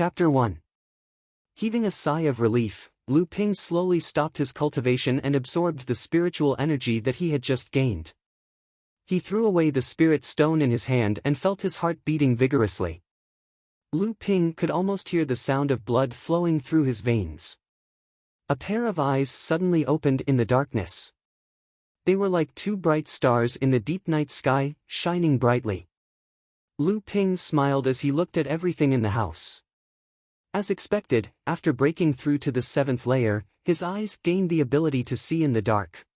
Chapter 1. Heaving a sigh of relief, Lu Ping slowly stopped his cultivation and absorbed the spiritual energy that he had just gained. He threw away the spirit stone in his hand and felt his heart beating vigorously. Lu Ping could almost hear the sound of blood flowing through his veins. A pair of eyes suddenly opened in the darkness. They were like two bright stars in the deep night sky, shining brightly. Lu Ping smiled as he looked at everything in the house. As expected, after breaking through to the 7th layer, his eyes gained the ability to see in the dark.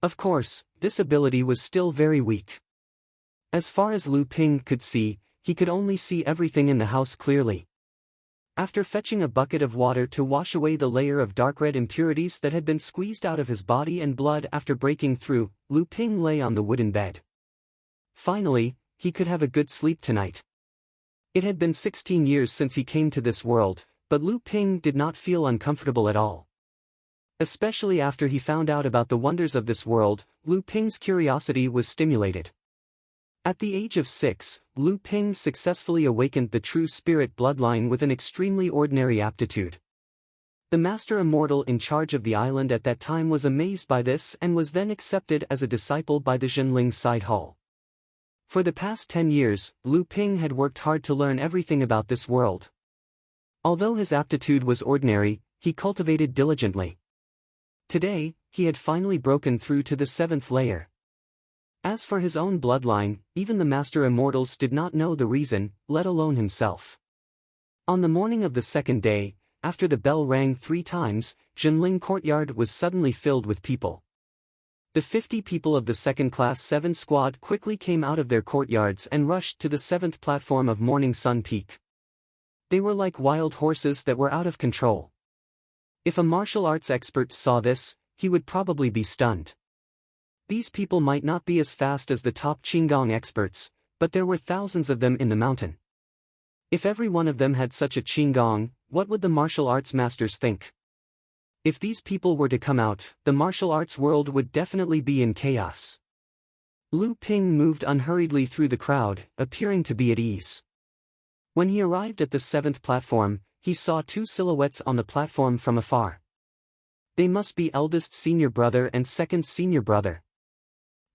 Of course, this ability was still very weak. As far as Lu Ping could see, he could only see everything in the house clearly. After fetching a bucket of water to wash away the layer of dark red impurities that had been squeezed out of his body and blood after breaking through, Lu Ping lay on the wooden bed. Finally, he could have a good sleep tonight. It had been 16 years since he came to this world, but Lu Ping did not feel uncomfortable at all. Especially after he found out about the wonders of this world, Lu Ping's curiosity was stimulated. At the age of 6, Lu Ping successfully awakened the true spirit bloodline with an extremely ordinary aptitude. The Master Immortal in charge of the island at that time was amazed by this and was then accepted as a disciple by the Jinling Side Hall. For the past 10 years, Lu Ping had worked hard to learn everything about this world. Although his aptitude was ordinary, he cultivated diligently. Today, he had finally broken through to the 7th layer. As for his own bloodline, even the Master Immortals did not know the reason, let alone himself. On the morning of the 2nd day, after the bell rang 3 times, Jinling Courtyard was suddenly filled with people. The 50 people of the 2nd Class 7 squad quickly came out of their courtyards and rushed to the 7th platform of Morning Sun Peak. They were like wild horses that were out of control. If a martial arts expert saw this, he would probably be stunned. These people might not be as fast as the top Qigong experts, but there were thousands of them in the mountain. If every one of them had such a Qigong, what would the martial arts masters think? If these people were to come out, the martial arts world would definitely be in chaos. Lu Ping moved unhurriedly through the crowd, appearing to be at ease. When he arrived at the 7th platform, he saw 2 silhouettes on the platform from afar. They must be eldest senior brother and second senior brother.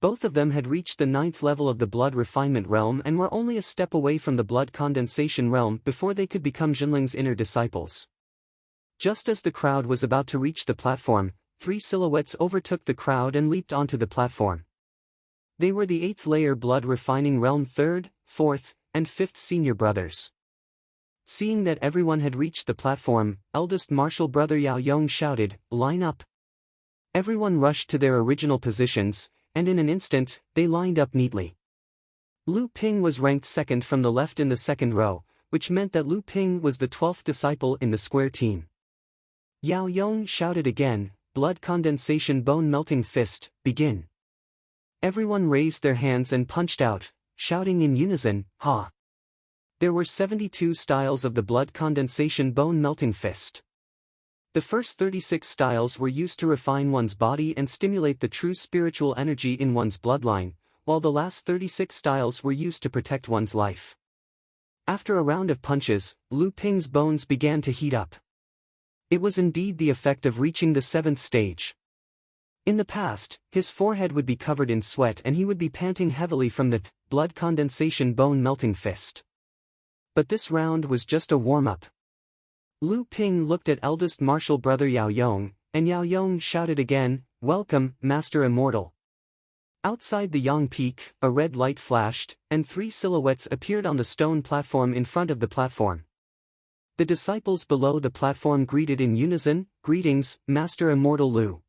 Both of them had reached the 9th level of the blood refinement realm and were only a step away from the blood condensation realm before they could become Jinling's inner disciples. Just as the crowd was about to reach the platform, 3 silhouettes overtook the crowd and leaped onto the platform. They were the 8th layer blood refining realm 3rd, 4th, and 5th senior brothers. Seeing that everyone had reached the platform, eldest martial brother Yao Yong shouted, "Line up!" Everyone rushed to their original positions, and in an instant, they lined up neatly. Lu Ping was ranked 2nd from the left in the 2nd row, which meant that Lu Ping was the 12th disciple in the square team. Yao Yong shouted again, "Blood condensation bone melting fist, begin!" Everyone raised their hands and punched out, shouting in unison, "Ha!" There were 72 styles of the blood condensation bone melting fist. The first 36 styles were used to refine one's body and stimulate the true spiritual energy in one's bloodline, while the last 36 styles were used to protect one's life. After a round of punches, Lu Ping's bones began to heat up. It was indeed the effect of reaching the 7th stage. In the past, his forehead would be covered in sweat and he would be panting heavily from the blood condensation bone melting fist. But this round was just a warm-up. Lu Ping looked at eldest martial brother Yao Yong, and Yao Yong shouted again, "Welcome, Master Immortal." Outside the Yang Peak, a red light flashed, and 3 silhouettes appeared on the stone platform in front of the platform. The disciples below the platform greeted in unison, "Greetings, Master Immortal Lu."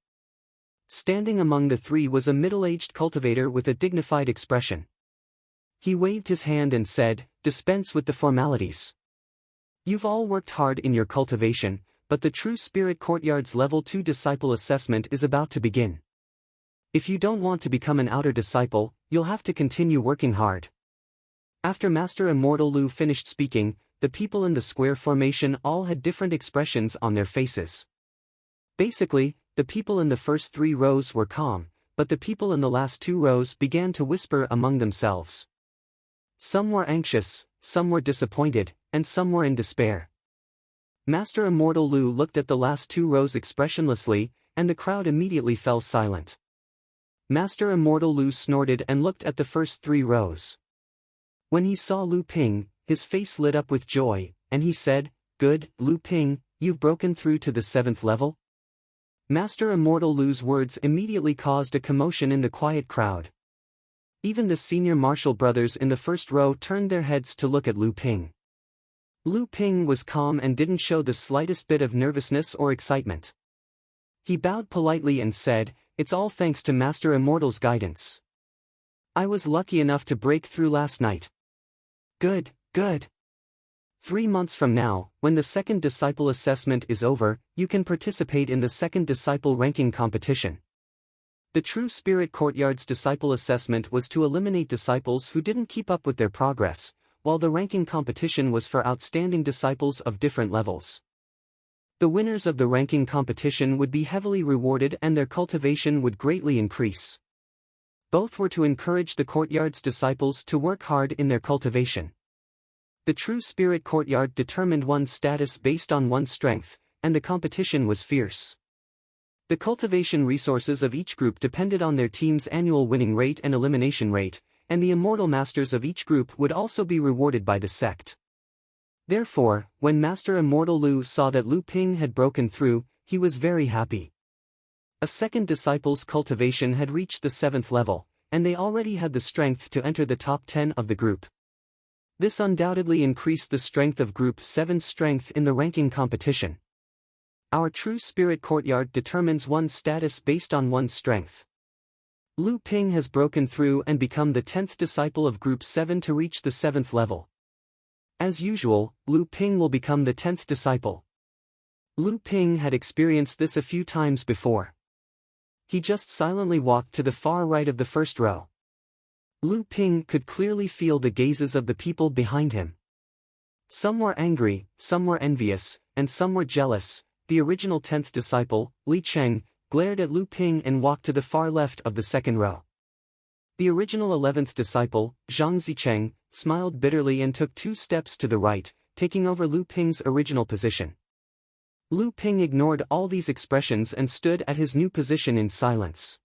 Standing among the 3 was a middle-aged cultivator with a dignified expression. He waved his hand and said, "Dispense with the formalities. You've all worked hard in your cultivation, but the True Spirit Courtyard's Level 2 Disciple Assessment is about to begin. If you don't want to become an outer disciple, you'll have to continue working hard." After Master Immortal Lu finished speaking, the people in the square formation all had different expressions on their faces. Basically, the people in the first 3 rows were calm, but the people in the last 2 rows began to whisper among themselves. Some were anxious, some were disappointed, and some were in despair. Master Immortal Lu looked at the last 2 rows expressionlessly, and the crowd immediately fell silent. Master Immortal Lu snorted and looked at the first 3 rows. When he saw Lu Ping, his face lit up with joy, and he said, "Good, Lu Ping, you've broken through to the 7th level?" Master Immortal Lu's words immediately caused a commotion in the quiet crowd. Even the senior martial brothers in the first row turned their heads to look at Lu Ping. Lu Ping was calm and didn't show the slightest bit of nervousness or excitement. He bowed politely and said, "It's all thanks to Master Immortal's guidance. I was lucky enough to break through last night." "Good, good. 3 months from now, when the second disciple assessment is over, you can participate in the second disciple ranking competition." The True Spirit Courtyard's disciple assessment was to eliminate disciples who didn't keep up with their progress, while the ranking competition was for outstanding disciples of different levels. The winners of the ranking competition would be heavily rewarded and their cultivation would greatly increase. Both were to encourage the courtyard's disciples to work hard in their cultivation. The True Spirit Courtyard determined one's status based on one's strength, and the competition was fierce. The cultivation resources of each group depended on their team's annual winning rate and elimination rate, and the immortal masters of each group would also be rewarded by the sect. Therefore, when Master Immortal Lu saw that Lu Ping had broken through, he was very happy. A second disciple's cultivation had reached the 7th level, and they already had the strength to enter the top 10 of the group. This undoubtedly increased the strength of Group 7's strength in the ranking competition. Our True Spirit Courtyard determines one's status based on one's strength. Lu Ping has broken through and become the 10th disciple of Group 7 to reach the 7th level. As usual, Lu Ping will become the 10th disciple. Lu Ping had experienced this a few times before. He just silently walked to the far right of the first row. Lu Ping could clearly feel the gazes of the people behind him. Some were angry, some were envious, and some were jealous. The original 10th disciple, Li Cheng, glared at Lu Ping and walked to the far left of the second row. The original 11th disciple, Zhang Zicheng, smiled bitterly and took 2 steps to the right, taking over Lu Ping's original position. Lu Ping ignored all these expressions and stood at his new position in silence.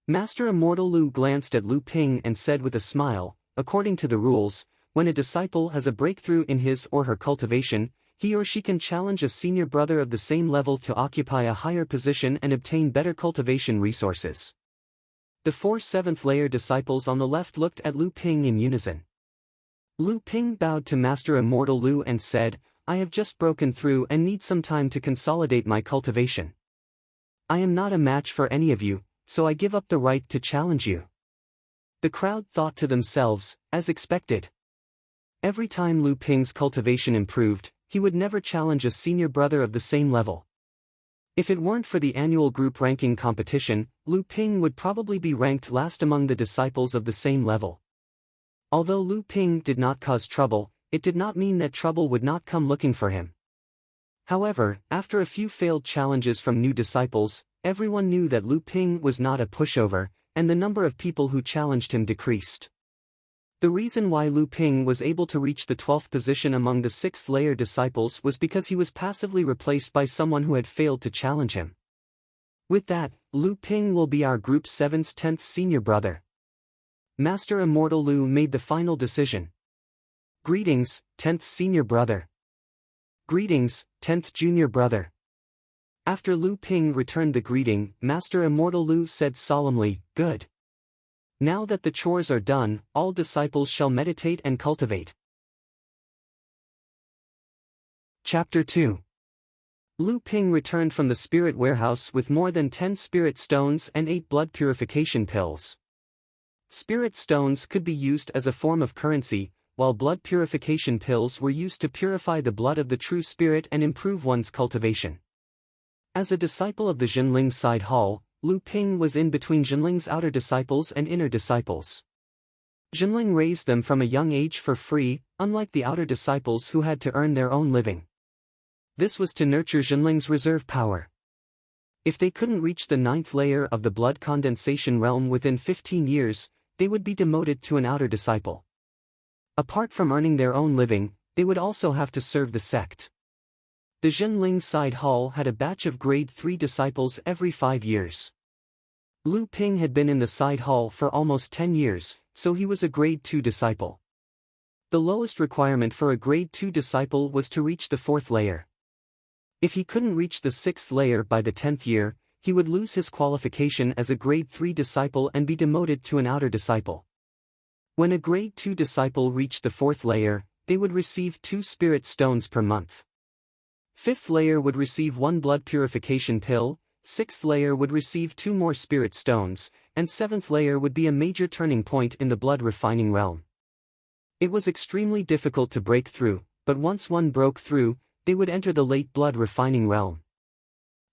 Master Immortal Lu glanced at Lu Ping and said with a smile, "According to the rules, when a disciple has a breakthrough in his or her cultivation, he or she can challenge a senior brother of the same level to occupy a higher position and obtain better cultivation resources." The 4 7th-layer disciples on the left looked at Lu Ping in unison. Lu Ping bowed to Master Immortal Lu and said, "I have just broken through and need some time to consolidate my cultivation. I am not a match for any of you, so I give up the right to challenge you." The crowd thought to themselves, as expected. Every time Lu Ping's cultivation improved, he would never challenge a senior brother of the same level. If it weren't for the annual group ranking competition, Lu Ping would probably be ranked last among the disciples of the same level. Although Lu Ping did not cause trouble, it did not mean that trouble would not come looking for him. However, after a few failed challenges from new disciples, everyone knew that Lu Ping was not a pushover, and the number of people who challenged him decreased. The reason why Lu Ping was able to reach the 12th position among the 6th-layer disciples was because he was passively replaced by someone who had failed to challenge him. With that, Lu Ping will be our Group 7's 10th senior brother. Master Immortal Lu made the final decision. "Greetings, 10th senior brother." "Greetings, 10th junior brother." After Lu Ping returned the greeting, Master Immortal Lu said solemnly, "Good. Now that the chores are done, all disciples shall meditate and cultivate." Chapter 2. Lu Ping returned from the spirit warehouse with more than 10 spirit stones and 8 blood purification pills. Spirit stones could be used as a form of currency, while blood purification pills were used to purify the blood of the true spirit and improve one's cultivation. As a disciple of the Jinling Side Hall, Lu Ping was in between Jinling's outer disciples and inner disciples. Jinling raised them from a young age for free, unlike the outer disciples who had to earn their own living. This was to nurture Jinling's reserve power. If they couldn't reach the 9th layer of the blood condensation realm within 15 years, they would be demoted to an outer disciple. Apart from earning their own living, they would also have to serve the sect. The Jinling Side Hall had a batch of grade 3 disciples every 5 years. Lu Ping had been in the side hall for almost 10 years, so he was a grade 2 disciple. The lowest requirement for a grade 2 disciple was to reach the 4th layer. If he couldn't reach the 6th layer by the 10th year, he would lose his qualification as a grade 3 disciple and be demoted to an outer disciple. When a grade 2 disciple reached the 4th layer, they would receive 2 spirit stones per month. 5th layer would receive 1 blood purification pill, 6th layer would receive 2 more spirit stones, and 7th layer would be a major turning point in the blood refining realm. It was extremely difficult to break through, but once one broke through, they would enter the late blood refining realm.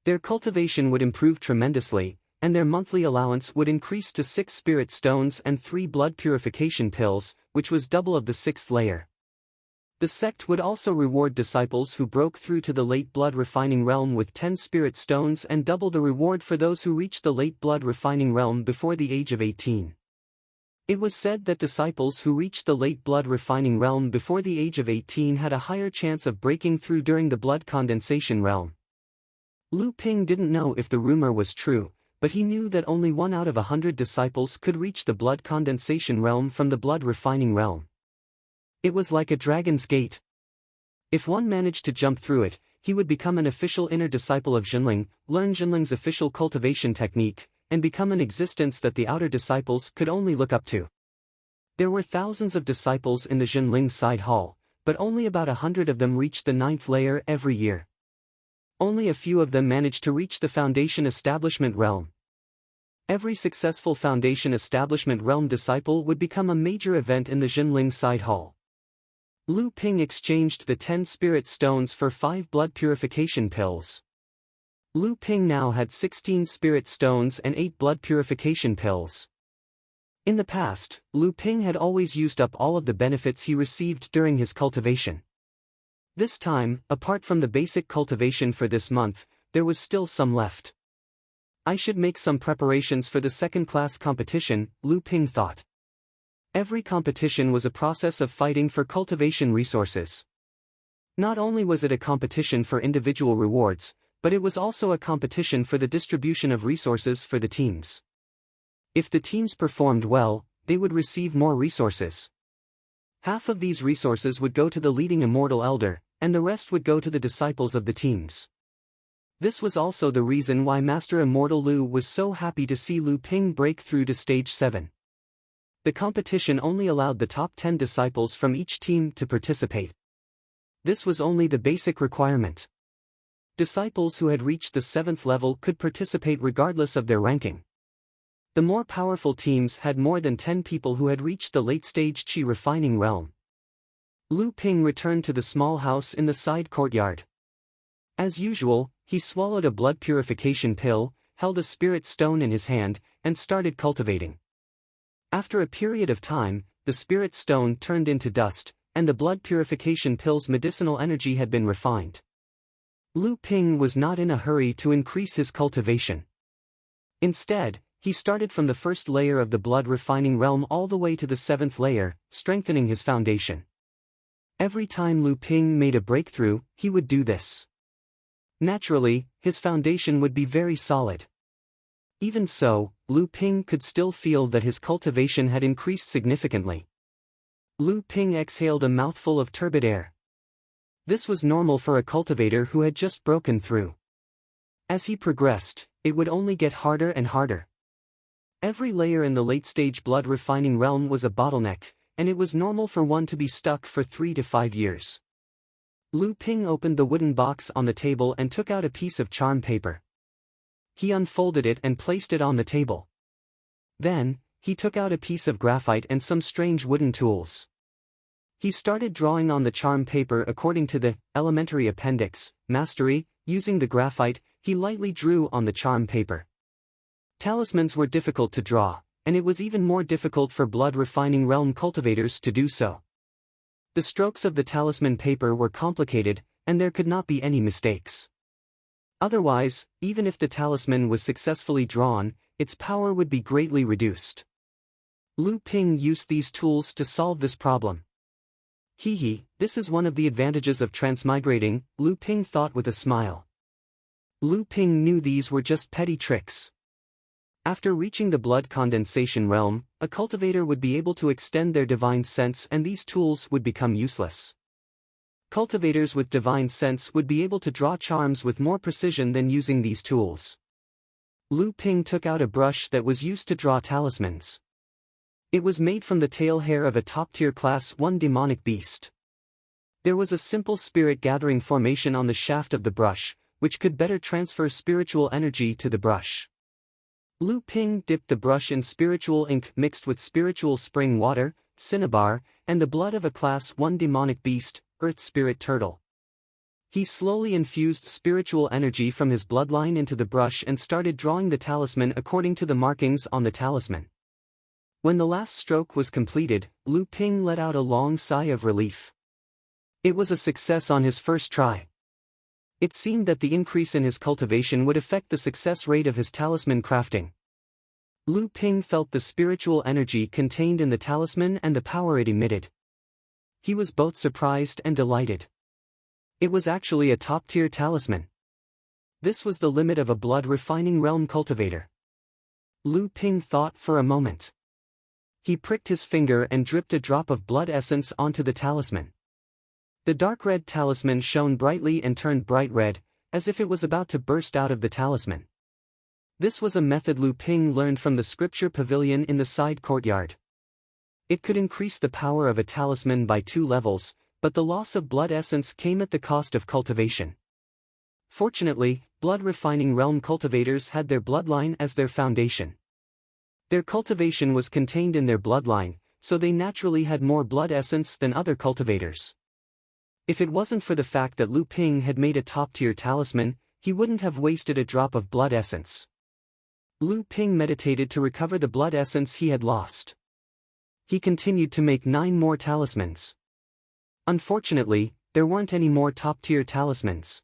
Their cultivation would improve tremendously, and their monthly allowance would increase to 6 spirit stones and 3 blood purification pills, which was double of the 6th layer. The sect would also reward disciples who broke through to the late blood refining realm with 10 spirit stones and double the reward for those who reached the late blood refining realm before the age of 18. It was said that disciples who reached the late blood refining realm before the age of 18 had a higher chance of breaking through during the blood condensation realm. Lu Ping didn't know if the rumor was true, but he knew that only 1 out of 100 disciples could reach the blood condensation realm from the blood refining realm. It was like a dragon's gate. If one managed to jump through it, he would become an official inner disciple of Jinling, learn Jinling's official cultivation technique, and become an existence that the outer disciples could only look up to. There were thousands of disciples in the Jinling Side Hall, but only about 100 of them reached the 9th layer every year. Only a few of them managed to reach the Foundation Establishment realm. Every successful Foundation Establishment realm disciple would become a major event in the Jinling Side Hall. Lu Ping exchanged the 10 spirit stones for 5 blood purification pills. Lu Ping now had 16 spirit stones and 8 blood purification pills. In the past, Lu Ping had always used up all of the benefits he received during his cultivation. This time, apart from the basic cultivation for this month, there was still some left. I should make some preparations for the second-class competition, Lu Ping thought. Every competition was a process of fighting for cultivation resources. Not only was it a competition for individual rewards, but it was also a competition for the distribution of resources for the teams. If the teams performed well, they would receive more resources. Half of these resources would go to the leading immortal elder, and the rest would go to the disciples of the teams. This was also the reason why Master Immortal Lu was so happy to see Lu Ping break through to stage 7. The competition only allowed the top 10 disciples from each team to participate. This was only the basic requirement. Disciples who had reached the 7th level could participate regardless of their ranking. The more powerful teams had more than 10 people who had reached the late-stage Qi refining realm. Lu Ping returned to the small house in the side courtyard. As usual, he swallowed a blood purification pill, held a spirit stone in his hand, and started cultivating. After a period of time, the spirit stone turned into dust, and the blood purification pill's medicinal energy had been refined. Lu Ping was not in a hurry to increase his cultivation. Instead, he started from the 1st layer of the blood refining realm all the way to the 7th layer, strengthening his foundation. Every time Lu Ping made a breakthrough, he would do this. Naturally, his foundation would be very solid. Even so, Lu Ping could still feel that his cultivation had increased significantly. Lu Ping exhaled a mouthful of turbid air. This was normal for a cultivator who had just broken through. As he progressed, it would only get harder and harder. Every layer in the late-stage blood refining realm was a bottleneck, and it was normal for one to be stuck for 3 to 5 years. Lu Ping opened the wooden box on the table and took out a piece of charm paper. He unfolded it and placed it on the table. Then, he took out a piece of graphite and some strange wooden tools. He started drawing on the charm paper according to the elementary appendix, mastery. Using the graphite, he lightly drew on the charm paper. Talismans were difficult to draw, and it was even more difficult for blood refining realm cultivators to do so. The strokes of the talisman paper were complicated, and there could not be any mistakes. Otherwise, even if the talisman was successfully drawn, its power would be greatly reduced. Lu Ping used these tools to solve this problem. Hee, this is one of the advantages of transmigrating, Lu Ping thought with a smile. Lu Ping knew these were just petty tricks. After reaching the blood condensation realm, a cultivator would be able to extend their divine sense and these tools would become useless. Cultivators with divine sense would be able to draw charms with more precision than using these tools. Lu Ping took out a brush that was used to draw talismans. It was made from the tail hair of a top-tier Class 1 demonic beast. There was a simple spirit-gathering formation on the shaft of the brush, which could better transfer spiritual energy to the brush. Lu Ping dipped the brush in spiritual ink mixed with spiritual spring water, cinnabar, and the blood of a Class 1 demonic beast, Earth Spirit Turtle. He slowly infused spiritual energy from his bloodline into the brush and started drawing the talisman according to the markings on the talisman. When the last stroke was completed, Lu Ping let out a long sigh of relief. It was a success on his first try. It seemed that the increase in his cultivation would affect the success rate of his talisman crafting. Lu Ping felt the spiritual energy contained in the talisman and the power it emitted. He was both surprised and delighted. It was actually a top-tier talisman. This was the limit of a blood-refining realm cultivator. Lu Ping thought for a moment. He pricked his finger and dripped a drop of blood essence onto the talisman. The dark red talisman shone brightly and turned bright red, as if it was about to burst out of the talisman. This was a method Lu Ping learned from the scripture pavilion in the side courtyard. It could increase the power of a talisman by 2 levels, but the loss of blood essence came at the cost of cultivation. Fortunately, blood-refining realm cultivators had their bloodline as their foundation. Their cultivation was contained in their bloodline, so they naturally had more blood essence than other cultivators. If it wasn't for the fact that Lu Ping had made a top-tier talisman, he wouldn't have wasted a drop of blood essence. Lu Ping meditated to recover the blood essence he had lost. He continued to make 9 more talismans. Unfortunately, there weren't any more top-tier talismans.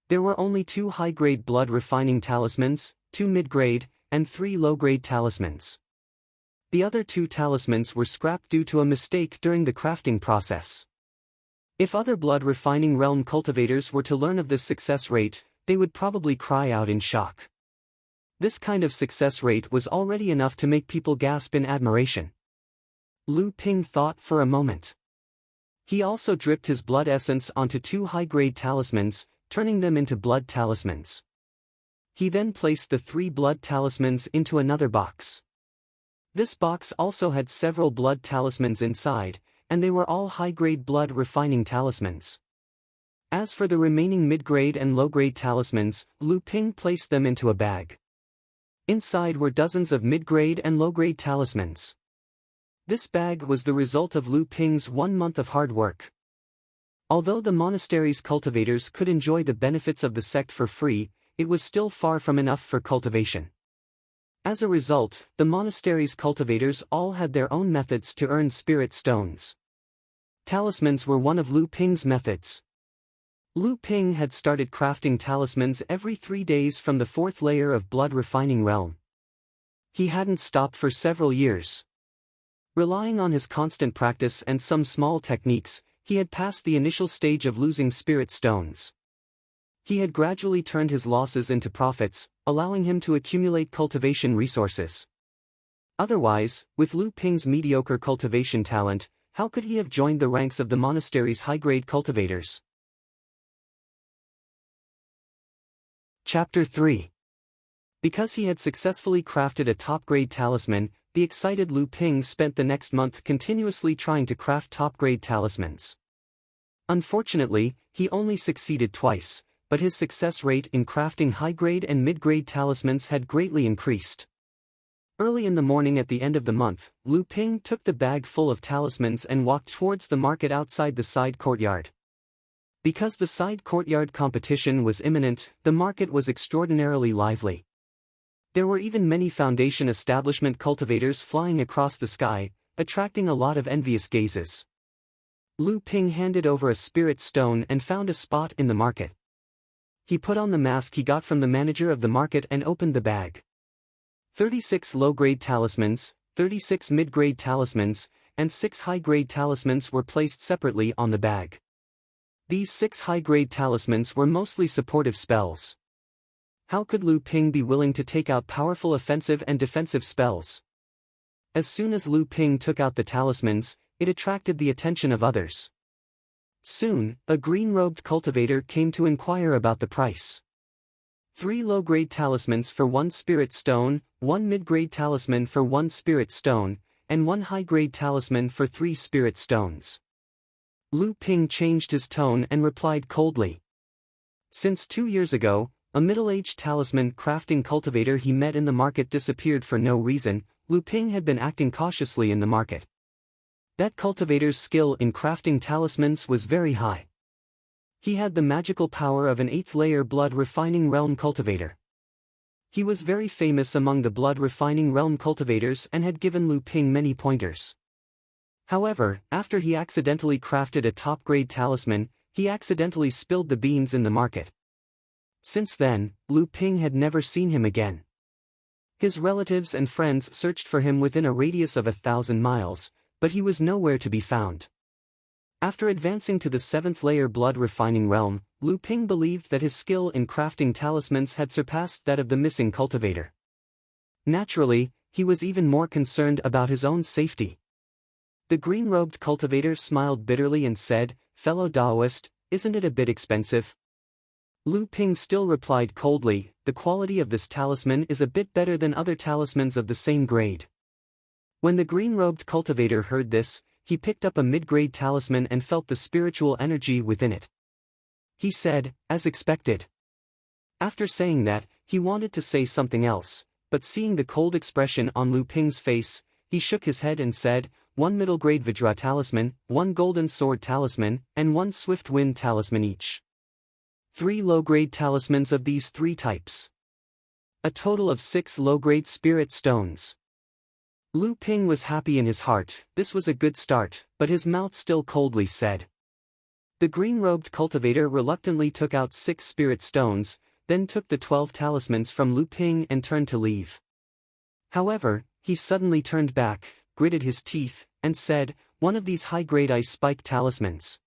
There were only 2 high-grade blood-refining talismans, 2 mid-grade, and 3 low-grade talismans. The other 2 talismans were scrapped due to a mistake during the crafting process. If other blood-refining realm cultivators were to learn of this success rate, they would probably cry out in shock. This kind of success rate was already enough to make people gasp in admiration. Lu Ping thought for a moment. He also dripped his blood essence onto 2 high-grade talismans, turning them into blood talismans. He then placed the 3 blood talismans into another box. This box also had several blood talismans inside, and they were all high-grade blood-refining talismans. As for the remaining mid-grade and low-grade talismans, Lu Ping placed them into a bag. Inside were dozens of mid-grade and low-grade talismans. This bag was the result of Lu Ping's 1 month of hard work. Although the monastery's cultivators could enjoy the benefits of the sect for free, it was still far from enough for cultivation. As a result, the monastery's cultivators all had their own methods to earn spirit stones. Talismans were one of Lu Ping's methods. Lu Ping had started crafting talismans every 3 days from the 4th layer of blood refining realm. He hadn't stopped for several years. Relying on his constant practice and some small techniques, he had passed the initial stage of losing spirit stones. He had gradually turned his losses into profits, allowing him to accumulate cultivation resources. Otherwise, with Lu Ping's mediocre cultivation talent, how could he have joined the ranks of the monastery's high-grade cultivators? Chapter 3. Because he had successfully crafted a top-grade talisman, the excited Lu Ping spent the next month continuously trying to craft top-grade talismans. Unfortunately, he only succeeded twice, but his success rate in crafting high-grade and mid-grade talismans had greatly increased. Early in the morning at the end of the month, Lu Ping took the bag full of talismans and walked towards the market outside the side courtyard. Because the side courtyard competition was imminent, the market was extraordinarily lively. There were even many foundation establishment cultivators flying across the sky, attracting a lot of envious gazes. Lu Ping handed over a spirit stone and found a spot in the market. He put on the mask he got from the manager of the market and opened the bag. 36 low-grade talismans, 36 mid-grade talismans, and 6 high-grade talismans were placed separately on the bag. These 6 high-grade talismans were mostly supportive spells. How could Lu Ping be willing to take out powerful offensive and defensive spells? As soon as Lu Ping took out the talismans, it attracted the attention of others. Soon, a green-robed cultivator came to inquire about the price. 3 low-grade talismans for 1 spirit stone, 1 mid-grade talisman for 1 spirit stone, and 1 high-grade talisman for 3 spirit stones. Lu Ping changed his tone and replied coldly. Since 2 years ago, a middle-aged talisman crafting cultivator he met in the market disappeared for no reason. Lu Ping had been acting cautiously in the market. That cultivator's skill in crafting talismans was very high. He had the magical power of an 8th-layer blood-refining realm cultivator. He was very famous among the blood-refining realm cultivators and had given Lu Ping many pointers. However, after he accidentally crafted a top-grade talisman, he accidentally spilled the beans in the market. Since then, Lu Ping had never seen him again. His relatives and friends searched for him within a radius of 1,000 miles, but he was nowhere to be found. After advancing to the 7th-layer blood-refining realm, Lu Ping believed that his skill in crafting talismans had surpassed that of the missing cultivator. Naturally, he was even more concerned about his own safety. The green-robed cultivator smiled bitterly and said, "Fellow Taoist, isn't it a bit expensive?" Lu Ping still replied coldly, "The quality of this talisman is a bit better than other talismans of the same grade." When the green-robed cultivator heard this, he picked up a mid-grade talisman and felt the spiritual energy within it. He said, "As expected." After saying that, he wanted to say something else, but seeing the cold expression on Lu Ping's face, he shook his head and said, "1 middle-grade Vajra talisman, 1 golden sword talisman, and 1 swift wind talisman each. 3 low-grade talismans of these 3 types. A total of 6 low-grade spirit stones." Lu Ping was happy in his heart. This was a good start, but his mouth still coldly said. The green-robed cultivator reluctantly took out 6 spirit stones, then took the 12 talismans from Lu Ping and turned to leave. However, he suddenly turned back, gritted his teeth, and said, "1 of these high-grade ice spike talismans.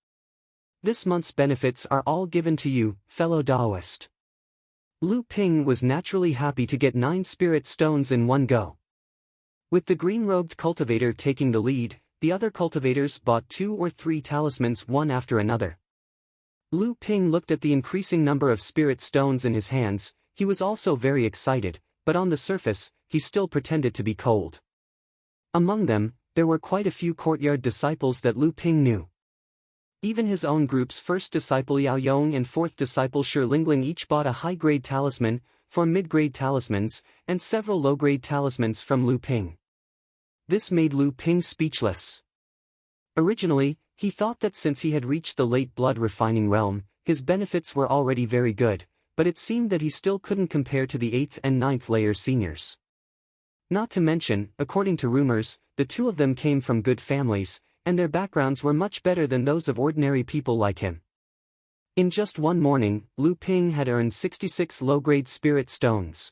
This month's benefits are all given to you, fellow Taoist." Lu Ping was naturally happy to get 9 spirit stones in one go. With the green-robed cultivator taking the lead, the other cultivators bought 2 or 3 talismans one after another. Lu Ping looked at the increasing number of spirit stones in his hands. He was also very excited, but on the surface, he still pretended to be cold. Among them, there were quite a few courtyard disciples that Lu Ping knew. Even his own group's first disciple Yao Yong and fourth disciple Shi Lingling each bought a high-grade talisman, 4 mid-grade talismans, and several low-grade talismans from Lu Ping. This made Lu Ping speechless. Originally, he thought that since he had reached the late blood-refining realm, his benefits were already very good, but it seemed that he still couldn't compare to the 8th and 9th layer seniors. Not to mention, according to rumors, the 2 of them came from good families, and their backgrounds were much better than those of ordinary people like him. In just one morning, Lu Ping had earned 66 low-grade spirit stones.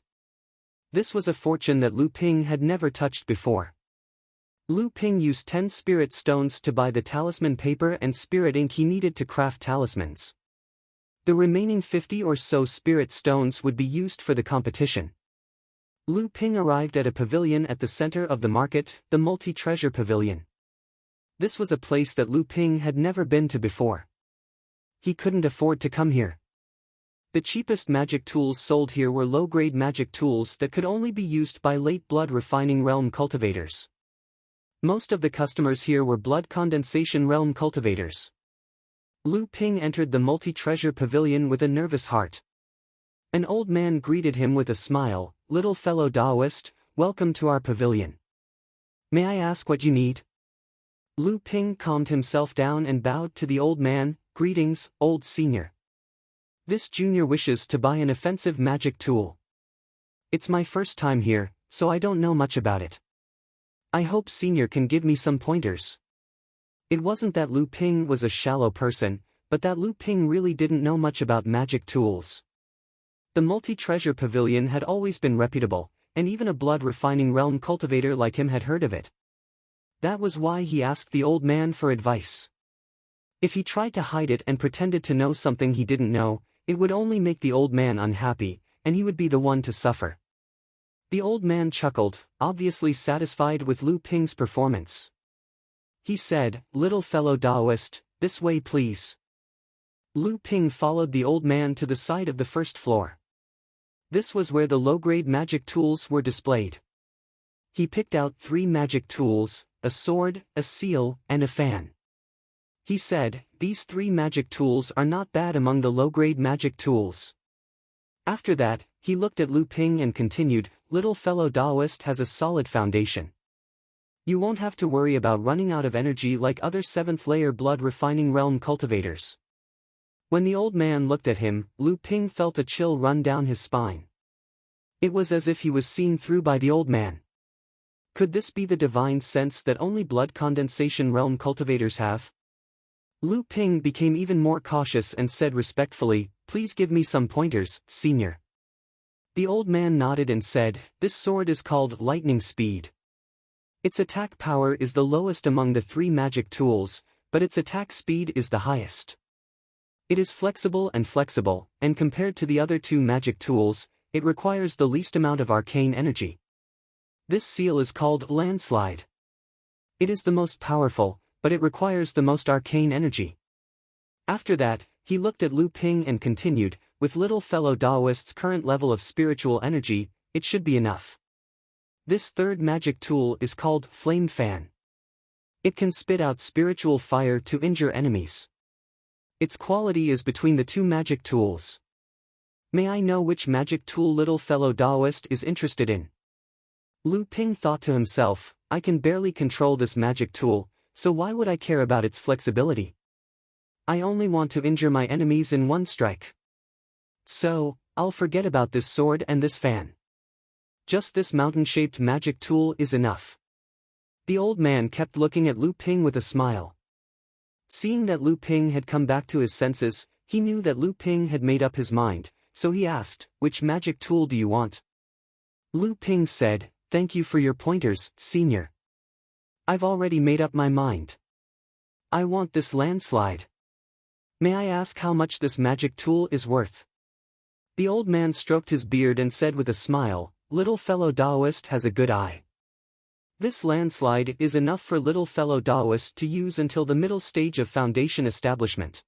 This was a fortune that Lu Ping had never touched before. Lu Ping used 10 spirit stones to buy the talisman paper and spirit ink he needed to craft talismans. The remaining 50 or so spirit stones would be used for the competition. Lu Ping arrived at a pavilion at the center of the market, the multi-treasure pavilion. This was a place that Lu Ping had never been to before. He couldn't afford to come here. The cheapest magic tools sold here were low-grade magic tools that could only be used by late blood refining realm cultivators. Most of the customers here were blood condensation realm cultivators. Lu Ping entered the multi-treasure pavilion with a nervous heart. An old man greeted him with a smile, "Little fellow Taoist, welcome to our pavilion. May I ask what you need?" Lu Ping calmed himself down and bowed to the old man. "Greetings, old senior. This junior wishes to buy an offensive magic tool. It's my first time here, so I don't know much about it. I hope senior can give me some pointers." It wasn't that Lu Ping was a shallow person, but that Lu Ping really didn't know much about magic tools. The multi-treasure pavilion had always been reputable, and even a blood-refining realm cultivator like him had heard of it. That was why he asked the old man for advice. If he tried to hide it and pretended to know something he didn't know, it would only make the old man unhappy, and he would be the one to suffer. The old man chuckled, obviously satisfied with Lu Ping's performance. He said, "Little fellow Taoist, this way please." Lu Ping followed the old man to the side of the first floor. This was where the low-grade magic tools were displayed. He picked out 3 magic tools, a sword, a seal, and a fan. He said, "These 3 magic tools are not bad among the low-grade magic tools." After that, he looked at Lu Ping and continued, "Little fellow Taoist has a solid foundation. You won't have to worry about running out of energy like other 7th-layer blood-refining realm cultivators." When the old man looked at him, Lu Ping felt a chill run down his spine. It was as if he was seen through by the old man. Could this be the divine sense that only blood condensation realm cultivators have? Lu Ping became even more cautious and said respectfully, "Please give me some pointers, senior." The old man nodded and said, "This sword is called Lightning Speed. Its attack power is the lowest among the 3 magic tools, but its attack speed is the highest. It is flexible, and compared to the other 2 magic tools, it requires the least amount of arcane energy. This seal is called Landslide. It is the most powerful, but it requires the most arcane energy." After that, he looked at Lu Ping and continued, "With little fellow Taoist's current level of spiritual energy, it should be enough. This 3rd magic tool is called Flame Fan. It can spit out spiritual fire to injure enemies. Its quality is between the 2 magic tools. May I know which magic tool little fellow Taoist is interested in?" Lu Ping thought to himself, "I can barely control this magic tool, so why would I care about its flexibility? I only want to injure my enemies in 1 strike. So, I'll forget about this sword and this fan. Just this mountain-shaped magic tool is enough." The old man kept looking at Lu Ping with a smile. Seeing that Lu Ping had come back to his senses, he knew that Lu Ping had made up his mind, so he asked, "Which magic tool do you want?" Lu Ping said, "Thank you for your pointers, senior. I've already made up my mind. I want this landslide. May I ask how much this magic tool is worth?" The old man stroked his beard and said with a smile, "Little fellow Taoist has a good eye. This landslide is enough for little fellow Taoist to use until the middle stage of foundation establishment.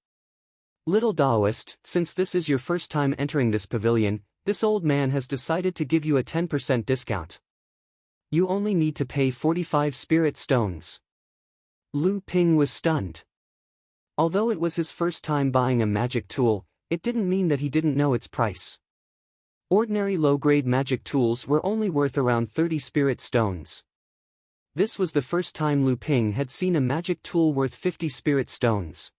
Little Taoist, since this is your first time entering this pavilion, this old man has decided to give you a 10% discount. You only need to pay 45 spirit stones." Lu Ping was stunned. Although it was his first time buying a magic tool, it didn't mean that he didn't know its price. Ordinary low-grade magic tools were only worth around 30 spirit stones. This was the first time Lu Ping had seen a magic tool worth 50 spirit stones.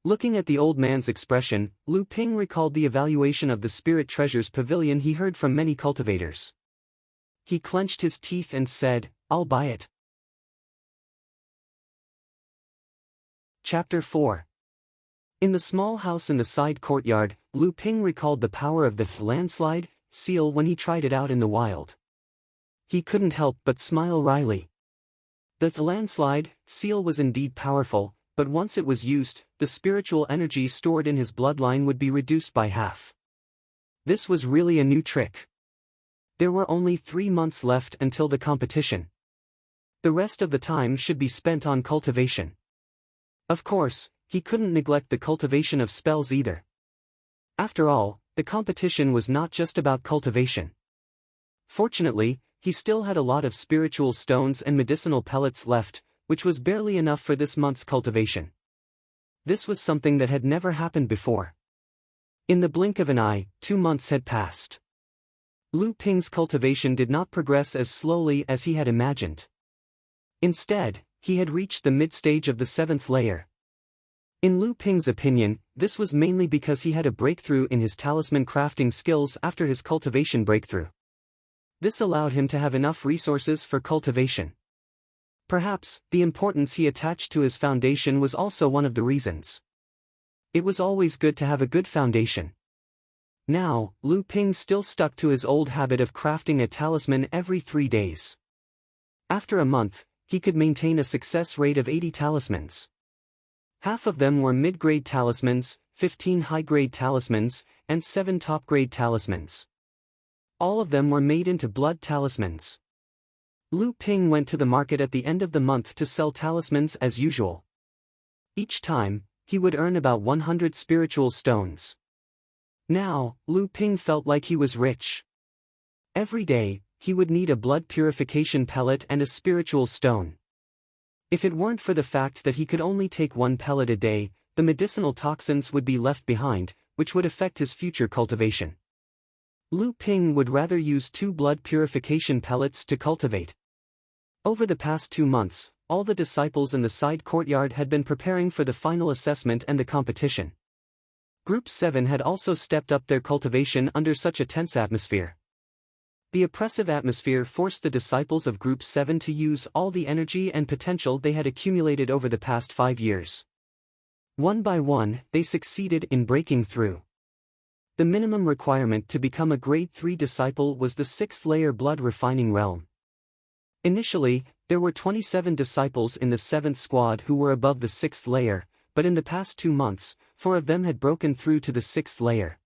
Looking at the old man's expression, Lu Ping recalled the evaluation of the spirit treasures pavilion he heard from many cultivators. He clenched his teeth and said, "I'll buy it." Chapter 4. In the small house in the side courtyard, Lu Ping recalled the power of the landslide seal when he tried it out in the wild. He couldn't help but smile wryly. The landslide seal was indeed powerful, but once it was used, the spiritual energy stored in his bloodline would be reduced by half. This was really a new trick. There were only 3 months left until the competition. The rest of the time should be spent on cultivation. Of course, he couldn't neglect the cultivation of spells either. After all, the competition was not just about cultivation. Fortunately, he still had a lot of spiritual stones and medicinal pellets left, which was barely enough for this month's cultivation. This was something that had never happened before. In the blink of an eye, 2 months had passed. Lu Ping's cultivation did not progress as slowly as he had imagined. Instead, he had reached the mid-stage of the 7th layer. In Lu Ping's opinion, this was mainly because he had a breakthrough in his talisman crafting skills after his cultivation breakthrough. This allowed him to have enough resources for cultivation. Perhaps, the importance he attached to his foundation was also one of the reasons. It was always good to have a good foundation. Now, Lu Ping still stuck to his old habit of crafting a talisman every 3 days. After a month, he could maintain a success rate of 80 talismans. Half of them were mid-grade talismans, 15 high-grade talismans, and 7 top-grade talismans. All of them were made into blood talismans. Lu Ping went to the market at the end of the month to sell talismans as usual. Each time, he would earn about 100 spiritual stones. Now, Lu Ping felt like he was rich. Every day, he would need a blood purification pellet and a spiritual stone. If it weren't for the fact that he could only take 1 pellet a day, the medicinal toxins would be left behind, which would affect his future cultivation. Lu Ping would rather use 2 blood purification pellets to cultivate. Over the past 2 months, all the disciples in the side courtyard had been preparing for the final assessment and the competition. Group 7 had also stepped up their cultivation under such a tense atmosphere. The oppressive atmosphere forced the disciples of Group 7 to use all the energy and potential they had accumulated over the past 5 years. One by one, they succeeded in breaking through. The minimum requirement to become a Grade 3 disciple was the 6th layer blood refining realm. Initially, there were 27 disciples in the 7th squad who were above the 6th layer, but in the past 2 months, 4 of them had broken through to the 6th layer.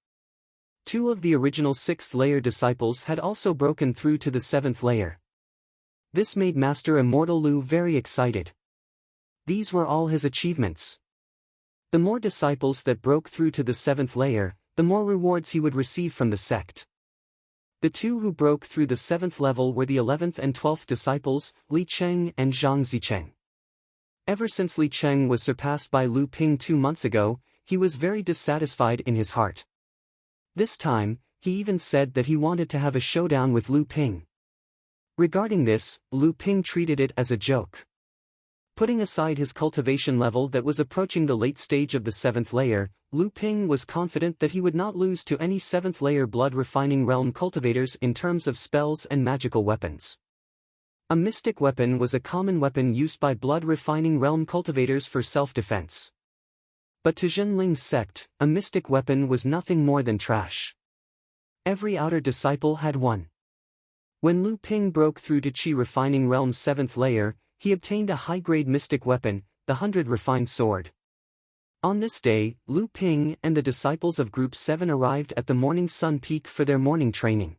2 of the original 6th layer disciples had also broken through to the 7th layer. This made Master Immortal Lu very excited. These were all his achievements. The more disciples that broke through to the 7th layer, the more rewards he would receive from the sect. The 2 who broke through the 7th level were the 11th and 12th disciples, Li Cheng and Zhang Zicheng. Ever since Li Cheng was surpassed by Lu Ping 2 months ago, he was very dissatisfied in his heart. This time, he even said that he wanted to have a showdown with Lu Ping. Regarding this, Lu Ping treated it as a joke. Putting aside his cultivation level that was approaching the late stage of the 7th layer, Lu Ping was confident that he would not lose to any 7th layer blood refining realm cultivators in terms of spells and magical weapons. A mystic weapon was a common weapon used by blood refining realm cultivators for self-defense. But to Zhenling's sect, a mystic weapon was nothing more than trash. Every outer disciple had one. When Lu Ping broke through to Qi refining realm's 7th layer, he obtained a high-grade mystic weapon, the 100 refined sword. On this day, Lu Ping and the disciples of Group 7 arrived at the Morning Sun Peak for their morning training.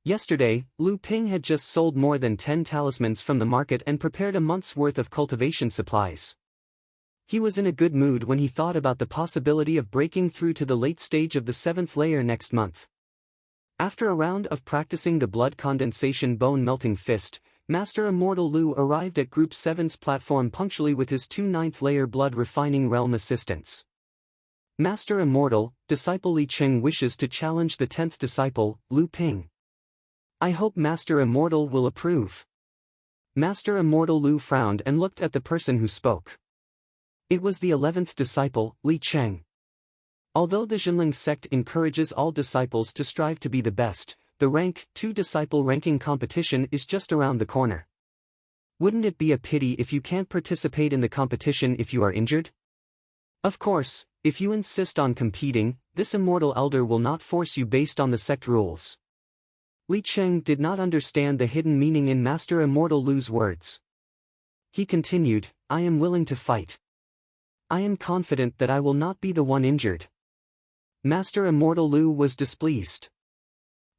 Yesterday, Lu Ping had just sold more than 10 talismans from the market and prepared a month's worth of cultivation supplies. He was in a good mood when he thought about the possibility of breaking through to the late stage of the 7th layer next month. After a round of practicing the blood condensation bone-melting fist, Master Immortal Lu arrived at Group 7's platform punctually with his 2 9th layer blood refining realm assistants. Master Immortal, Disciple Li Cheng wishes to challenge the 10th disciple, Lu Ping. I hope Master Immortal will approve. Master Immortal Lu frowned and looked at the person who spoke. It was the 11th disciple, Li Cheng. Although the Zhenling sect encourages all disciples to strive to be the best, the Rank 2 disciple ranking competition is just around the corner. Wouldn't it be a pity if you can't participate in the competition if you are injured? Of course, if you insist on competing, this immortal elder will not force you based on the sect rules. Li Cheng did not understand the hidden meaning in Master Immortal Lu's words. He continued, I am willing to fight. I am confident that I will not be the one injured. Master Immortal Lu was displeased.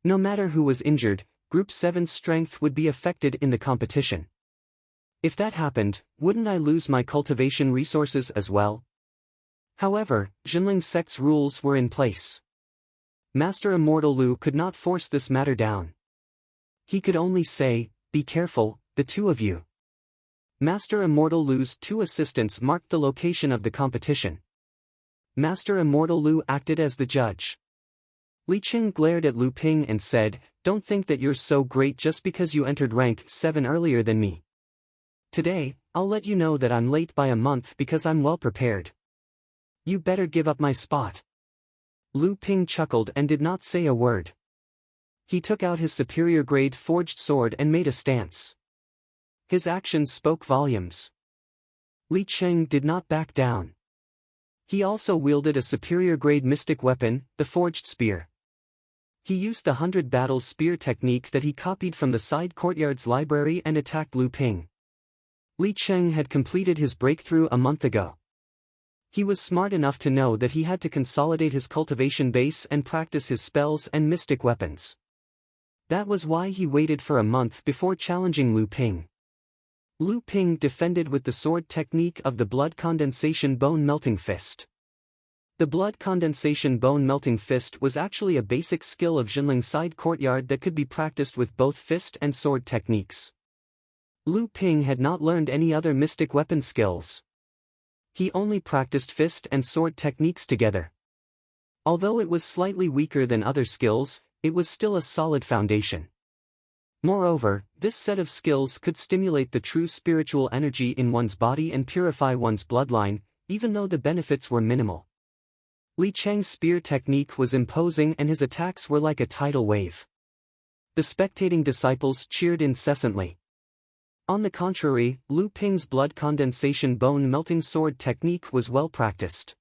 No matter who was injured, Group 7's strength would be affected in the competition. If that happened, wouldn't I lose my cultivation resources as well? However, Zhenling sect's rules were in place. Master Immortal Lu could not force this matter down. He could only say, be careful, the 2 of you. Master Immortal Lu's 2 assistants marked the location of the competition. Master Immortal Lu acted as the judge. Li Cheng glared at Lu Ping and said, don't think that you're so great just because you entered rank 7 earlier than me. Today, I'll let you know that I'm late by a month because I'm well prepared. You better give up my spot. Lu Ping chuckled and did not say a word. He took out his superior grade forged sword and made a stance. His actions spoke volumes. Li Cheng did not back down. He also wielded a superior grade mystic weapon, the forged spear. He used the 100 battles spear technique that he copied from the side courtyard's library and attacked Lu Ping. Li Cheng had completed his breakthrough a month ago. He was smart enough to know that he had to consolidate his cultivation base and practice his spells and mystic weapons. That was why he waited for a month before challenging Lu Ping. Lu Ping defended with the sword technique of the blood condensation bone-melting fist. The blood condensation bone-melting fist was actually a basic skill of Jinling's side courtyard that could be practiced with both fist and sword techniques. Lu Ping had not learned any other mystic weapon skills. He only practiced fist and sword techniques together. Although it was slightly weaker than other skills, it was still a solid foundation. Moreover, this set of skills could stimulate the true spiritual energy in one's body and purify one's bloodline, even though the benefits were minimal. Li Cheng's spear technique was imposing and his attacks were like a tidal wave. The spectating disciples cheered incessantly. On the contrary, Lu Ping's blood condensation bone-melting sword technique was well practiced.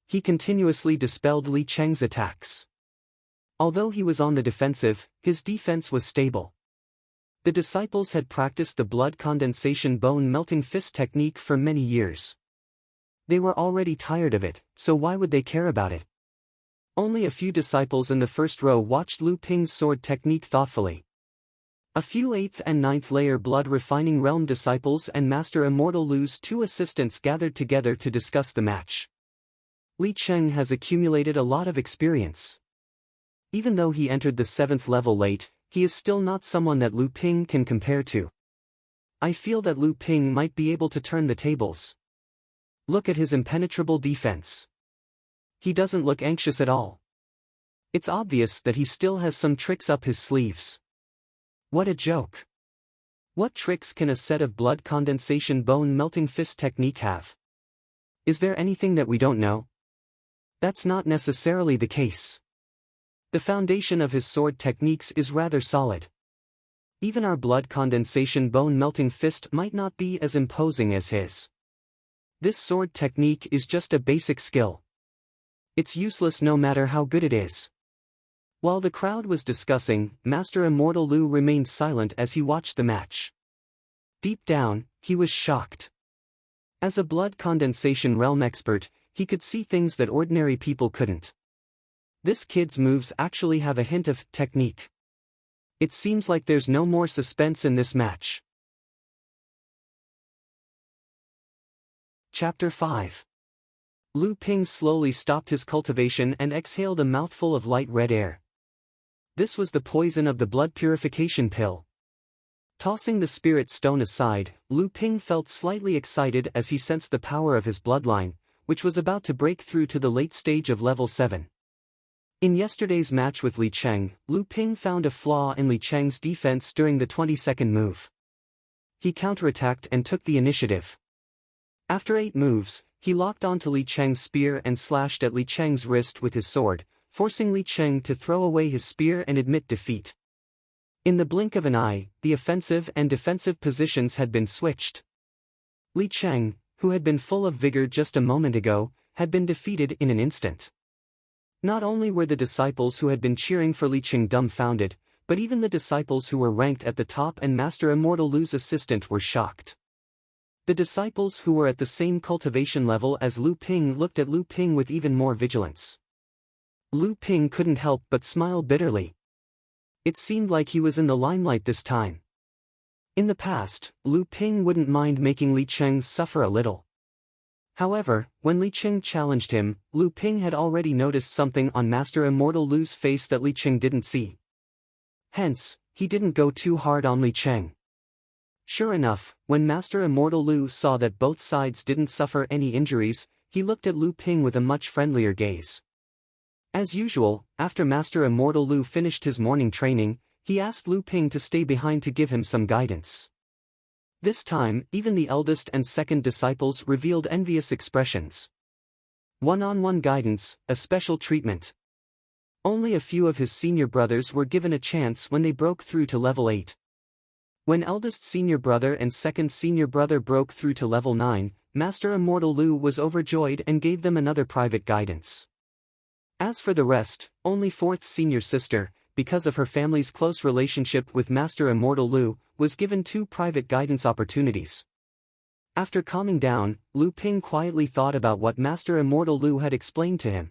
He continuously dispelled Li Cheng's attacks. Although he was on the defensive, his defense was stable. The disciples had practiced the blood condensation bone-melting fist technique for many years. They were already tired of it, so why would they care about it? Only a few disciples in the first row watched Lu Ping's sword technique thoughtfully. A few 8th and 9th layer blood refining realm disciples and Master Immortal Lu's 2 assistants gathered together to discuss the match. Li Cheng has accumulated a lot of experience. Even though he entered the 7th level late, he is still not someone that Lu Ping can compare to. I feel that Lu Ping might be able to turn the tables. Look at his impenetrable defense. He doesn't look anxious at all. It's obvious that he still has some tricks up his sleeves. What a joke. What tricks can a set of blood condensation bone-melting fist technique have? Is there anything that we don't know? That's not necessarily the case. The foundation of his sword techniques is rather solid. Even our blood condensation bone-melting fist might not be as imposing as his. This sword technique is just a basic skill. It's useless no matter how good it is. While the crowd was discussing, Master Immortal Lu remained silent as he watched the match. Deep down, he was shocked. As a blood condensation realm expert, he could see things that ordinary people couldn't. This kid's moves actually have a hint of technique. It seems like there's no more suspense in this match. Chapter 5. Lu Ping slowly stopped his cultivation and exhaled a mouthful of light red air. This was the poison of the blood purification pill. Tossing the spirit stone aside, Lu Ping felt slightly excited as he sensed the power of his bloodline, which was about to break through to the late stage of level 7. In yesterday's match with Li Cheng, Lu Ping found a flaw in Li Cheng's defense during the 22nd move. He counterattacked and took the initiative. After 8 moves, he locked onto Li Cheng's spear and slashed at Li Cheng's wrist with his sword, forcing Li Cheng to throw away his spear and admit defeat. In the blink of an eye, the offensive and defensive positions had been switched. Li Cheng, who had been full of vigor just a moment ago, had been defeated in an instant. Not only were the disciples who had been cheering for Li Cheng dumbfounded, but even the disciples who were ranked at the top and Master Immortal Lu's assistant were shocked. The disciples who were at the same cultivation level as Lu Ping looked at Lu Ping with even more vigilance. Lu Ping couldn't help but smile bitterly. It seemed like he was in the limelight this time. In the past, Lu Ping wouldn't mind making Li Cheng suffer a little. However, when Li Cheng challenged him, Lu Ping had already noticed something on Master Immortal Lu's face that Li Cheng didn't see. Hence, he didn't go too hard on Li Cheng. Sure enough, when Master Immortal Lu saw that both sides didn't suffer any injuries, he looked at Lu Ping with a much friendlier gaze. As usual, after Master Immortal Lu finished his morning training, he asked Lu Ping to stay behind to give him some guidance. This time, even the eldest and second disciples revealed envious expressions. One-on-one guidance, a special treatment. Only a few of his senior brothers were given a chance when they broke through to level 8. When eldest senior brother and second senior brother broke through to level 9, Master Immortal Lu was overjoyed and gave them another private guidance. As for the rest, only fourth senior sister, because of her family's close relationship with Master Immortal Lu, was given 2 private guidance opportunities. After calming down, Lu Ping quietly thought about what Master Immortal Lu had explained to him.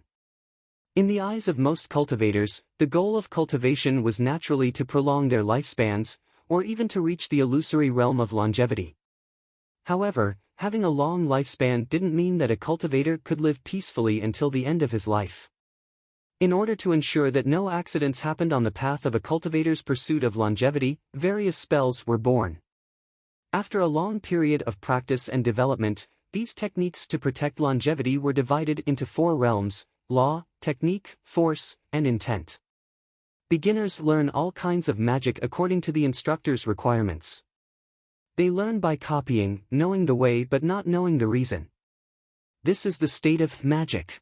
In the eyes of most cultivators, the goal of cultivation was naturally to prolong their lifespans, or even to reach the illusory realm of longevity. However, having a long lifespan didn't mean that a cultivator could live peacefully until the end of his life. In order to ensure that no accidents happened on the path of a cultivator's pursuit of longevity, various spells were born. After a long period of practice and development, these techniques to protect longevity were divided into 4 realms: law, technique, force, and intent. Beginners learn all kinds of magic according to the instructor's requirements. They learn by copying, knowing the way but not knowing the reason. This is the state of magic.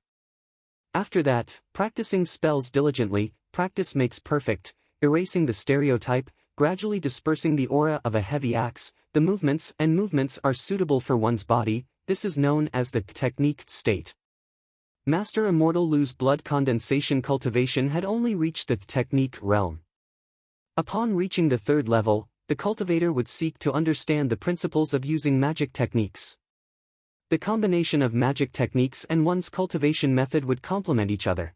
After that, practicing spells diligently, practice makes perfect, erasing the stereotype, gradually dispersing the aura of a heavy axe. The movements are suitable for one's body. This is known as the technique state. Master Immortal Lu's blood condensation cultivation had only reached the technique realm. Upon reaching the 3rd level, the cultivator would seek to understand the principles of using magic techniques. The combination of magic techniques and one's cultivation method would complement each other.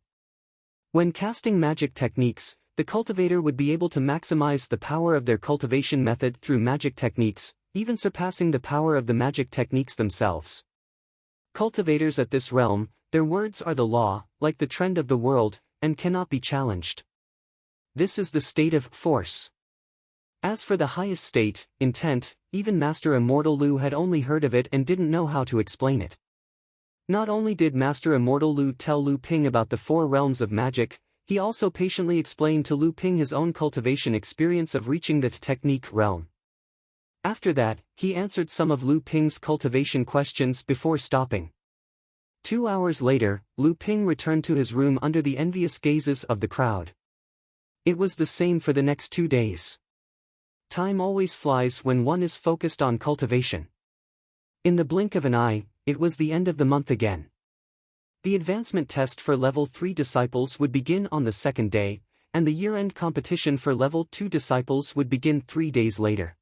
When casting magic techniques, the cultivator would be able to maximize the power of their cultivation method through magic techniques, even surpassing the power of the magic techniques themselves. Cultivators at this realm, their words are the law, like the trend of the world, and cannot be challenged. This is the state of force. As for the highest state, intent, even Master Immortal Lu had only heard of it and didn't know how to explain it. Not only did Master Immortal Lu tell Lu Ping about the 4 realms of magic, he also patiently explained to Lu Ping his own cultivation experience of reaching the technique realm. After that, he answered some of Lu Ping's cultivation questions before stopping. 2 hours later, Lu Ping returned to his room under the envious gazes of the crowd. It was the same for the next 2 days. Time always flies when one is focused on cultivation. In the blink of an eye, it was the end of the month again. The advancement test for level 3 disciples would begin on the 2nd day, and the year-end competition for level 2 disciples would begin 3 days later.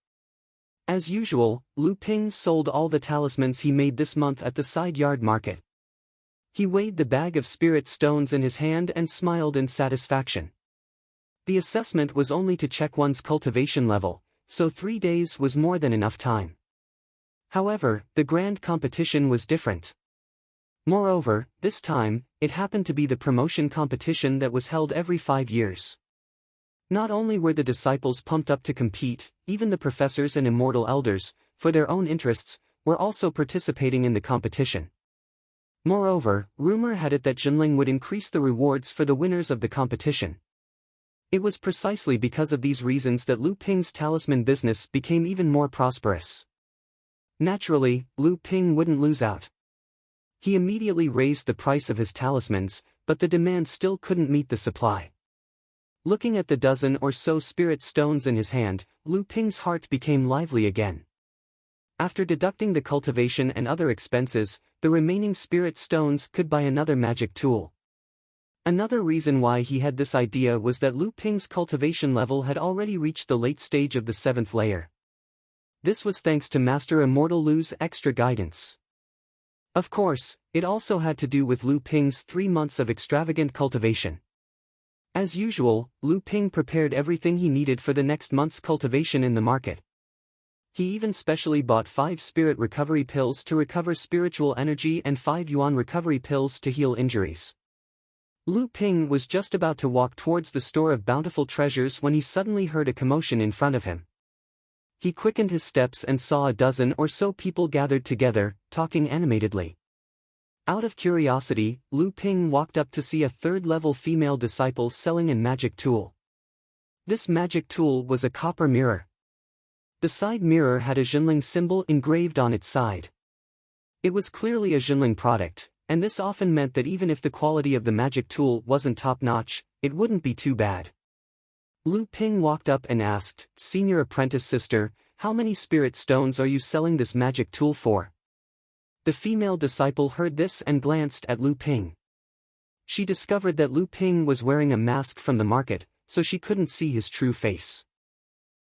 As usual, Lu Ping sold all the talismans he made this month at the side yard market. He weighed the bag of spirit stones in his hand and smiled in satisfaction. The assessment was only to check one's cultivation level, so 3 days was more than enough time. However, the grand competition was different. Moreover, this time, it happened to be the promotion competition that was held every 5 years. Not only were the disciples pumped up to compete, even the professors and immortal elders, for their own interests, were also participating in the competition. Moreover, rumor had it that Jinling would increase the rewards for the winners of the competition. It was precisely because of these reasons that Lu Ping's talisman business became even more prosperous. Naturally, Lu Ping wouldn't lose out. He immediately raised the price of his talismans, but the demand still couldn't meet the supply. Looking at the dozen or so spirit stones in his hand, Lu Ping's heart became lively again. After deducting the cultivation and other expenses, the remaining spirit stones could buy another magic tool. Another reason why he had this idea was that Lu Ping's cultivation level had already reached the late stage of the 7th layer. This was thanks to Master Immortal Lu's extra guidance. Of course, it also had to do with Lu Ping's 3 months of extravagant cultivation. As usual, Lu Ping prepared everything he needed for the next month's cultivation in the market. He even specially bought 5 spirit recovery pills to recover spiritual energy and 5 yuan recovery pills to heal injuries. Lu Ping was just about to walk towards the store of bountiful treasures when he suddenly heard a commotion in front of him. He quickened his steps and saw a dozen or so people gathered together, talking animatedly. Out of curiosity, Lu Ping walked up to see a 3rd-level female disciple selling a magic tool. This magic tool was a copper mirror. The side mirror had a Jinling symbol engraved on its side. It was clearly a Jinling product, and this often meant that even if the quality of the magic tool wasn't top-notch, it wouldn't be too bad. Lu Ping walked up and asked, "Senior apprentice sister, how many spirit stones are you selling this magic tool for?" The female disciple heard this and glanced at Lu Ping. She discovered that Lu Ping was wearing a mask from the market, so she couldn't see his true face.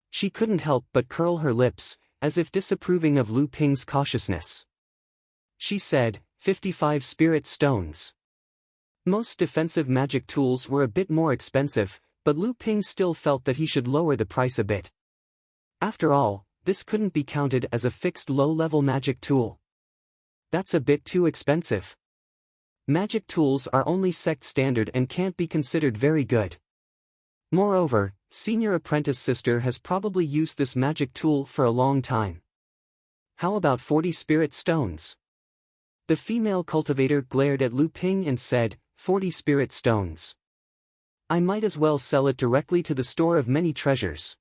She couldn't help but curl her lips, as if disapproving of Lu Ping's cautiousness. She said, 55 spirit stones. Most defensive magic tools were a bit more expensive, but Lu Ping still felt that he should lower the price a bit. After all, this couldn't be counted as a fixed low-level magic tool. That's a bit too expensive. Magic tools are only sect standard and can't be considered very good. Moreover, Senior Apprentice Sister has probably used this magic tool for a long time. How about 40 spirit stones? The female cultivator glared at Lu Ping and said, 40 spirit stones. I might as well sell it directly to the store of many treasures.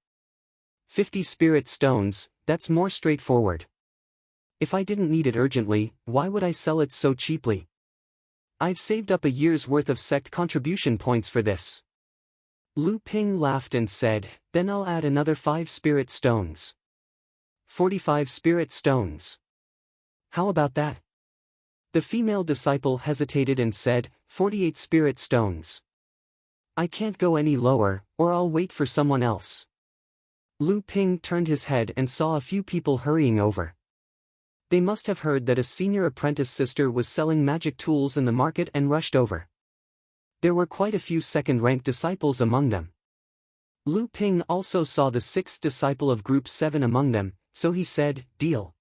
50 spirit stones, that's more straightforward. If I didn't need it urgently, why would I sell it so cheaply? I've saved up a year's worth of sect contribution points for this. Lu Ping laughed and said, then I'll add another 5 spirit stones. 45 spirit stones. How about that? The female disciple hesitated and said, 48 spirit stones. I can't go any lower, or I'll wait for someone else. Lu Ping turned his head and saw a few people hurrying over. They must have heard that a senior apprentice sister was selling magic tools in the market and rushed over. There were quite a few second-ranked disciples among them. Lu Ping also saw the 6th disciple of Group 7 among them, so he said, deal.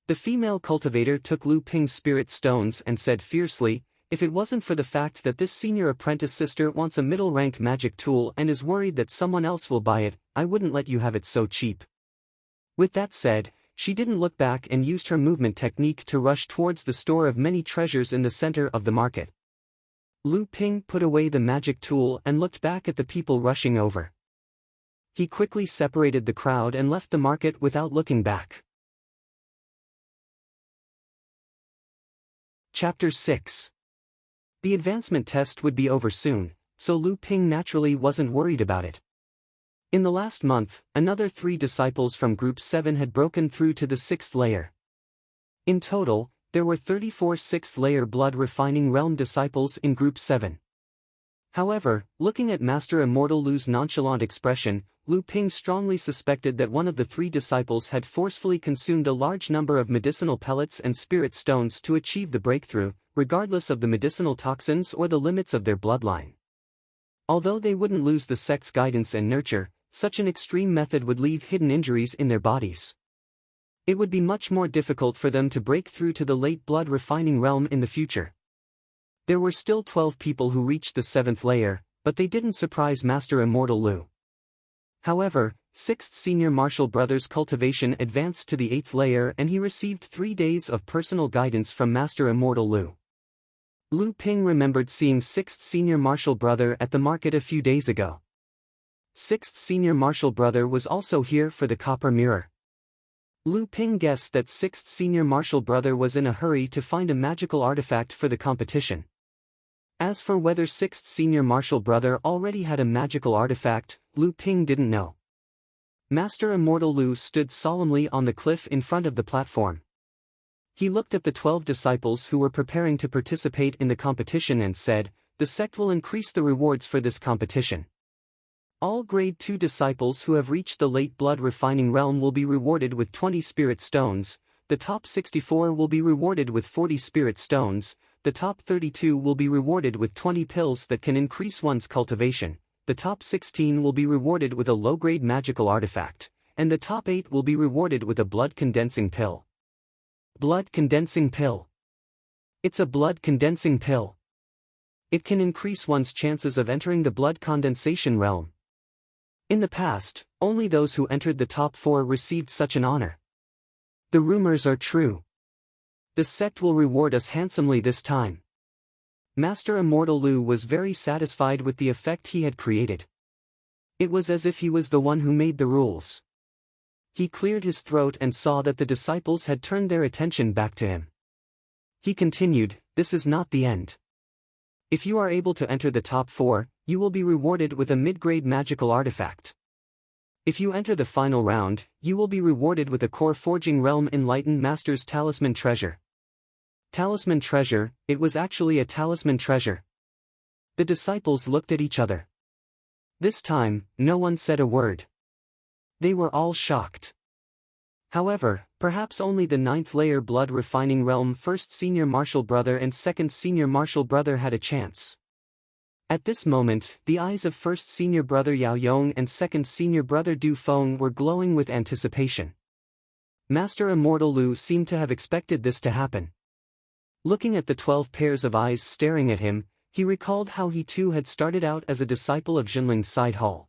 The female cultivator took Lu Ping's spirit stones and said fiercely, if it wasn't for the fact that this senior apprentice sister wants a middle-rank magic tool and is worried that someone else will buy it, I wouldn't let you have it so cheap. With that said, she didn't look back and used her movement technique to rush towards the store of many treasures in the center of the market. Lu Ping put away the magic tool and looked back at the people rushing over. He quickly separated the crowd and left the market without looking back. Chapter 6. The advancement test would be over soon, so Lu Ping naturally wasn't worried about it. In the last month, another 3 disciples from Group 7 had broken through to the 6th layer. In total, there were 34 6th-layer blood refining realm disciples in Group 7. However, looking at Master Immortal Lu's nonchalant expression, Lu Ping strongly suspected that one of the 3 disciples had forcefully consumed a large number of medicinal pellets and spirit stones to achieve the breakthrough, regardless of the medicinal toxins or the limits of their bloodline. Although they wouldn't lose the sect's guidance and nurture, such an extreme method would leave hidden injuries in their bodies. It would be much more difficult for them to break through to the late blood refining realm in the future. There were still 12 people who reached the 7th layer, but they didn't surprise Master Immortal Lu. However, 6th Senior Martial Brother's cultivation advanced to the 8th layer and he received 3 days of personal guidance from Master Immortal Lu. Lu Ping remembered seeing 6th Senior Martial Brother at the market a few days ago. 6th Senior Martial Brother was also here for the Copper Mirror. Lu Ping guessed that 6th Senior Martial Brother was in a hurry to find a magical artifact for the competition. As for whether 6th Senior Martial Brother already had a magical artifact, Lu Ping didn't know. Master Immortal Lu stood solemnly on the cliff in front of the platform. He looked at the 12 disciples who were preparing to participate in the competition and said, the sect will increase the rewards for this competition. All Grade 2 disciples who have reached the late blood refining realm will be rewarded with 20 spirit stones, the top 64 will be rewarded with 40 spirit stones, the top 32 will be rewarded with 20 pills that can increase one's cultivation, the top 16 will be rewarded with a low-grade magical artifact, and the top 8 will be rewarded with a blood-condensing pill. Blood-condensing pill. It's a blood-condensing pill. It can increase one's chances of entering the blood condensation realm. In the past, only those who entered the top 4 received such an honor. The rumors are true. The sect will reward us handsomely this time. Master Immortal Lu was very satisfied with the effect he had created. It was as if he was the one who made the rules. He cleared his throat and saw that the disciples had turned their attention back to him. He continued, this is not the end. If you are able to enter the top 4, you will be rewarded with a mid-grade magical artifact. If you enter the final round, you will be rewarded with a Core Forging Realm Enlightened Master's Talisman Treasure. Talisman Treasure, it was actually a talisman treasure. The disciples looked at each other. This time, no one said a word. They were all shocked. However, perhaps only the ninth layer blood refining realm first senior martial brother and second senior martial brother had a chance. At this moment, the eyes of first senior brother Yao Yong and second senior brother Du Feng were glowing with anticipation. Master Immortal Lu seemed to have expected this to happen. Looking at the 12 pairs of eyes staring at him, he recalled how he too had started out as a disciple of Jinling's side hall.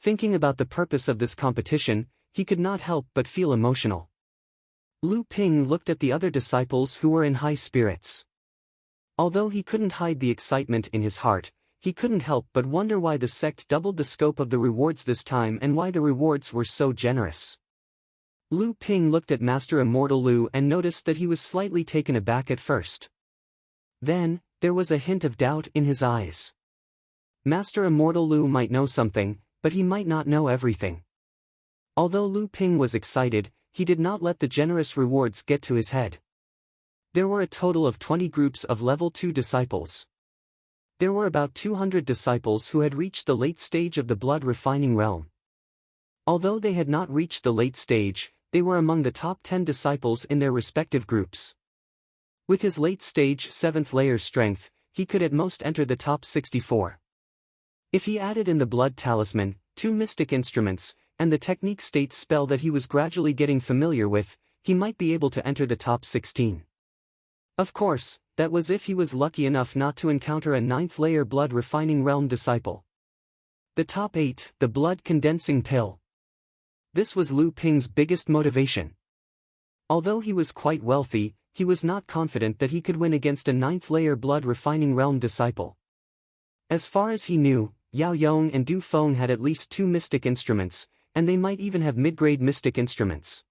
Thinking about the purpose of this competition, he could not help but feel emotional. Lu Ping looked at the other disciples who were in high spirits. Although he couldn't hide the excitement in his heart, he couldn't help but wonder why the sect doubled the scope of the rewards this time and why the rewards were so generous. Lu Ping looked at Master Immortal Lu and noticed that he was slightly taken aback at first. Then, there was a hint of doubt in his eyes. Master Immortal Lu might know something, but he might not know everything. Although Lu Ping was excited, he did not let the generous rewards get to his head. There were a total of 20 groups of level 2 disciples. There were about 200 disciples who had reached the late stage of the blood refining realm. Although they had not reached the late stage, they were among the top 10 disciples in their respective groups. With his late stage 7th layer strength, he could at most enter the top 64. If he added in the blood talisman, 2 mystic instruments, and the technique state spell that he was gradually getting familiar with, he might be able to enter the top 16. Of course, that was if he was lucky enough not to encounter a 9th layer blood refining realm disciple. The top 8, the blood condensing pill. This was Lu Ping's biggest motivation. Although he was quite wealthy, he was not confident that he could win against a 9th layer blood refining realm disciple. As far as he knew, Yao Yong and Du Feng had at least 2 mystic instruments, and they might even have mid-grade mystic instruments.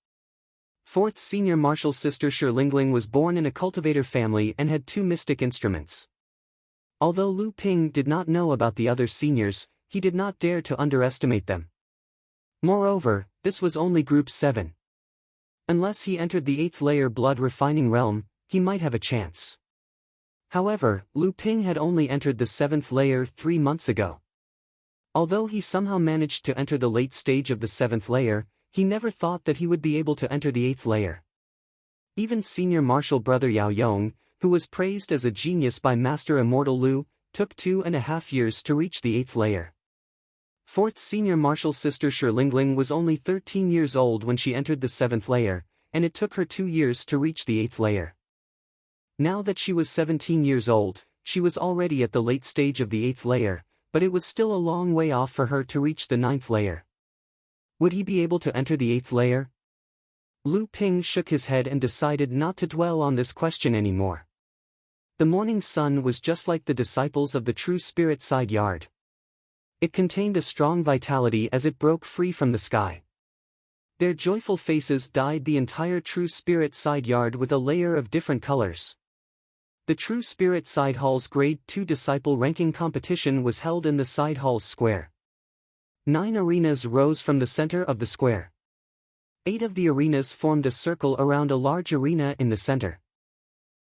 4th senior martial sister Shi Lingling was born in a cultivator family and had 2 mystic instruments. Although Lu Ping did not know about the other seniors, he did not dare to underestimate them. Moreover, this was only group 7. Unless he entered the 8th layer blood refining realm, he might have a chance. However, Lu Ping had only entered the 7th layer 3 months ago. Although he somehow managed to enter the late stage of the 7th layer, he never thought that he would be able to enter the 8th layer. Even senior martial brother Yao Yong, who was praised as a genius by Master Immortal Lu, took 2.5 years to reach the 8th layer. 4th senior martial sister Shi Lingling was only 13 years old when she entered the 7th layer, and it took her 2 years to reach the 8th layer. Now that she was 17 years old, she was already at the late stage of the 8th layer, but it was still a long way off for her to reach the 9th layer. Would he be able to enter the 8th layer? Lu Ping shook his head and decided not to dwell on this question anymore. The morning sun was just like the disciples of the True Spirit side yard. It contained a strong vitality as it broke free from the sky. Their joyful faces dyed the entire True Spirit side yard with a layer of different colors. The True Spirit Side Hall's Grade 2 Disciple Ranking Competition was held in the Side Hall's square. 9 arenas rose from the center of the square. 8 of the arenas formed a circle around a large arena in the center.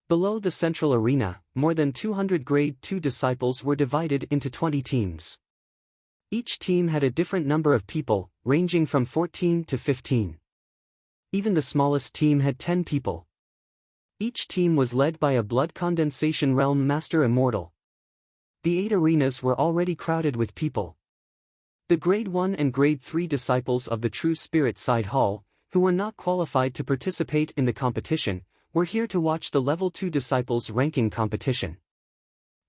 Below the central arena, more than 200 Grade 2 disciples were divided into 20 teams. Each team had a different number of people, ranging from 14 to 15. Even the smallest team had 10 people. Each team was led by a blood condensation realm master immortal. The 8 arenas were already crowded with people. The Grade 1 and Grade 3 disciples of the True Spirit Side Hall, who were not qualified to participate in the competition, were here to watch the Level 2 disciples ranking competition.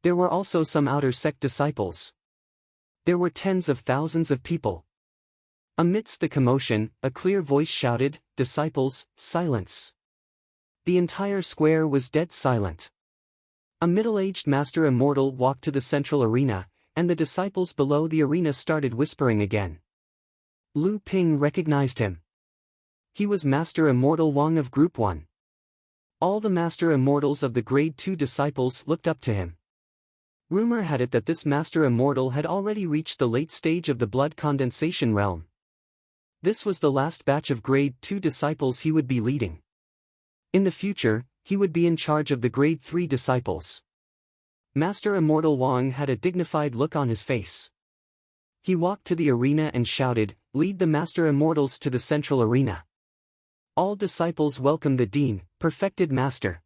There were also some outer sect disciples. There were tens of thousands of people. Amidst the commotion, a clear voice shouted, "Disciples, silence!" The entire square was dead silent. A middle-aged master immortal walked to the central arena, and the disciples below the arena started whispering again. Lu Ping recognized him. He was Master Immortal Wang of Group 1. All the Master Immortals of the Grade 2 disciples looked up to him. Rumor had it that this Master Immortal had already reached the late stage of the blood condensation realm. This was the last batch of Grade 2 disciples he would be leading. In the future, he would be in charge of the Grade 3 disciples. Master Immortal Wang had a dignified look on his face. He walked to the arena and shouted, "Lead the Master Immortals to the central arena." All disciples welcomed the Dean, perfected Master.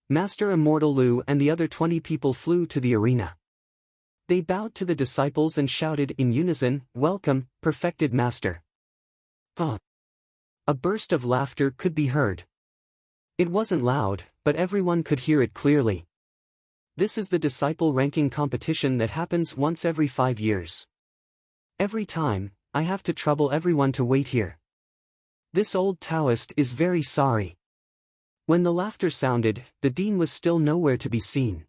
Master Immortal Lu and the other 20 people flew to the arena. They bowed to the disciples and shouted in unison, "Welcome, perfected Master." A burst of laughter could be heard. It wasn't loud, but everyone could hear it clearly. This is the disciple ranking competition that happens once every 5 years. Every time, I have to trouble everyone to wait here. This old Taoist is very sorry. When the laughter sounded, the Dean was still nowhere to be seen.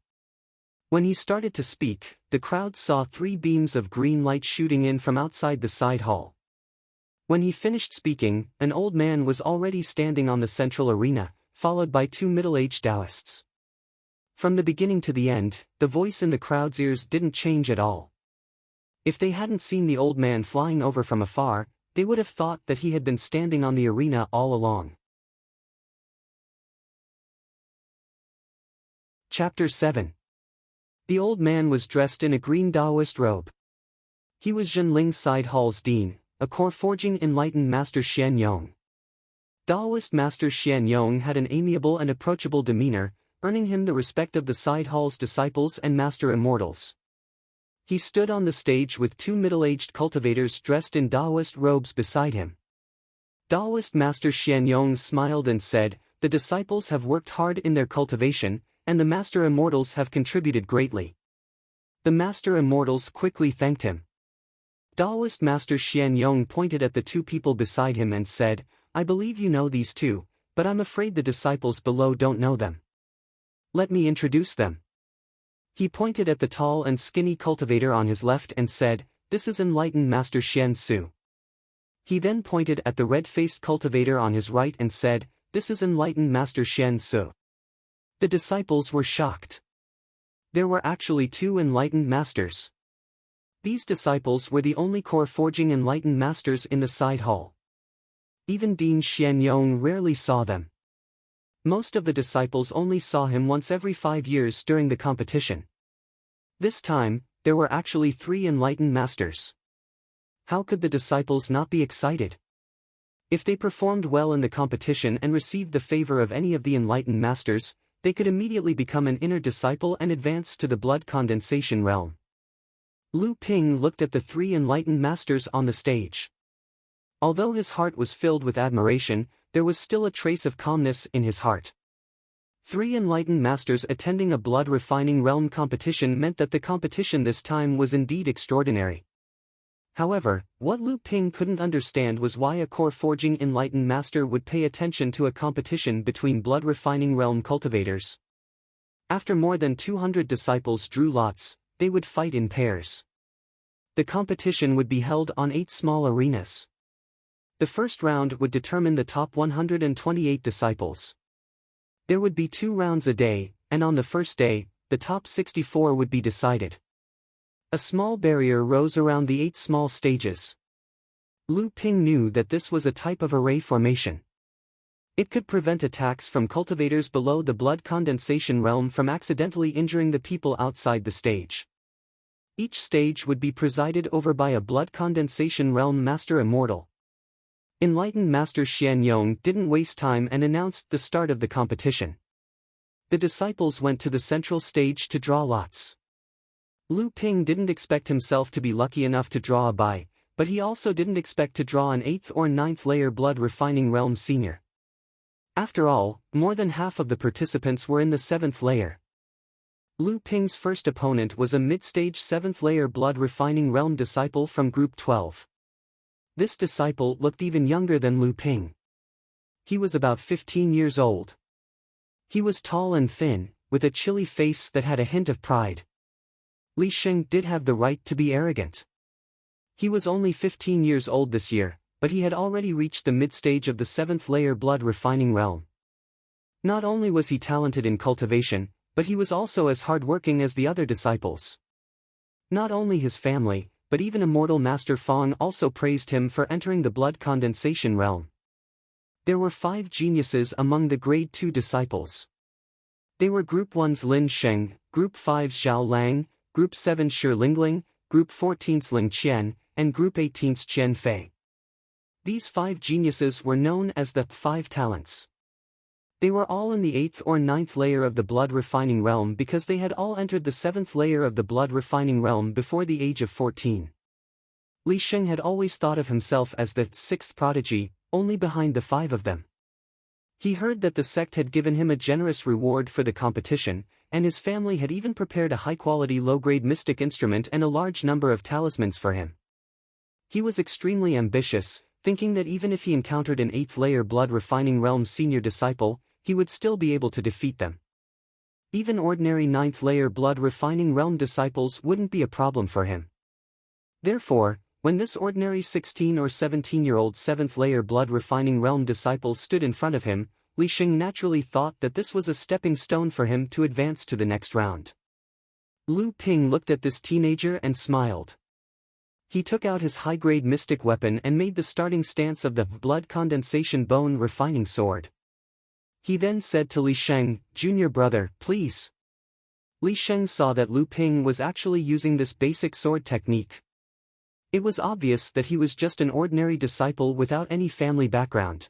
When he started to speak, the crowd saw 3 beams of green light shooting in from outside the side hall. When he finished speaking, an old man was already standing on the central arena, followed by 2 middle-aged Taoists. From the beginning to the end, the voice in the crowd's ears didn't change at all. If they hadn't seen the old man flying over from afar, they would have thought that he had been standing on the arena all along. Chapter 7. The old man was dressed in a green Taoist robe. He was Zhenling's side hall's dean, a core-forging enlightened Master Xian Yong. Taoist Master Xian Yong had an amiable and approachable demeanor, earning him the respect of the side hall's disciples and Master Immortals. He stood on the stage with 2 middle-aged cultivators dressed in Taoist robes beside him. Taoist Master Xian Yong smiled and said, "The disciples have worked hard in their cultivation, and the Master Immortals have contributed greatly." The Master Immortals quickly thanked him. Taoist Master Xian Yong pointed at the 2 people beside him and said, "I believe you know these 2, but I'm afraid the disciples below don't know them. Let me introduce them." He pointed at the tall and skinny cultivator on his left and said, "This is enlightened Master Xian Su." He then pointed at the red-faced cultivator on his right and said, "This is enlightened Master Xian Su." The disciples were shocked. There were actually 2 enlightened masters. These disciples were the only core-forging enlightened masters in the side hall. Even Dean Xian Yong rarely saw them. Most of the disciples only saw him once every 5 years during the competition. This time, there were actually 3 enlightened masters. How could the disciples not be excited? If they performed well in the competition and received the favor of any of the enlightened masters, they could immediately become an inner disciple and advance to the blood condensation realm. Lu Ping looked at the 3 enlightened masters on the stage. Although his heart was filled with admiration, there was still a trace of calmness in his heart. 3 enlightened masters attending a blood refining realm competition meant that the competition this time was indeed extraordinary. However, what Lu Ping couldn't understand was why a core-forging enlightened master would pay attention to a competition between blood refining realm cultivators. After more than 200 disciples drew lots, they would fight in pairs. The competition would be held on 8 small arenas. The first round would determine the top 128 disciples. There would be 2 rounds a day, and on the first day, the top 64 would be decided. A small barrier rose around the 8 small stages. Lu Ping knew that this was a type of array formation. It could prevent attacks from cultivators below the blood condensation realm from accidentally injuring the people outside the stage. Each stage would be presided over by a blood condensation realm Master Immortal. Enlightened Master Xian Yong didn't waste time and announced the start of the competition. The disciples went to the central stage to draw lots. Lu Ping didn't expect himself to be lucky enough to draw a Bai, but he also didn't expect to draw an 8th or 9th layer blood refining realm senior. After all, more than half of the participants were in the 7th layer. Lu Ping's first opponent was a mid-stage 7th layer blood refining realm disciple from Group 12. This disciple looked even younger than Lu Ping. He was about 15 years old. He was tall and thin, with a chilly face that had a hint of pride. Li Sheng did have the right to be arrogant. He was only 15 years old this year, but he had already reached the mid-stage of the 7th layer blood refining realm. Not only was he talented in cultivation, but he was also as hard-working as the other disciples. Not only his family, but even Immortal Master Fong also praised him for entering the blood condensation realm. There were 5 geniuses among the grade 2 disciples. They were Group 1's Lin Sheng, Group 5's Zhao Lang, Group 7's Shi Lingling, Group 14's Ling Qian, and Group 18's Qian Fei. These 5 geniuses were known as the 5 talents. They were all in the 8th or 9th layer of the blood refining realm because they had all entered the 7th layer of the blood refining realm before the age of 14. Li Sheng had always thought of himself as the 6th prodigy, only behind the 5 of them. He heard that the sect had given him a generous reward for the competition, and his family had even prepared a high-quality low-grade mystic instrument and a large number of talismans for him. He was extremely ambitious, thinking that even if he encountered an 8th-layer blood-refining realm senior disciple, he would still be able to defeat them. Even ordinary 9th-layer blood-refining realm disciples wouldn't be a problem for him. Therefore, when this ordinary 16 or 17-year-old 7th-layer blood-refining realm disciple stood in front of him, Li Sheng naturally thought that this was a stepping stone for him to advance to the next round. Lu Ping looked at this teenager and smiled. He took out his high-grade mystic weapon and made the starting stance of the blood condensation bone refining sword. He then said to Li Sheng, "Junior brother, please." Li Sheng saw that Lu Ping was actually using this basic sword technique. It was obvious that he was just an ordinary disciple without any family background.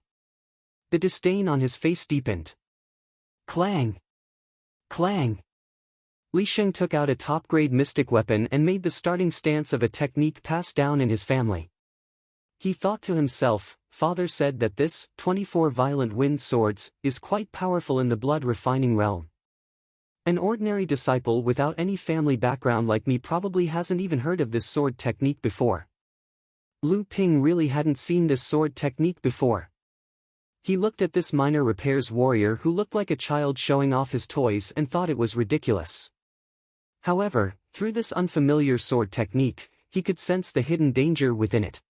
The disdain on his face deepened. Clang! Clang! Li Sheng took out a top-grade mystic weapon and made the starting stance of a technique passed down in his family. He thought to himself, "Father said that this 24 violent wind swords is quite powerful in the blood-refining realm. An ordinary disciple without any family background like me probably hasn't even heard of this sword technique before." Lu Ping really hadn't seen this sword technique before. He looked at this minor repairs warrior who looked like a child showing off his toys and thought it was ridiculous. However, through this unfamiliar sword technique, he could sense the hidden danger within it.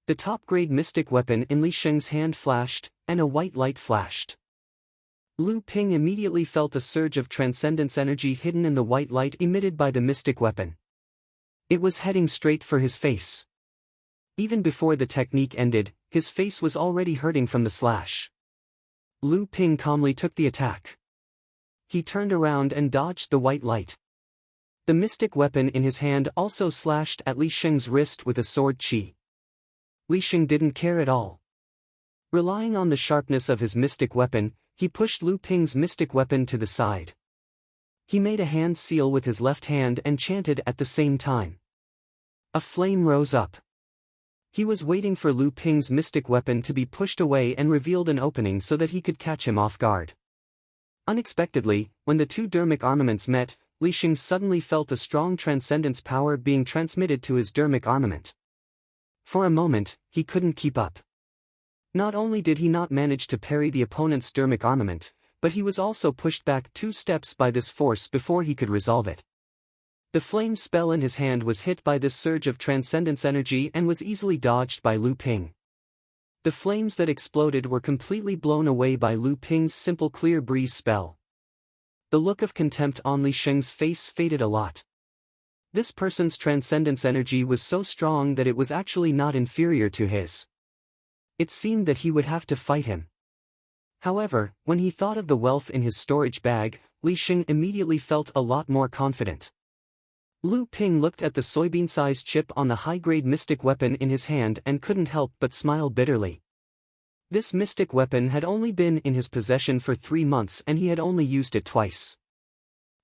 The top-grade mystic weapon in Li Sheng's hand flashed, and a white light flashed. Lu Ping immediately felt a surge of transcendence energy hidden in the white light emitted by the mystic weapon. It was heading straight for his face. Even before the technique ended, his face was already hurting from the slash. Lu Ping calmly took the attack. He turned around and dodged the white light. The mystic weapon in his hand also slashed at Li Sheng's wrist with a sword chi. Li Sheng didn't care at all. Relying on the sharpness of his mystic weapon, he pushed Lu Ping's mystic weapon to the side. He made a hand seal with his left hand and chanted at the same time. A flame rose up. He was waiting for Lu Ping's mystic weapon to be pushed away and revealed an opening so that he could catch him off guard. Unexpectedly, when the two dermic armaments met, Li Sheng suddenly felt a strong transcendence power being transmitted to his dermic armament. For a moment, he couldn't keep up. Not only did he not manage to parry the opponent's dermic armament, but he was also pushed back 2 steps by this force before he could resolve it. The flame spell in his hand was hit by this surge of transcendence energy and was easily dodged by Lu Ping. The flames that exploded were completely blown away by Lu Ping's simple clear breeze spell. The look of contempt on Li Sheng's face faded a lot. This person's transcendence energy was so strong that it was actually not inferior to his. It seemed that he would have to fight him. However, when he thought of the wealth in his storage bag, Li Sheng immediately felt a lot more confident. Lu Ping looked at the soybean-sized chip on the high-grade mystic weapon in his hand and couldn't help but smile bitterly. This mystic weapon had only been in his possession for 3 months and he had only used it twice.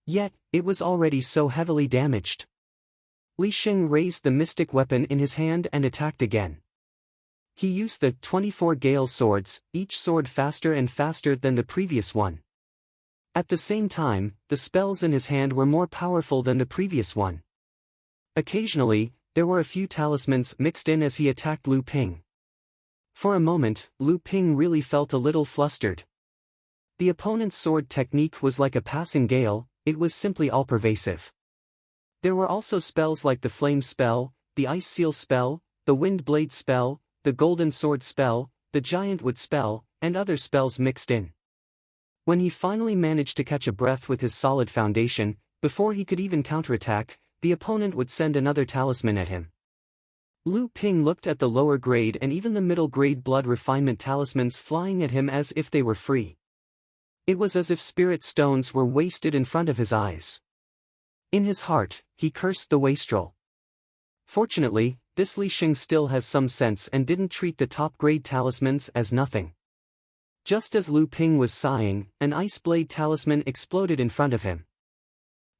Yet, it was already so heavily damaged. Li Sheng raised the mystic weapon in his hand and attacked again. He used the 24 Gale swords, each sword faster and faster than the previous one. At the same time, the spells in his hand were more powerful than the previous one. Occasionally, there were a few talismans mixed in as he attacked Lu Ping. For a moment, Lu Ping really felt a little flustered. The opponent's sword technique was like a passing gale, it was simply all-pervasive. There were also spells like the Flame spell, the Ice Seal spell, the Wind Blade spell, the Golden Sword spell, the Giant Wood spell, and other spells mixed in. When he finally managed to catch a breath with his solid foundation, before he could even counterattack, the opponent would send another talisman at him. Lu Ping looked at the lower grade and even the middle grade blood refinement talismans flying at him as if they were free. It was as if spirit stones were wasted in front of his eyes. In his heart, he cursed the wastrel. Fortunately, this Li Sheng still has some sense and didn't treat the top-grade talismans as nothing. Just as Lu Ping was sighing, an ice blade talisman exploded in front of him.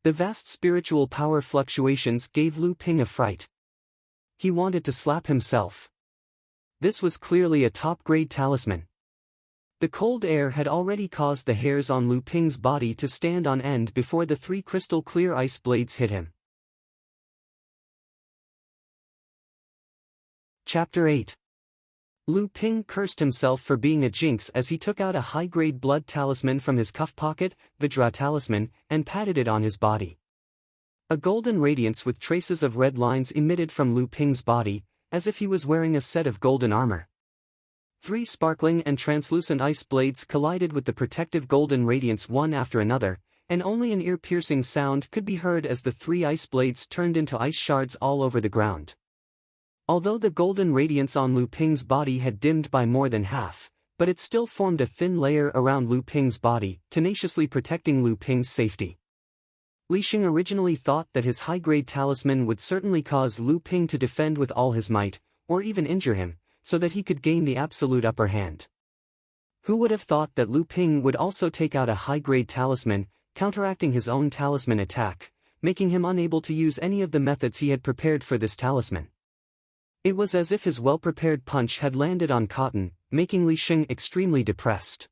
The vast spiritual power fluctuations gave Lu Ping a fright. He wanted to slap himself. This was clearly a top-grade talisman. The cold air had already caused the hairs on Lu Ping's body to stand on end before the 3 crystal-clear ice blades hit him. Chapter 8. Lu Ping cursed himself for being a jinx as he took out a high-grade blood talisman from his cuff pocket, Vajra talisman, and patted it on his body. A golden radiance with traces of red lines emitted from Lu Ping's body, as if he was wearing a set of golden armor. 3 sparkling and translucent ice blades collided with the protective golden radiance one after another, and only an ear-piercing sound could be heard as the 3 ice blades turned into ice shards all over the ground. Although the golden radiance on Lu Ping's body had dimmed by more than half, but it still formed a thin layer around Lu Ping's body, tenaciously protecting Lu Ping's safety. Li Sheng originally thought that his high-grade talisman would certainly cause Lu Ping to defend with all his might, or even injure him, so that he could gain the absolute upper hand. Who would have thought that Lu Ping would also take out a high-grade talisman, counteracting his own talisman attack, making him unable to use any of the methods he had prepared for this talisman. It was as if his well-prepared punch had landed on cotton, making Li Sheng extremely depressed.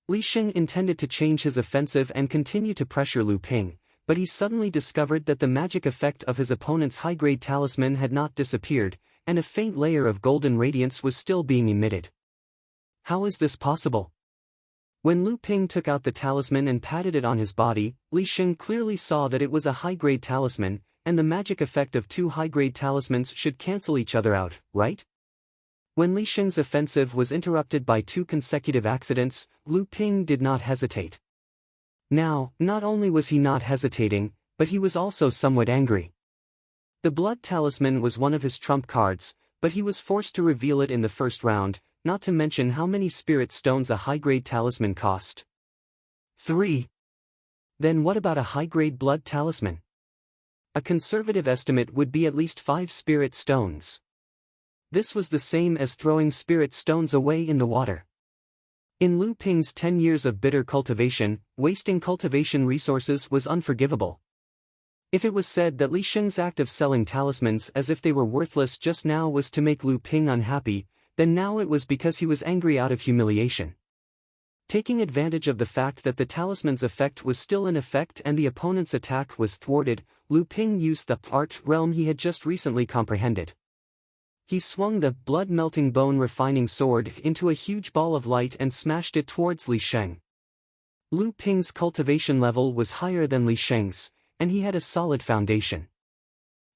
Li Sheng intended to change his offensive and continue to pressure Lu Ping, but he suddenly discovered that the magic effect of his opponent's high-grade talisman had not disappeared, and a faint layer of golden radiance was still being emitted. How is this possible? When Lu Ping took out the talisman and patted it on his body, Li Sheng clearly saw that it was a high-grade talisman, and the magic effect of 2 high-grade talismans should cancel each other out, right? When Li Sheng's offensive was interrupted by 2 consecutive accidents, Lu Ping did not hesitate. Now, not only was he not hesitating, but he was also somewhat angry. The blood talisman was one of his trump cards, but he was forced to reveal it in the first round, not to mention how many spirit stones a high-grade talisman cost. 3. Then what about a high-grade blood talisman? A conservative estimate would be at least 5 spirit stones. This was the same as throwing spirit stones away in the water. In Lu Ping's 10 years of bitter cultivation, wasting cultivation resources was unforgivable. If it was said that Li Sheng's act of selling talismans as if they were worthless just now was to make Lu Ping unhappy, then now it was because he was angry out of humiliation. Taking advantage of the fact that the talisman's effect was still in effect and the opponent's attack was thwarted, Lu Ping used the art realm he had just recently comprehended. He swung the blood-melting bone refining sword into a huge ball of light and smashed it towards Li Sheng. Lu Ping's cultivation level was higher than Li Sheng's, and he had a solid foundation.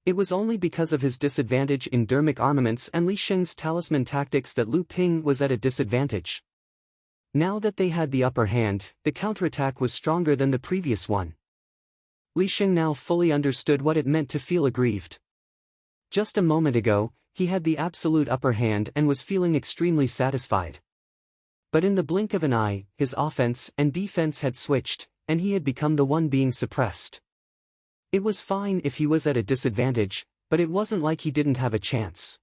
It was only because of his disadvantage in dermic armaments and Li Sheng's talisman tactics that Lu Ping was at a disadvantage. Now that they had the upper hand, the counterattack was stronger than the previous one. Li Sheng now fully understood what it meant to feel aggrieved. Just a moment ago, he had the absolute upper hand and was feeling extremely satisfied. But in the blink of an eye, his offense and defense had switched, and he had become the one being suppressed. It was fine if he was at a disadvantage, but it wasn't like he didn't have a chance.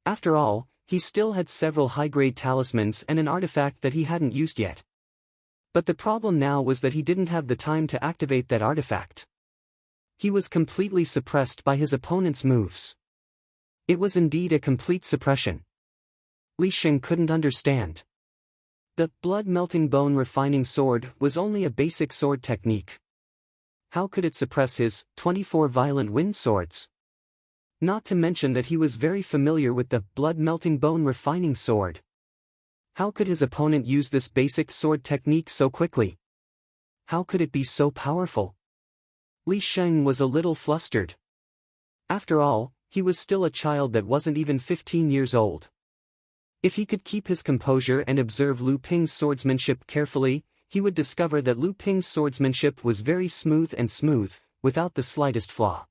After all, he still had several high-grade talismans and an artifact that he hadn't used yet. But the problem now was that he didn't have the time to activate that artifact. He was completely suppressed by his opponent's moves. It was indeed a complete suppression. Li Sheng couldn't understand. The blood-melting bone refining sword was only a basic sword technique. How could it suppress his 24 violent wind swords? Not to mention that he was very familiar with the blood-melting bone refining sword. How could his opponent use this basic sword technique so quickly? How could it be so powerful? Li Sheng was a little flustered. After all, he was still a child that wasn't even 15 years old. If he could keep his composure and observe Lu Ping's swordsmanship carefully, he would discover that Lu Ping's swordsmanship was very smooth, without the slightest flaw.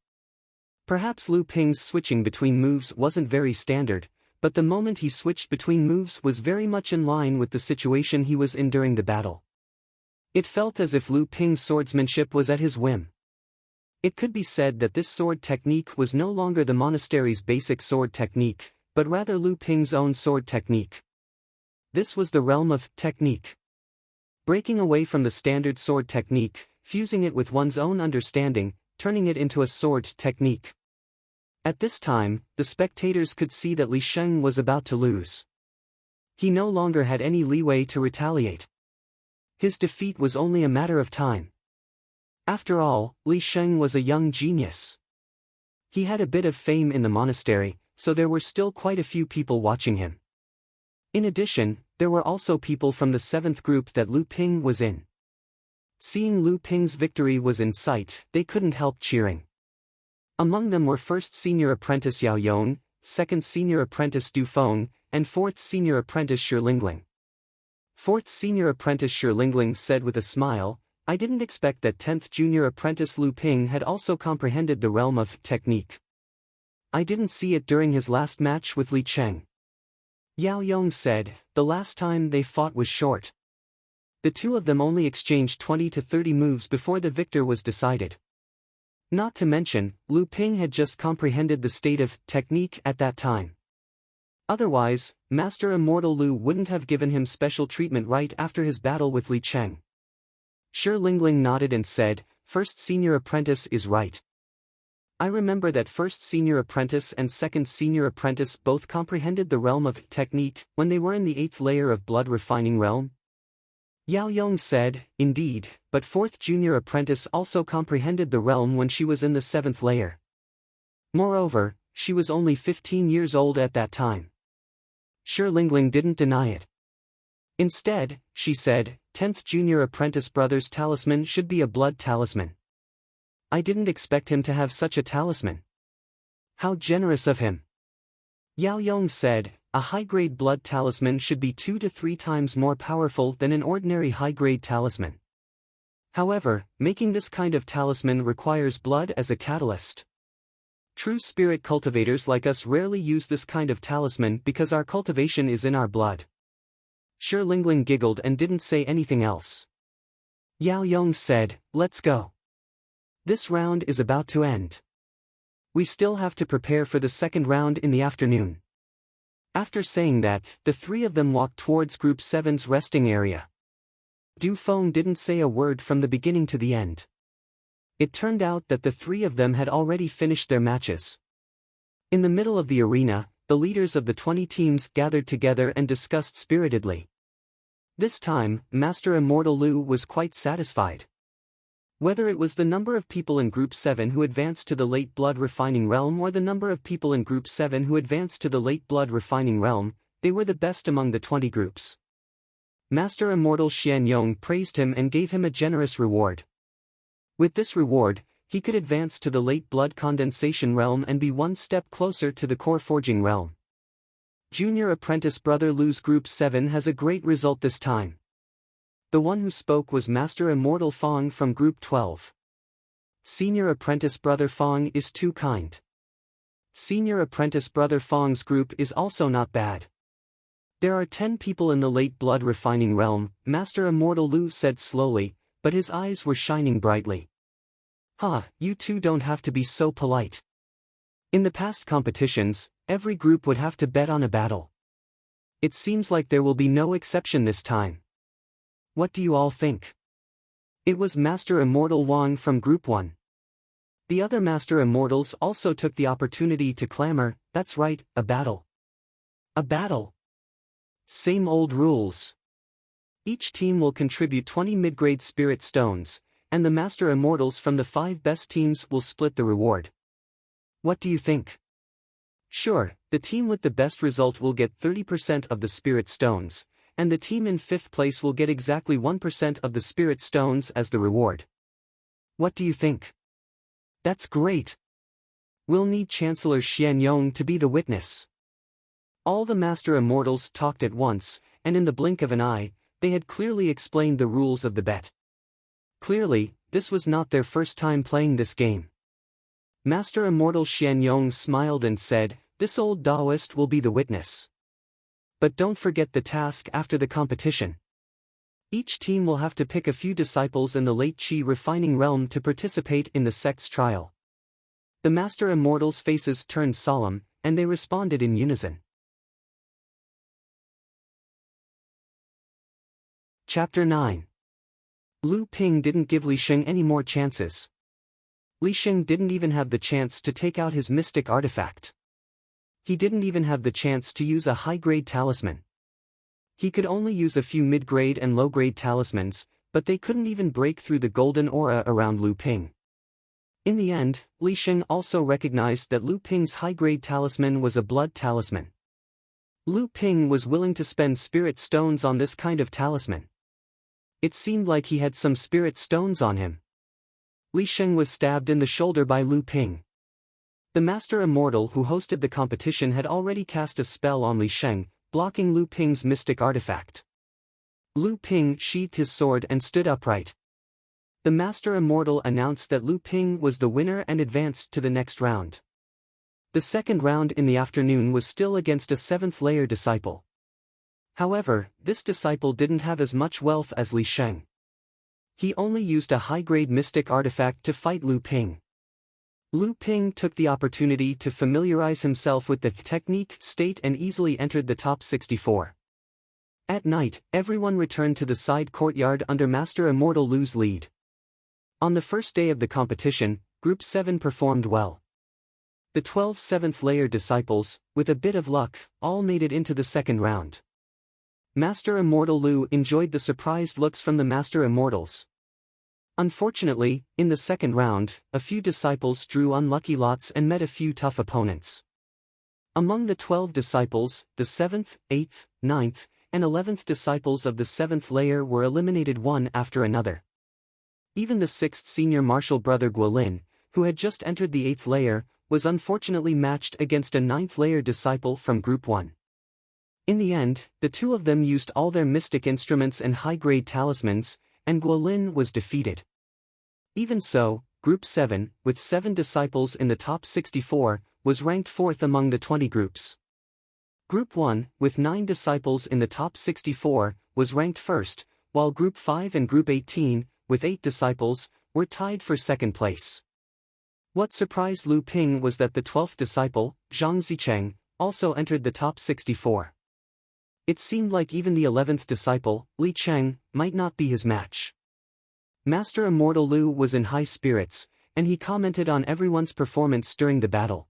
Perhaps Lu Ping's switching between moves wasn't very standard, but the moment he switched between moves was very much in line with the situation he was in during the battle. It felt as if Lu Ping's swordsmanship was at his whim. It could be said that this sword technique was no longer the monastery's basic sword technique, but rather Lu Ping's own sword technique. This was the realm of technique. Breaking away from the standard sword technique, fusing it with one's own understanding, turning it into a sword technique. At this time, the spectators could see that Li Sheng was about to lose. He no longer had any leeway to retaliate. His defeat was only a matter of time. After all, Li Sheng was a young genius. He had a bit of fame in the monastery, so there were still quite a few people watching him. In addition, there were also people from the 7th group that Lu Ping was in. Seeing Lu Ping's victory was in sight, they couldn't help cheering. Among them were 1st Senior Apprentice Yao Yong, 2nd Senior Apprentice Du Feng, and 4th Senior Apprentice Shi Lingling. 4th Senior Apprentice Shi Lingling said with a smile, "I didn't expect that 10th Junior Apprentice Lu Ping had also comprehended the realm of technique. I didn't see it during his last match with Li Cheng." Yao Yong said, "The last time they fought was short. The two of them only exchanged 20 to 30 moves before the victor was decided. Not to mention, Lu Ping had just comprehended the state of technique at that time. Otherwise, Master Immortal Lu wouldn't have given him special treatment right after his battle with Li Cheng." Shi Lingling nodded and said, "First Senior Apprentice is right. I remember that 1st Senior Apprentice and 2nd Senior Apprentice both comprehended the realm of technique when they were in the 8th layer of blood refining realm." Yao Yong said, "Indeed, but 4th Junior Apprentice also comprehended the realm when she was in the 7th layer. Moreover, she was only 15 years old at that time." Shi Lingling didn't deny it. Instead, she said, 10th Junior Apprentice brother's talisman should be a blood talisman. I didn't expect him to have such a talisman. How generous of him." Yao Yong said, "A high-grade blood talisman should be 2 to 3 times more powerful than an ordinary high-grade talisman. However, making this kind of talisman requires blood as a catalyst. True spirit cultivators like us rarely use this kind of talisman because our cultivation is in our blood." Shi Lingling giggled and didn't say anything else. Yao Yong said, "Let's go. This round is about to end. We still have to prepare for the second round in the afternoon." After saying that, the three of them walked towards Group 7's resting area. Du Feng didn't say a word from the beginning to the end. It turned out that the three of them had already finished their matches. In the middle of the arena, the leaders of the 20 teams gathered together and discussed spiritedly. This time, Master Immortal Lu was quite satisfied. Whether it was the number of people in Group 7 who advanced to the late blood refining realm or the number of people in Group 7 who advanced to the late blood refining realm, they were the best among the 20 groups. Master Immortal Xian Yong praised him and gave him a generous reward. With this reward, he could advance to the late blood condensation realm and be one step closer to the core forging realm. Junior Apprentice Brother Lu's Group 7 has a great result this time. The one who spoke was Master Immortal Fong from Group 12. Senior Apprentice Brother Fong is too kind. Senior Apprentice Brother Fong's group is also not bad. There are 10 people in the late blood refining realm, Master Immortal Lu said slowly, but his eyes were shining brightly. You two don't have to be so polite. In the past competitions, every group would have to bet on a battle. It seems like there will be no exception this time. What do you all think?" It was Master Immortal Wang from Group 1. The other Master Immortals also took the opportunity to clamor, "That's right, a battle. A battle. Same old rules. Each team will contribute 20 mid-grade spirit stones, and the Master Immortals from the 5 best teams will split the reward. What do you think?" "Sure, the team with the best result will get 30% of the spirit stones, and the team in 5th place will get exactly 1% of the spirit stones as the reward. What do you think?" "That's great. We'll need Chancellor Xian Yong to be the witness." All the Master Immortals talked at once, and in the blink of an eye, they had clearly explained the rules of the bet. Clearly, this was not their first time playing this game. Master Immortal Xian Yong smiled and said, "This old Taoist will be the witness. But don't forget the task after the competition. Each team will have to pick a few disciples in the late Qi refining realm to participate in the sect's trial. The Master Immortals' faces turned solemn, and they responded in unison. Chapter 9. Lu Ping didn't give Li Sheng any more chances. Li Sheng didn't even have the chance to take out his mystic artifact. He didn't even have the chance to use a high-grade talisman. He could only use a few mid-grade and low-grade talismans, but they couldn't even break through the golden aura around Lu Ping. In the end, Li Sheng also recognized that Lu Ping's high-grade talisman was a blood talisman. Lu Ping was willing to spend spirit stones on this kind of talisman. It seemed like he had some spirit stones on him. Li Sheng was stabbed in the shoulder by Lu Ping. The Master Immortal who hosted the competition had already cast a spell on Li Sheng, blocking Lu Ping's mystic artifact. Lu Ping sheathed his sword and stood upright. The Master Immortal announced that Lu Ping was the winner and advanced to the next round. The second round in the afternoon was still against a 7th layer disciple. However, this disciple didn't have as much wealth as Li Sheng. He only used a high-grade mystic artifact to fight Lu Ping. Lu Ping took the opportunity to familiarize himself with the technique state and easily entered the top 64. At night, everyone returned to the side courtyard under Master Immortal Lu's lead. On the first day of the competition, Group 7 performed well. The 12 7th layer disciples, with a bit of luck, all made it into the second round. Master Immortal Lu enjoyed the surprised looks from the Master Immortals. Unfortunately, in the second round, a few disciples drew unlucky lots and met a few tough opponents. Among the 12 disciples, the 7th, 8th, 9th, and 11th disciples of the 7th layer were eliminated one after another. Even the 6th senior martial brother Guilin, who had just entered the 8th layer, was unfortunately matched against a 9th layer disciple from Group 1. In the end, the two of them used all their mystic instruments and high-grade talismans, and Guilin was defeated. Even so, Group 7, with 7 disciples in the top 64, was ranked 4th among the 20 groups. Group 1, with 9 disciples in the top 64, was ranked 1st, while Group 5 and Group 18, with 8 disciples, were tied for 2nd place. What surprised Lu Ping was that the 12th disciple, Zhang Zicheng, also entered the top 64. It seemed like even the 11th disciple, Li Cheng, might not be his match. Master Immortal Lu was in high spirits, and he commented on everyone's performance during the battle.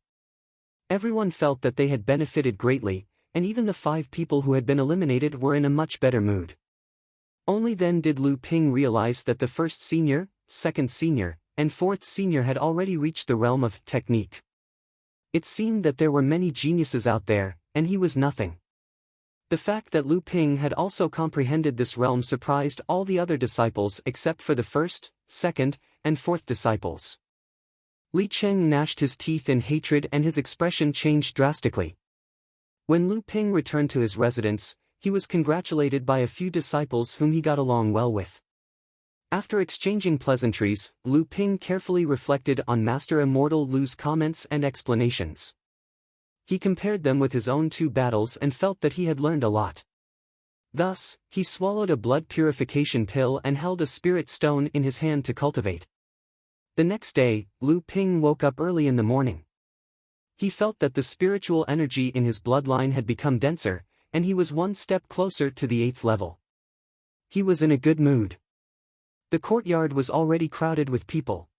Everyone felt that they had benefited greatly, and even the 5 people who had been eliminated were in a much better mood. Only then did Lu Ping realize that the 1st senior, 2nd senior, and 4th senior had already reached the realm of technique. It seemed that there were many geniuses out there, and he was nothing. The fact that Lu Ping had also comprehended this realm surprised all the other disciples except for the 1st, 2nd, and 4th disciples. Li Cheng gnashed his teeth in hatred and his expression changed drastically. When Lu Ping returned to his residence, he was congratulated by a few disciples whom he got along well with. After exchanging pleasantries, Lu Ping carefully reflected on Master Immortal Lu's comments and explanations. He compared them with his own 2 battles and felt that he had learned a lot. Thus, he swallowed a blood purification pill and held a spirit stone in his hand to cultivate. The next day, Lu Ping woke up early in the morning. He felt that the spiritual energy in his bloodline had become denser, and he was one step closer to the 8th level. He was in a good mood. The courtyard was already crowded with people.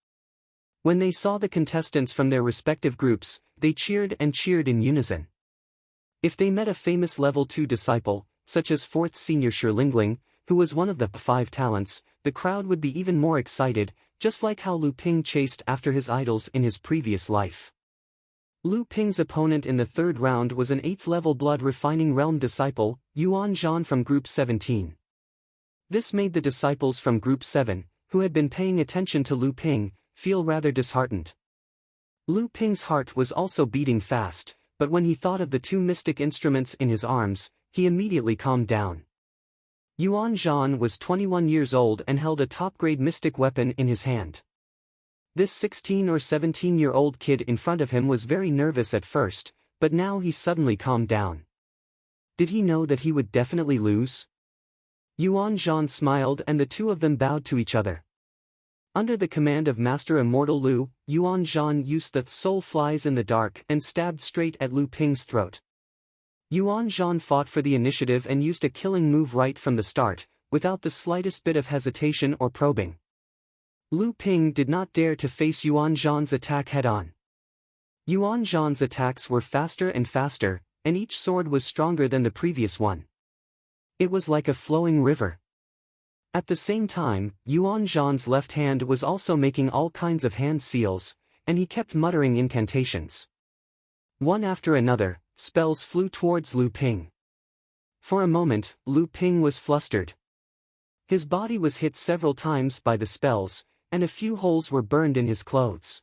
When they saw the contestants from their respective groups, they cheered and cheered in unison. If they met a famous level 2 disciple, such as 4th senior Shilingling, who was one of the 5 talents, the crowd would be even more excited, just like how Lu Ping chased after his idols in his previous life. Lu Ping's opponent in the 3rd round was an 8th level blood refining realm disciple, Yuan Zhan from Group 17. This made the disciples from Group 7, who had been paying attention to Lu Ping, feel rather disheartened. Lu Ping's heart was also beating fast, but when he thought of the 2 mystic instruments in his arms, he immediately calmed down. Yuan Zhan was 21 years old and held a top-grade mystic weapon in his hand. This 16 or 17-year-old kid in front of him was very nervous at first, but now he suddenly calmed down. Did he know that he would definitely lose? Yuan Zhan smiled and the two of them bowed to each other. Under the command of Master Immortal Lu, Yuan Zhan used the soul flies in the dark and stabbed straight at Lu Ping's throat. Yuan Zhan fought for the initiative and used a killing move right from the start, without the slightest bit of hesitation or probing. Lu Ping did not dare to face Yuan Zhan's attack head-on. Yuan Zhan's attacks were faster and faster, and each sword was stronger than the previous one. It was like a flowing river. At the same time, Yuan Zhan's left hand was also making all kinds of hand seals, and he kept muttering incantations. One after another, spells flew towards Lu Ping. For a moment, Lu Ping was flustered. His body was hit several times by the spells, and a few holes were burned in his clothes.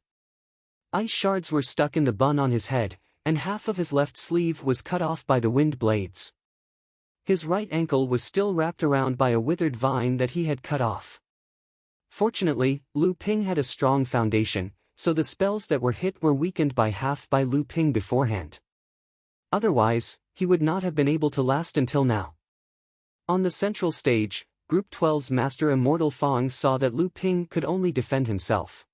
Ice shards were stuck in the bun on his head, and half of his left sleeve was cut off by the wind blades. His right ankle was still wrapped around by a withered vine that he had cut off. Fortunately, Lu Ping had a strong foundation, so the spells that were hit were weakened by half by Lu Ping beforehand. Otherwise, he would not have been able to last until now. On the central stage, Group 12's Master Immortal Fong saw that Lu Ping could only defend himself.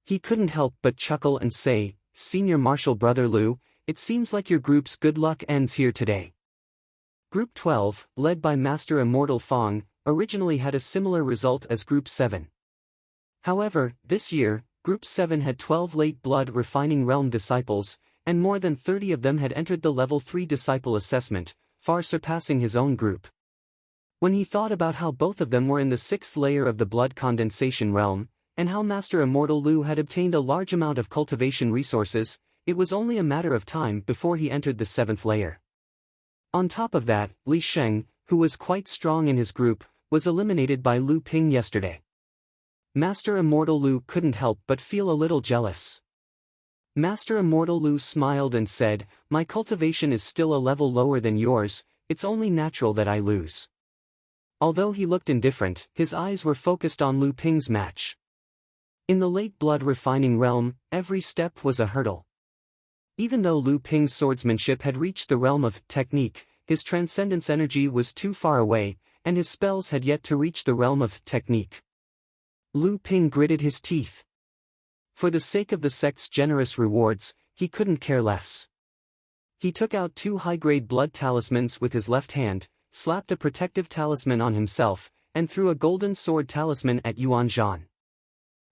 He couldn't help but chuckle and say, "Senior Marshal Brother Lu, it seems like your group's good luck ends here today." Group 12, led by Master Immortal Fong, originally had a similar result as Group 7. However, this year, Group 7 had 12 late blood refining realm disciples, and more than 30 of them had entered the Level 3 disciple assessment, far surpassing his own group. When he thought about how both of them were in the 6th layer of the blood condensation realm, and how Master Immortal Lu had obtained a large amount of cultivation resources, it was only a matter of time before he entered the 7th layer. On top of that, Li Sheng, who was quite strong in his group, was eliminated by Lu Ping yesterday. Master Immortal Lu couldn't help but feel a little jealous. Master Immortal Lu smiled and said, "My cultivation is still a level lower than yours, it's only natural that I lose." Although he looked indifferent, his eyes were focused on Lu Ping's match. In the late blood refining realm, every step was a hurdle. Even though Lu Ping's swordsmanship had reached the realm of technique, his transcendence energy was too far away, and his spells had yet to reach the realm of technique. Lu Ping gritted his teeth. For the sake of the sect's generous rewards, he couldn't care less. He took out 2 high-grade blood talismans with his left hand, slapped a protective talisman on himself, and threw a golden sword talisman at Yuan Zhan.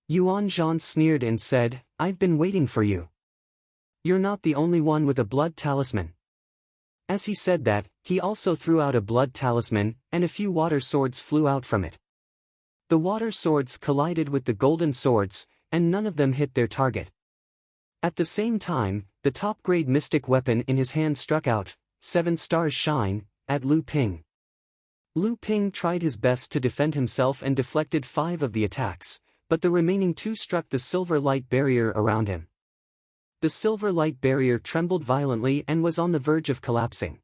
Yuan Zhan sneered and said, "I've been waiting for you. You're not the only one with a blood talisman." As he said that, he also threw out a blood talisman, and a few water swords flew out from it. The water swords collided with the golden swords, and none of them hit their target. At the same time, the top-grade mystic weapon in his hand struck out, 7 stars shine, at Lu Ping. Lu Ping tried his best to defend himself and deflected 5 of the attacks, but the remaining 2 struck the silver light barrier around him. The silver light barrier trembled violently and was on the verge of collapsing.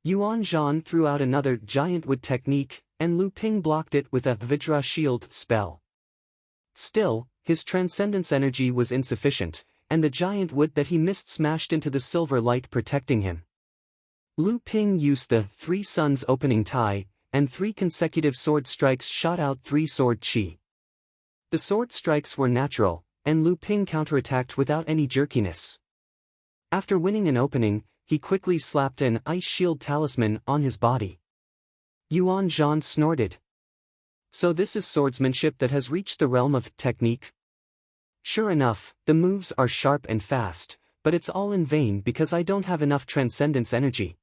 Yuan Zhan threw out another giant wood technique, and Lu Ping blocked it with a Vajra shield spell. Still, his transcendence energy was insufficient, and the giant wood that he missed smashed into the silver light protecting him. Lu Ping used the 3 Suns opening tie, and 3 consecutive sword strikes shot out 3 sword chi. The sword strikes were natural, and Lu Ping counterattacked without any jerkiness. After winning an opening, he quickly slapped an ice shield talisman on his body. Yuan Zhan snorted. "So this is swordsmanship that has reached the realm of technique?" "Sure enough, the moves are sharp and fast, but it's all in vain because I don't have enough transcendence energy."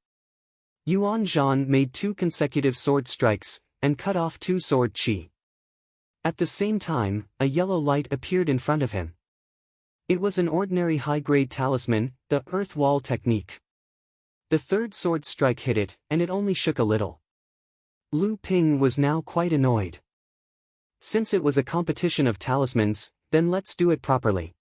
Yuan Zhan made 2 consecutive sword strikes, and cut off 2 sword chi. At the same time, a yellow light appeared in front of him. It was an ordinary high-grade talisman, the Earth Wall technique. The 3rd sword strike hit it, and it only shook a little. Lu Ping was now quite annoyed. Since it was a competition of talismans, then let's do it properly.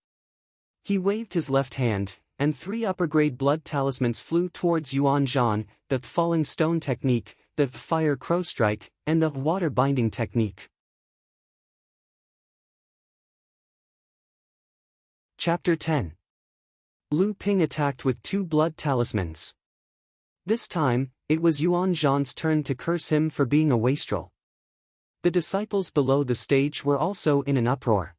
He waved his left hand, and 3 upper-grade blood talismans flew towards Yuan Zhan, the Falling Stone technique, the Fire Crow Strike, and the Water Binding technique. Chapter 10. Lu Ping attacked with 2 blood talismans. This time, it was Yuan Zhan's turn to curse him for being a wastrel. The disciples below the stage were also in an uproar.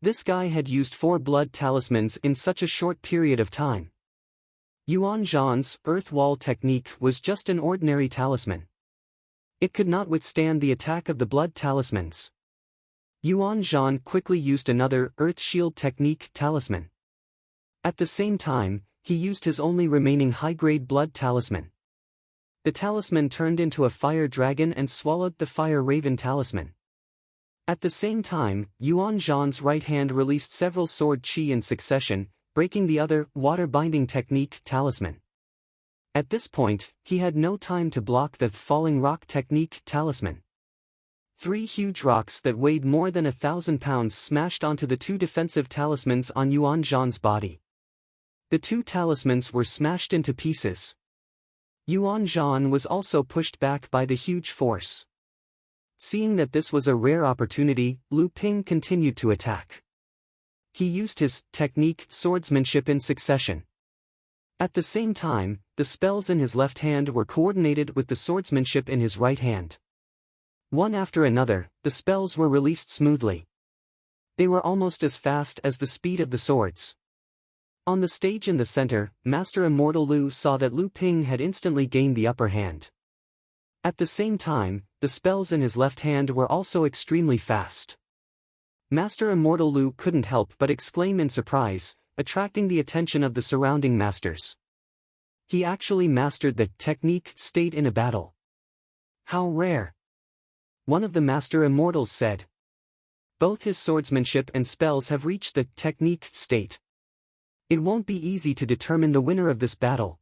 This guy had used 4 blood talismans in such a short period of time. Yuan Zhan's earth wall technique was just an ordinary talisman. It could not withstand the attack of the blood talismans. Yuan Zhan quickly used another earth shield technique talisman. At the same time, he used his only remaining high-grade blood talisman. The talisman turned into a fire dragon and swallowed the fire raven talisman. At the same time, Yuan Zhan's right hand released several sword chi in succession, breaking the other water-binding technique talisman. At this point, he had no time to block the falling rock technique talisman. 3 huge rocks that weighed more than 1,000 pounds smashed onto the 2 defensive talismans on Yuan Zhan's body. The 2 talismans were smashed into pieces. Yuan Zhan was also pushed back by the huge force. Seeing that this was a rare opportunity, Lu Ping continued to attack. He used his technique swordsmanship in succession. At the same time, the spells in his left hand were coordinated with the swordsmanship in his right hand. One after another, the spells were released smoothly. They were almost as fast as the speed of the swords. On the stage in the center, Master Immortal Lu saw that Lu Ping had instantly gained the upper hand. At the same time, the spells in his left hand were also extremely fast. Master Immortal Lu couldn't help but exclaim in surprise, attracting the attention of the surrounding masters. He actually mastered the technique state in a battle. How rare! One of the Master Immortals said. Both his swordsmanship and spells have reached the technique state. It won't be easy to determine the winner of this battle.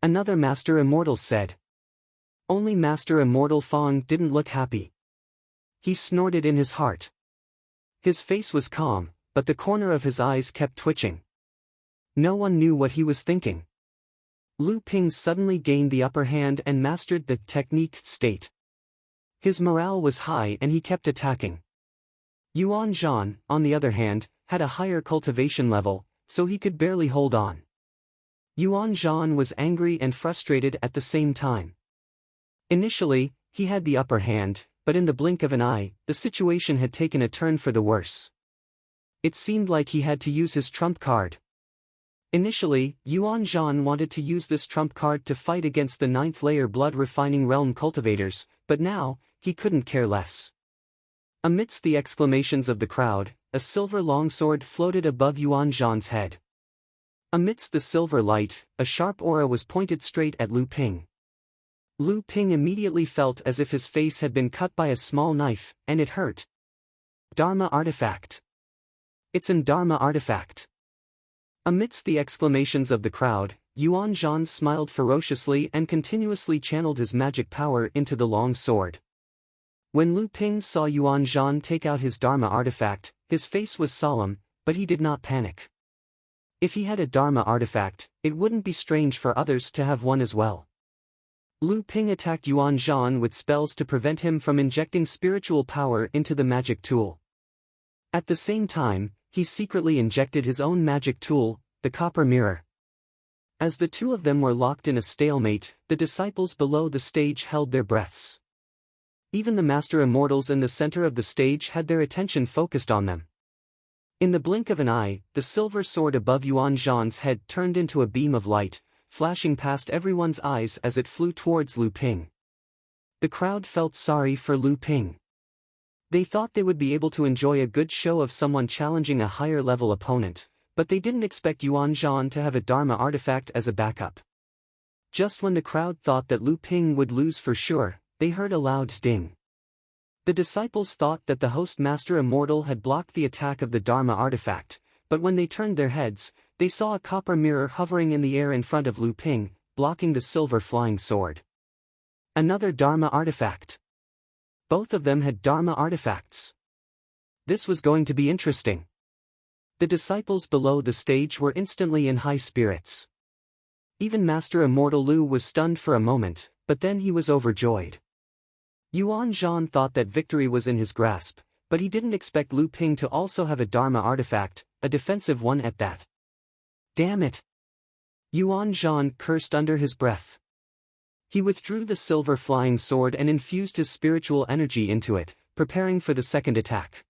Another Master Immortal said. Only Master Immortal Fong didn't look happy. He snorted in his heart. His face was calm, but the corner of his eyes kept twitching. No one knew what he was thinking. Lu Ping suddenly gained the upper hand and mastered the technique state. His morale was high and he kept attacking. Yuan Zhan, on the other hand, had a higher cultivation level, so he could barely hold on. Yuan Zhan was angry and frustrated at the same time. Initially, he had the upper hand, but in the blink of an eye, the situation had taken a turn for the worse. It seemed like he had to use his trump card. Initially, Yuan Zhan wanted to use this trump card to fight against the 9th layer blood refining realm cultivators, but now, he couldn't care less. Amidst the exclamations of the crowd, a silver longsword floated above Yuan Zhan's head. Amidst the silver light, a sharp aura was pointed straight at Lu Ping. Lu Ping immediately felt as if his face had been cut by a small knife, and it hurt. Dharma artifact. It's an Dharma artifact. Amidst the exclamations of the crowd, Yuan Zhan smiled ferociously and continuously channeled his magic power into the long sword. When Lu Ping saw Yuan Zhan take out his Dharma artifact, his face was solemn, but he did not panic. If he had a Dharma artifact, it wouldn't be strange for others to have one as well. Lu Ping attacked Yuan Zhan with spells to prevent him from injecting spiritual power into the magic tool. At the same time, he secretly injected his own magic tool, the copper mirror. As the two of them were locked in a stalemate, the disciples below the stage held their breaths. Even the Master Immortals in the center of the stage had their attention focused on them. In the blink of an eye, the silver sword above Yuan Zhan's head turned into a beam of light, flashing past everyone's eyes as it flew towards Lu Ping. The crowd felt sorry for Lu Ping. They thought they would be able to enjoy a good show of someone challenging a higher-level opponent, but they didn't expect Yuan Zhan to have a Dharma artifact as a backup. Just when the crowd thought that Lu Ping would lose for sure, they heard a loud ding. The disciples thought that the host Master Immortal had blocked the attack of the Dharma artifact, but when they turned their heads, they saw a copper mirror hovering in the air in front of Lu Ping, blocking the silver flying sword. Another Dharma artifact. Both of them had Dharma artifacts. This was going to be interesting. The disciples below the stage were instantly in high spirits. Even Master Immortal Lu was stunned for a moment, but then he was overjoyed. Yuan Zhan thought that victory was in his grasp, but he didn't expect Lu Ping to also have a Dharma artifact, a defensive one at that. Damn it! Yuan Zhan cursed under his breath. He withdrew the silver flying sword and infused his spiritual energy into it, preparing for the second attack.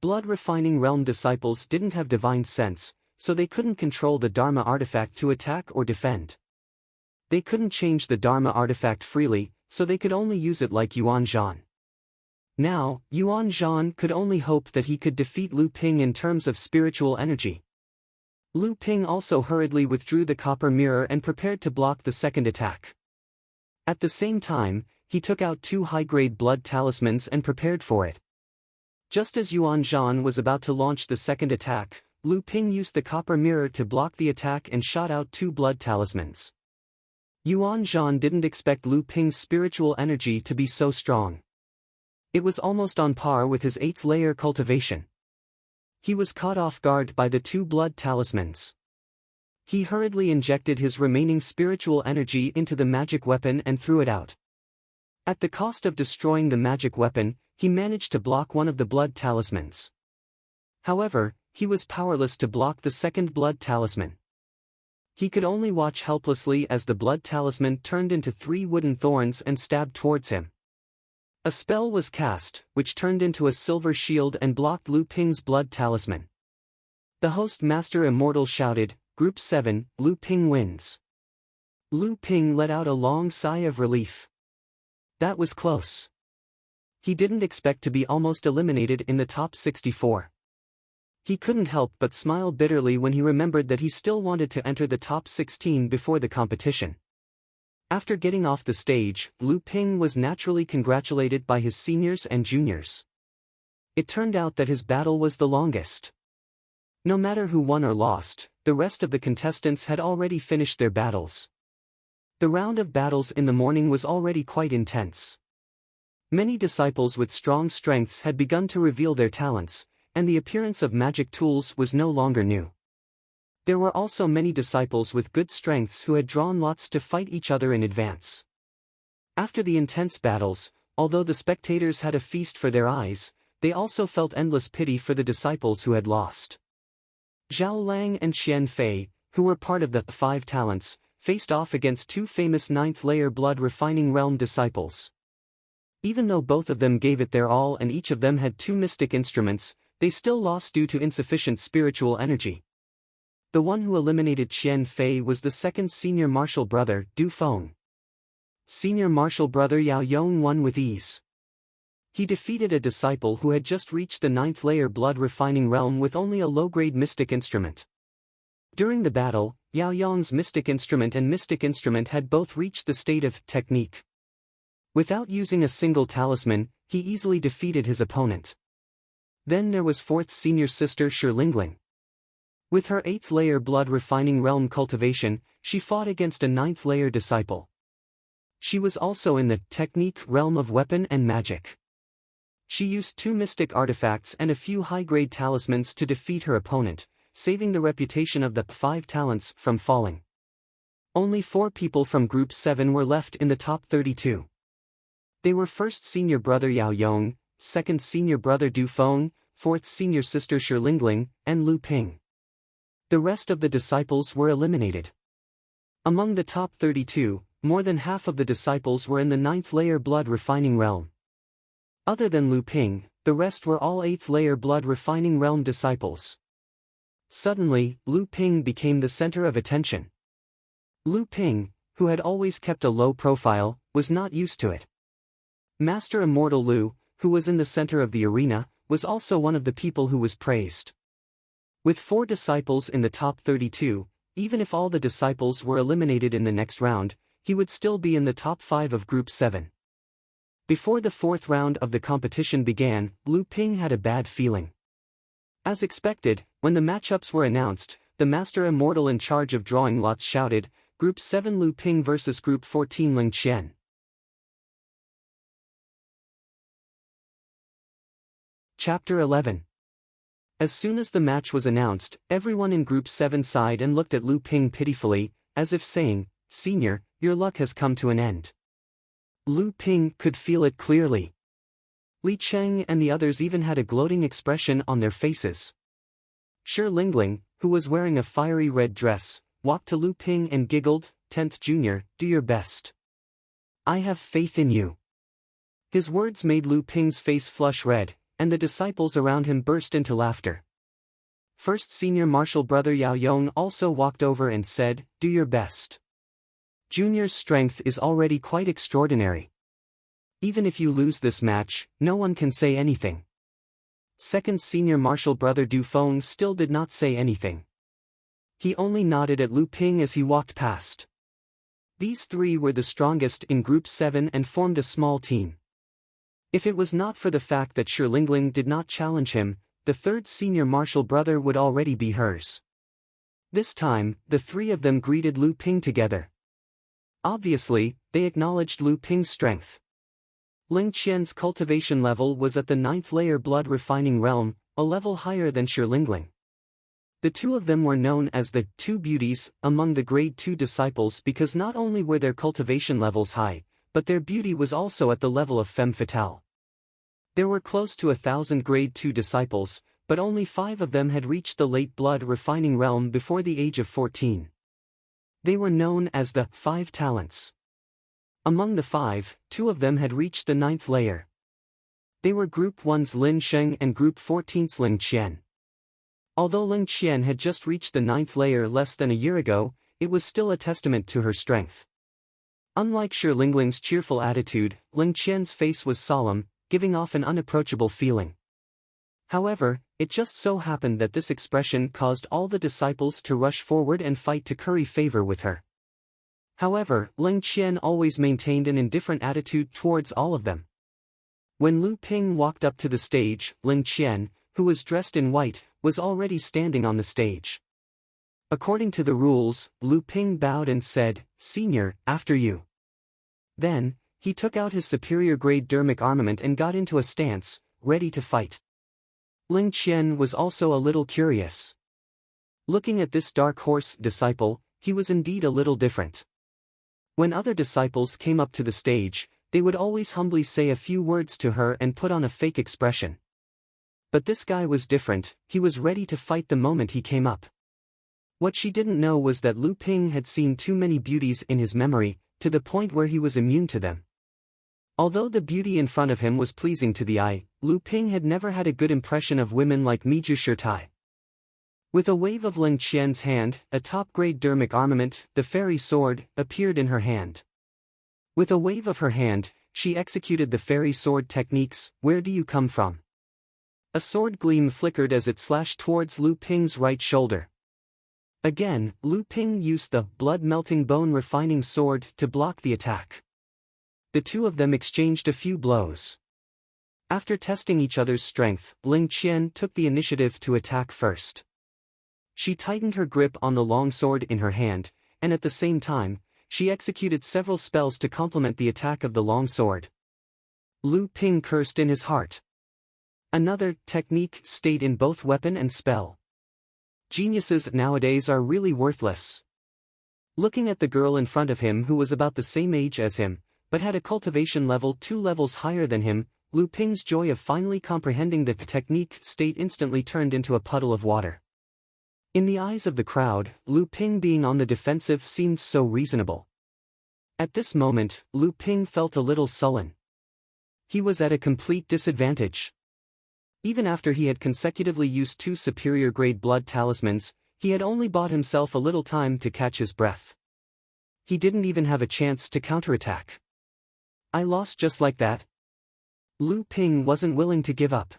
Blood Refining Realm disciples didn't have divine sense, so they couldn't control the Dharma artifact to attack or defend. They couldn't change the Dharma artifact freely, so they could only use it like Yuan Zhan. Now, Yuan Zhan could only hope that he could defeat Lu Ping in terms of spiritual energy. Lu Ping also hurriedly withdrew the copper mirror and prepared to block the second attack. At the same time, he took out 2 high-grade blood talismans and prepared for it. Just as Yuan Zhan was about to launch the second attack, Lu Ping used the copper mirror to block the attack and shot out 2 blood talismans. Yuan Zhan didn't expect Lu Ping's spiritual energy to be so strong. It was almost on par with his 8th layer cultivation. He was caught off guard by the 2 blood talismans. He hurriedly injected his remaining spiritual energy into the magic weapon and threw it out. At the cost of destroying the magic weapon, he managed to block one of the blood talismans. However, he was powerless to block the second blood talisman. He could only watch helplessly as the blood talisman turned into 3 wooden thorns and stabbed towards him. A spell was cast, which turned into a silver shield and blocked Lu Ping's blood talisman. The host Master Immortal shouted, "Group 7, Lu Ping wins." Lu Ping let out a long sigh of relief. That was close. He didn't expect to be almost eliminated in the top 64. He couldn't help but smile bitterly when he remembered that he still wanted to enter the top 16 before the competition. After getting off the stage, Lu Ping was naturally congratulated by his seniors and juniors. It turned out that his battle was the longest. No matter who won or lost, the rest of the contestants had already finished their battles. The round of battles in the morning was already quite intense. Many disciples with strong strengths had begun to reveal their talents, and the appearance of magic tools was no longer new. There were also many disciples with good strengths who had drawn lots to fight each other in advance. After the intense battles, although the spectators had a feast for their eyes, they also felt endless pity for the disciples who had lost. Zhao Lang and Xian Fei, who were part of the 5 talents, faced off against 2 famous 9th layer blood refining realm disciples. Even though both of them gave it their all and each of them had 2 mystic instruments, they still lost due to insufficient spiritual energy. The one who eliminated Xian Fei was the second senior martial brother, Du Feng. Senior martial brother Yao Yong won with ease. He defeated a disciple who had just reached the 9th layer blood refining realm with only a low-grade mystic instrument. During the battle, Yao Yong's mystic instrument and mystic instrument had both reached the state of technique. Without using a single talisman, he easily defeated his opponent. Then there was 4th senior sister Lingling. With her 8th layer blood refining realm cultivation, she fought against a 9th layer disciple. She was also in the technique realm of weapon and magic. She used 2 mystic artifacts and a few high-grade talismans to defeat her opponent, saving the reputation of the 5 talents from falling. Only 4 people from Group 7 were left in the top 32. They were 1st senior brother Yao Yong, 2nd senior brother Du Feng, 4th senior sister Lingling, and Lu Ping. The rest of the disciples were eliminated. Among the top 32, more than half of the disciples were in the 9th layer blood refining realm. Other than Lu Ping, the rest were all 8th layer blood refining realm disciples. Suddenly, Lu Ping became the center of attention. Lu Ping, who had always kept a low profile, was not used to it. Master Immortal Lu, who was in the center of the arena, was also one of the people who was praised. With 4 disciples in the top 32, even if all the disciples were eliminated in the next round, he would still be in the top 5 of Group 7. Before the 4th round of the competition began, Lu Ping had a bad feeling. As expected, when the matchups were announced, the Master Immortal in charge of drawing lots shouted, "Group 7 Lu Ping vs Group 14 Ling Qian." Chapter 11. As soon as the match was announced, everyone in Group 7 sighed and looked at Lu Ping pitifully, as if saying, "Senior, your luck has come to an end." Lu Ping could feel it clearly. Li Cheng and the others even had a gloating expression on their faces. Lingling, who was wearing a fiery red dress, walked to Lu Ping and giggled, "10th Junior, do your best. I have faith in you. His words made Lu Ping's face flush red, and the disciples around him burst into laughter. First senior martial brother Yao Yong also walked over and said, "Do your best. Junior's strength is already quite extraordinary. Even if you lose this match, no one can say anything." Second senior martial brother Du Feng still did not say anything. He only nodded at Lu Ping as he walked past. These three were the strongest in Group 7 and formed a small team. If it was not for the fact that Shi Lingling did not challenge him, the third senior martial brother would already be hers. This time, the three of them greeted Lu Ping together. Obviously, they acknowledged Lu Ping's strength. Ling Qian's cultivation level was at the 9th layer blood refining realm, a level higher than Shi Lingling. The two of them were known as the two beauties among the grade 2 disciples because not only were their cultivation levels high, but their beauty was also at the level of femme fatale. There were close to 1,000 grade 2 disciples, but only 5 of them had reached the late blood refining realm before the age of 14. They were known as the 5 talents. Among the 5, 2 of them had reached the 9th layer. They were Group 1's Lin Sheng and Group 14's Ling Qian. Although Ling Qian had just reached the 9th layer less than a year ago, it was still a testament to her strength. Unlike Shi Lingling's cheerful attitude, Ling Qian's face was solemn, giving off an unapproachable feeling. However, it just so happened that this expression caused all the disciples to rush forward and fight to curry favor with her. However, Ling Qian always maintained an indifferent attitude towards all of them. When Lu Ping walked up to the stage, Ling Qian, who was dressed in white, was already standing on the stage. According to the rules, Lu Ping bowed and said, "Senior, after you." Then, he took out his superior grade dermic armament and got into a stance, ready to fight. Ling Qian was also a little curious. Looking at this dark horse disciple, he was indeed a little different. When other disciples came up to the stage, they would always humbly say a few words to her and put on a fake expression. But this guy was different, he was ready to fight the moment he came up. What she didn't know was that Lu Ping had seen too many beauties in his memory, to the point where he was immune to them. Although the beauty in front of him was pleasing to the eye, Lu Ping had never had a good impression of women like Miju Shirtai. With a wave of Ling Qian's hand, a top-grade dermic armament, the fairy sword, appeared in her hand. With a wave of her hand, she executed the fairy sword techniques. "Where do you come from?" A sword gleam flickered as it slashed towards Lu Ping's right shoulder. Again, Lu Ping used the blood-melting bone-refining sword to block the attack. The two of them exchanged a few blows. After testing each other's strength, Ling Qian took the initiative to attack first. She tightened her grip on the long sword in her hand, and at the same time, she executed several spells to complement the attack of the long sword. Lu Ping cursed in his heart. Another technique stayed in both weapon and spell. Geniuses nowadays are really worthless. Looking at the girl in front of him who was about the same age as him, but had a cultivation level 2 levels higher than him, Lu Ping's joy of finally comprehending the technique state instantly turned into a puddle of water. In the eyes of the crowd, Lu Ping being on the defensive seemed so reasonable. At this moment, Lu Ping felt a little sullen. He was at a complete disadvantage. Even after he had consecutively used 2 superior-grade blood talismans, he had only bought himself a little time to catch his breath. He didn't even have a chance to counterattack. I lost just like that. Lu Ping wasn't willing to give up.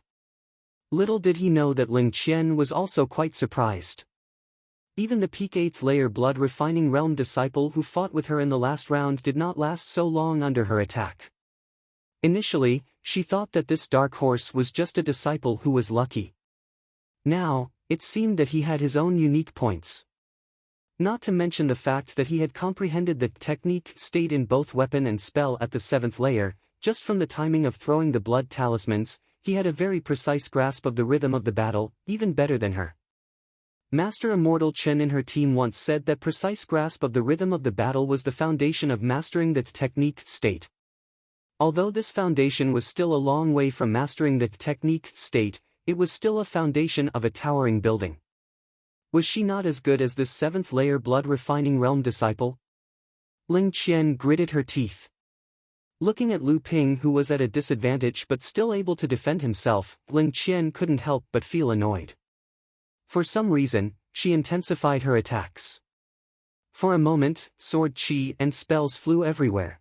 Little did he know that Ling Qian was also quite surprised. Even the peak 8th layer blood refining realm disciple who fought with her in the last round did not last so long under her attack. Initially, she thought that this dark horse was just a disciple who was lucky. Now, it seemed that he had his own unique points. Not to mention the fact that he had comprehended the technique stayed in both weapon and spell at the 7th layer, just from the timing of throwing the blood talismans, he had a very precise grasp of the rhythm of the battle, even better than her. Master Immortal Chen in her team once said that precise grasp of the rhythm of the battle was the foundation of mastering the technique state. Although this foundation was still a long way from mastering the technique state, it was still a foundation of a towering building. Was she not as good as this 7th layer blood refining realm disciple? Ling Qian gritted her teeth. Looking at Lu Ping, who was at a disadvantage but still able to defend himself, Ling Qian couldn't help but feel annoyed. For some reason, she intensified her attacks. For a moment, sword chi and spells flew everywhere.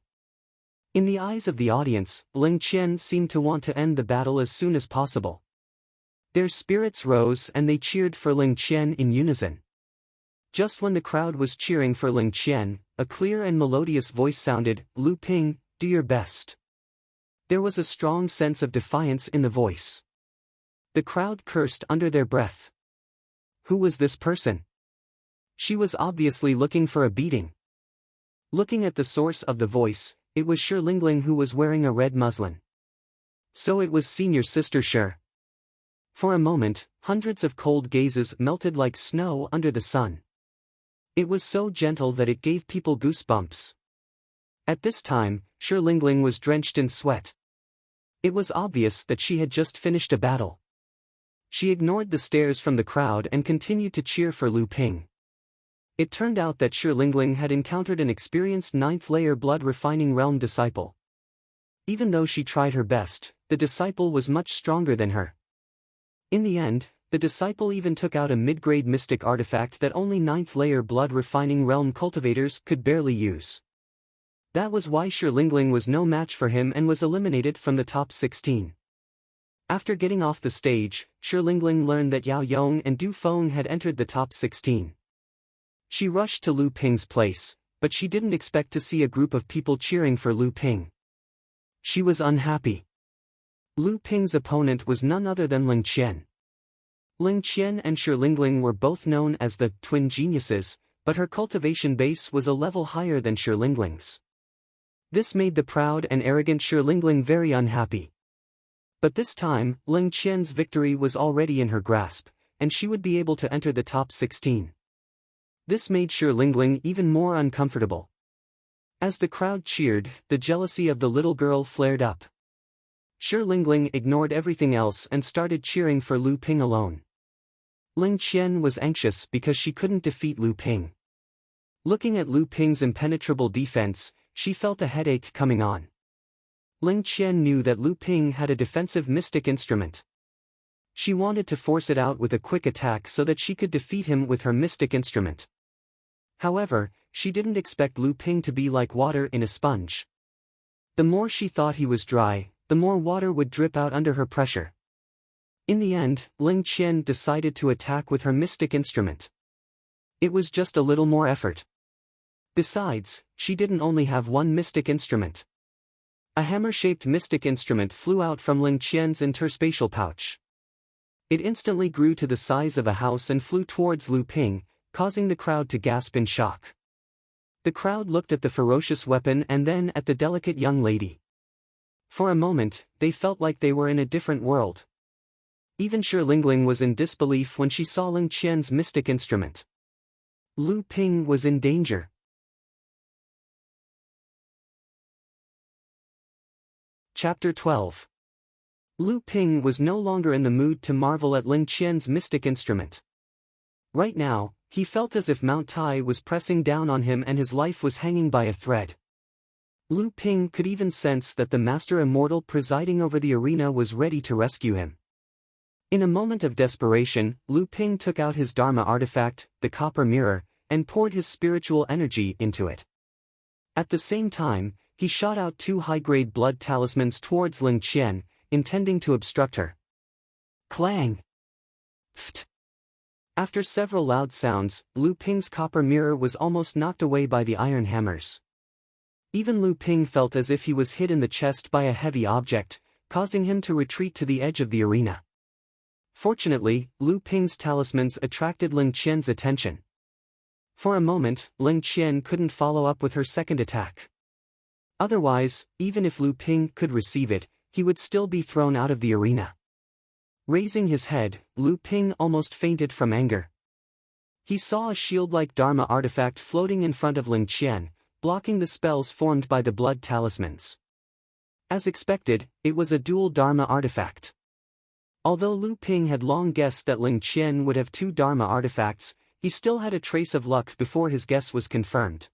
In the eyes of the audience, Ling Qian seemed to want to end the battle as soon as possible. Their spirits rose and they cheered for Ling Qian in unison. Just when the crowd was cheering for Ling Qian, a clear and melodious voice sounded, "Lu Ping, do your best." There was a strong sense of defiance in the voice. The crowd cursed under their breath. Who was this person? She was obviously looking for a beating. Looking at the source of the voice, it was Shi Lingling, who was wearing a red muslin. So it was senior sister Shi. For a moment, hundreds of cold gazes melted like snow under the sun. It was so gentle that it gave people goosebumps. At this time, Shi Lingling was drenched in sweat. It was obvious that she had just finished a battle. She ignored the stares from the crowd and continued to cheer for Lu Ping. It turned out that Shi Lingling had encountered an experienced 9th-layer blood-refining realm disciple. Even though she tried her best, the disciple was much stronger than her. In the end, the disciple even took out a mid-grade mystic artifact that only 9th-layer blood-refining realm cultivators could barely use. That was why Shi Lingling was no match for him and was eliminated from the top 16. After getting off the stage, Shi Lingling learned that Yao Yong and Du Feng had entered the top 16. She rushed to Lu Ping's place, but she didn't expect to see a group of people cheering for Lu Ping. She was unhappy. Lu Ping's opponent was none other than Ling Qian. Ling Qian and Shi Lingling were both known as the twin geniuses, but her cultivation base was a level higher than Shi Lingling's. This made the proud and arrogant Shi Lingling very unhappy. But this time, Ling Qian's victory was already in her grasp, and she would be able to enter the top 16. This made Shi Lingling even more uncomfortable. As the crowd cheered, the jealousy of the little girl flared up. Shi Lingling ignored everything else and started cheering for Lu Ping alone. Ling Qian was anxious because she couldn't defeat Lu Ping. Looking at Lu Ping's impenetrable defense, she felt a headache coming on. Ling Qian knew that Lu Ping had a defensive mystic instrument. She wanted to force it out with a quick attack so that she could defeat him with her mystic instrument. However, she didn't expect Lu Ping to be like water in a sponge. The more she thought he was dry, the more water would drip out under her pressure. In the end, Ling Qian decided to attack with her mystic instrument. It was just a little more effort. Besides, she didn't only have one mystic instrument. A hammer-shaped mystic instrument flew out from Ling Qian's interspatial pouch. It instantly grew to the size of a house and flew towards Lu Ping, causing the crowd to gasp in shock. The crowd looked at the ferocious weapon and then at the delicate young lady. For a moment, they felt like they were in a different world. Even Shi Lingling was in disbelief when she saw Ling Qian's mystic instrument. Lu Ping was in danger. Chapter 12. Lu Ping was no longer in the mood to marvel at Ling Qian's mystic instrument. Right now, he felt as if Mount Tai was pressing down on him and his life was hanging by a thread. Lu Ping could even sense that the Master Immortal presiding over the arena was ready to rescue him. In a moment of desperation, Lu Ping took out his Dharma artifact, the copper mirror, and poured his spiritual energy into it. At the same time, he shot out 2 high-grade blood talismans towards Ling Qian, intending to obstruct her. Clang! Pht! After several loud sounds, Lu Ping's copper mirror was almost knocked away by the iron hammers. Even Lu Ping felt as if he was hit in the chest by a heavy object, causing him to retreat to the edge of the arena. Fortunately, Lu Ping's talismans attracted Ling Qian's attention. For a moment, Ling Qian couldn't follow up with her second attack. Otherwise, even if Lu Ping could receive it, he would still be thrown out of the arena. Raising his head, Lu Ping almost fainted from anger. He saw a shield-like Dharma artifact floating in front of Ling Qian, blocking the spells formed by the blood talismans. As expected, it was a dual Dharma artifact. Although Lu Ping had long guessed that Ling Qian would have 2 Dharma artifacts, he still had a trace of luck before his guess was confirmed.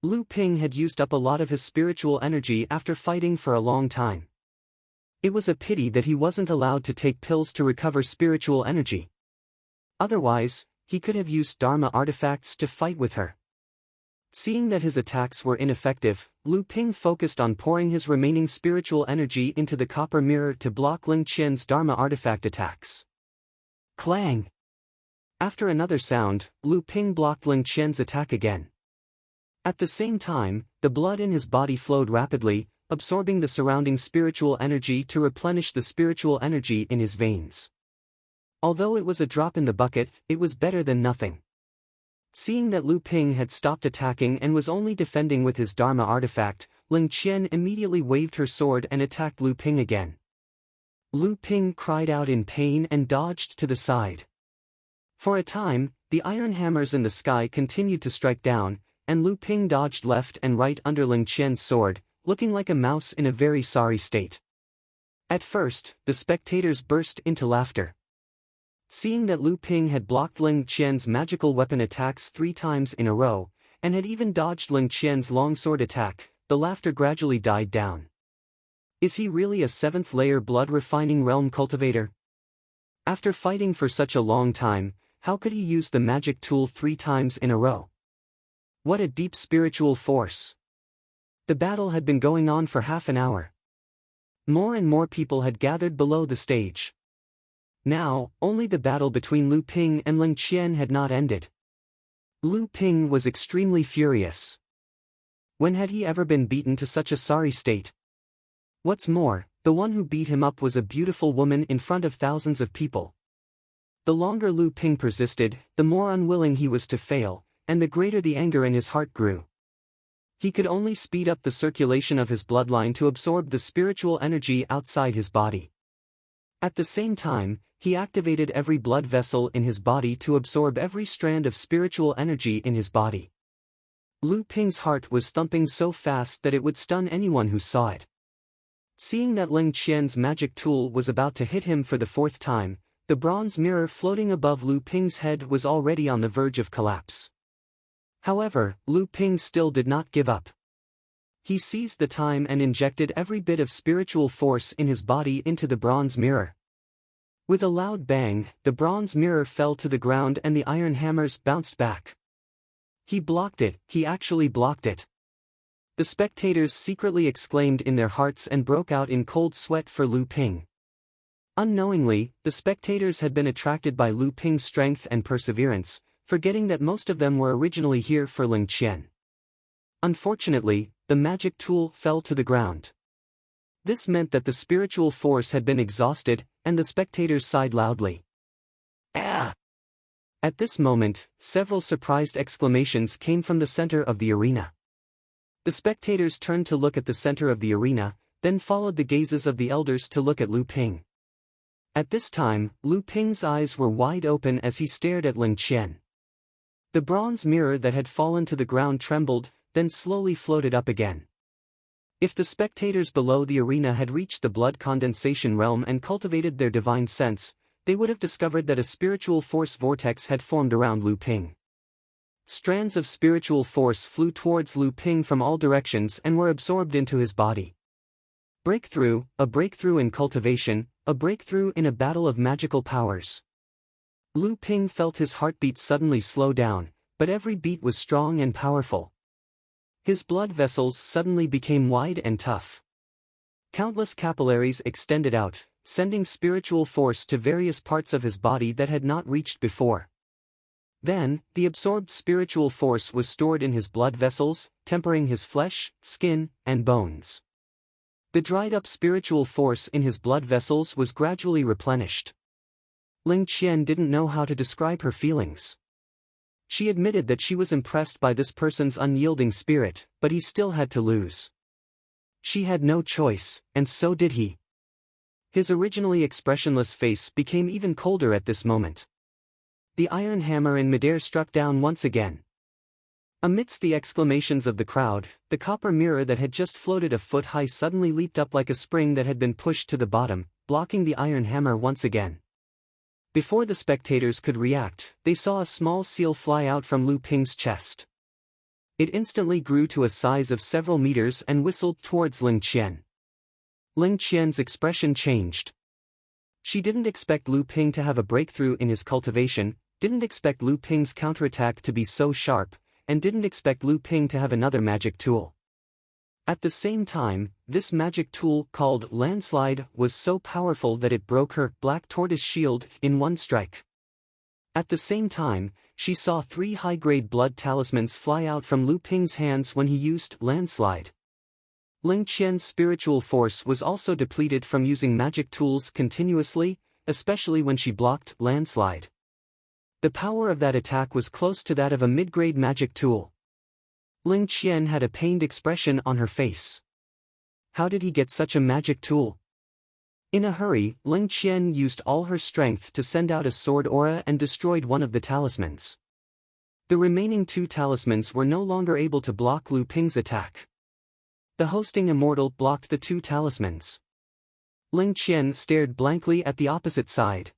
Lu Ping had used up a lot of his spiritual energy after fighting for a long time. It was a pity that he wasn't allowed to take pills to recover spiritual energy. Otherwise, he could have used Dharma artifacts to fight with her. Seeing that his attacks were ineffective, Lu Ping focused on pouring his remaining spiritual energy into the copper mirror to block Ling Qian's Dharma artifact attacks. Clang! After another sound, Lu Ping blocked Ling Qian's attack again. At the same time, the blood in his body flowed rapidly, absorbing the surrounding spiritual energy to replenish the spiritual energy in his veins. Although it was a drop in the bucket, it was better than nothing. Seeing that Lu Ping had stopped attacking and was only defending with his Dharma artifact, Ling Qian immediately waved her sword and attacked Lu Ping again. Lu Ping cried out in pain and dodged to the side. For a time, the iron hammers in the sky continued to strike down, and Lu Ping dodged left and right under Ling Qian's sword, looking like a mouse in a very sorry state. At first, the spectators burst into laughter. Seeing that Lu Ping had blocked Ling Qian's magical weapon attacks 3 times in a row, and had even dodged Ling Qian's longsword attack, the laughter gradually died down. Is he really a 7th-layer blood-refining realm cultivator? After fighting for such a long time, how could he use the magic tool 3 times in a row? What a deep spiritual force! The battle had been going on for half an hour. More and more people had gathered below the stage. Now, only the battle between Lu Ping and Ling Qian had not ended. Lu Ping was extremely furious. When had he ever been beaten to such a sorry state? What's more, the one who beat him up was a beautiful woman in front of thousands of people. The longer Lu Ping persisted, the more unwilling he was to fail, and the greater the anger in his heart grew. He could only speed up the circulation of his bloodline to absorb the spiritual energy outside his body. At the same time, he activated every blood vessel in his body to absorb every strand of spiritual energy in his body. Lu Ping's heart was thumping so fast that it would stun anyone who saw it. Seeing that Ling Qian's magic tool was about to hit him for the 4th time, the bronze mirror floating above Lu Ping's head was already on the verge of collapse. However, Lu Ping still did not give up. He seized the time and injected every bit of spiritual force in his body into the bronze mirror. With a loud bang, the bronze mirror fell to the ground and the iron hammers bounced back. He blocked it, he actually blocked it. The spectators secretly exclaimed in their hearts and broke out in cold sweat for Lu Ping. Unknowingly, the spectators had been attracted by Lu Ping's strength and perseverance, forgetting that most of them were originally here for Ling Qian. Unfortunately, the magic tool fell to the ground. This meant that the spiritual force had been exhausted, and the spectators sighed loudly. Ah! At this moment, several surprised exclamations came from the center of the arena. The spectators turned to look at the center of the arena, then followed the gazes of the elders to look at Lu Ping. At this time, Lu Ping's eyes were wide open as he stared at Ling Qian. The bronze mirror that had fallen to the ground trembled, then slowly floated up again. If the spectators below the arena had reached the blood condensation realm and cultivated their divine sense, they would have discovered that a spiritual force vortex had formed around Lu Ping. Strands of spiritual force flew towards Lu Ping from all directions and were absorbed into his body. Breakthrough, a breakthrough in cultivation, a breakthrough in a battle of magical powers. Lu Ping felt his heartbeat suddenly slow down, but every beat was strong and powerful. His blood vessels suddenly became wide and tough. Countless capillaries extended out, sending spiritual force to various parts of his body that had not reached before. Then, the absorbed spiritual force was stored in his blood vessels, tempering his flesh, skin, and bones. The dried-up spiritual force in his blood vessels was gradually replenished. Ling Qian didn't know how to describe her feelings. She admitted that she was impressed by this person's unyielding spirit, but he still had to lose. She had no choice, and so did he. His originally expressionless face became even colder at this moment. The iron hammer in midair struck down once again. Amidst the exclamations of the crowd, the copper mirror that had just floated a foot high suddenly leaped up like a spring that had been pushed to the bottom, blocking the iron hammer once again. Before the spectators could react, they saw a small seal fly out from Lu Ping's chest. It instantly grew to a size of several meters and whistled towards Ling Qian. Ling Qian's expression changed. She didn't expect Lu Ping to have a breakthrough in his cultivation, didn't expect Lu Ping's counterattack to be so sharp, and didn't expect Lu Ping to have another magic tool. At the same time, this magic tool, called Landslide, was so powerful that it broke her black tortoise shield in one strike. At the same time, she saw 3 high-grade blood talismans fly out from Lu Ping's hands when he used Landslide. Ling Qian's spiritual force was also depleted from using magic tools continuously, especially when she blocked Landslide. The power of that attack was close to that of a mid-grade magic tool. Ling Qian had a pained expression on her face. How did he get such a magic tool? In a hurry, Ling Qian used all her strength to send out a sword aura and destroyed one of the talismans. The remaining 2 talismans were no longer able to block Lu Ping's attack. The hosting immortal blocked the 2 talismans. Ling Qian stared blankly at the opposite side.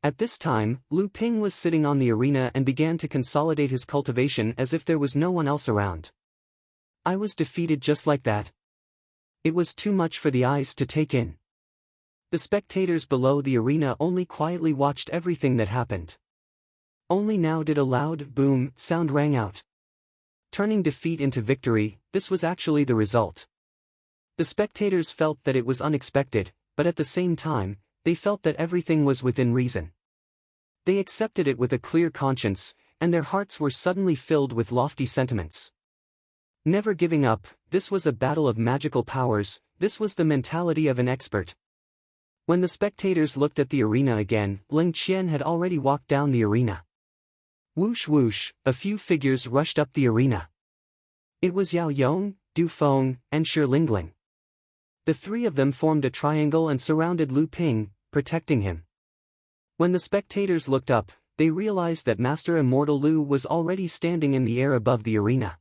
At this time, Lu Ping was sitting on the arena and began to consolidate his cultivation as if there was no one else around. I was defeated just like that. It was too much for the eyes to take in. The spectators below the arena only quietly watched everything that happened. Only now did a loud boom sound rang out. Turning defeat into victory, this was actually the result. The spectators felt that it was unexpected, but at the same time, they felt that everything was within reason. They accepted it with a clear conscience, and their hearts were suddenly filled with lofty sentiments. Never giving up, this was a battle of magical powers, this was the mentality of an expert. When the spectators looked at the arena again, Ling Qian had already walked down the arena. Whoosh whoosh, a few figures rushed up the arena. It was Yao Yong, Du Feng, and Shi Lingling. The 3 of them formed a triangle and surrounded Lu Ping, protecting him. When the spectators looked up, they realized that Master Immortal Lu was already standing in the air above the arena.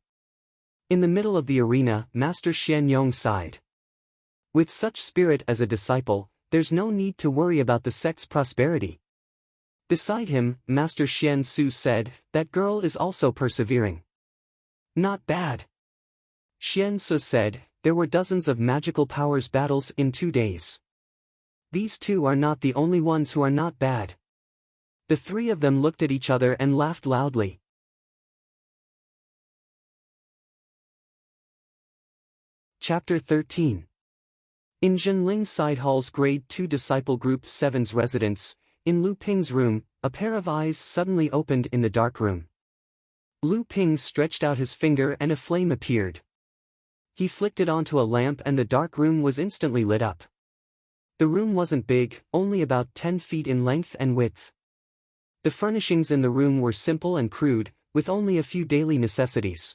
In the middle of the arena, Master Xian Yong sighed. With such spirit as a disciple, there's no need to worry about the sect's prosperity. Beside him, Master Xian Su said, that girl is also persevering. Not bad. Xian Su said, there were dozens of magical powers battles in 2 days. These 2 are not the only ones who are not bad. The 3 of them looked at each other and laughed loudly. Chapter 13. In Zhenling Side Hall's Grade 2 Disciple Group 7's residence, in Lu Ping's room, a pair of eyes suddenly opened in the dark room. Lu Ping stretched out his finger and a flame appeared. He flicked it onto a lamp and the dark room was instantly lit up. The room wasn't big, only about 10 feet in length and width. The furnishings in the room were simple and crude, with only a few daily necessities.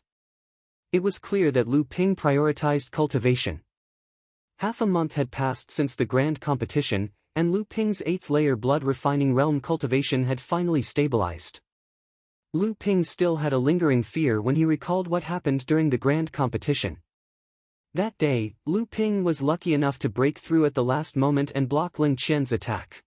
It was clear that Lu Ping prioritized cultivation. Half a month had passed since the grand competition, and Lu Ping's 8th layer blood refining realm cultivation had finally stabilized. Lu Ping still had a lingering fear when he recalled what happened during the grand competition. That day, Lu Ping was lucky enough to break through at the last moment and block Ling Qian's attack.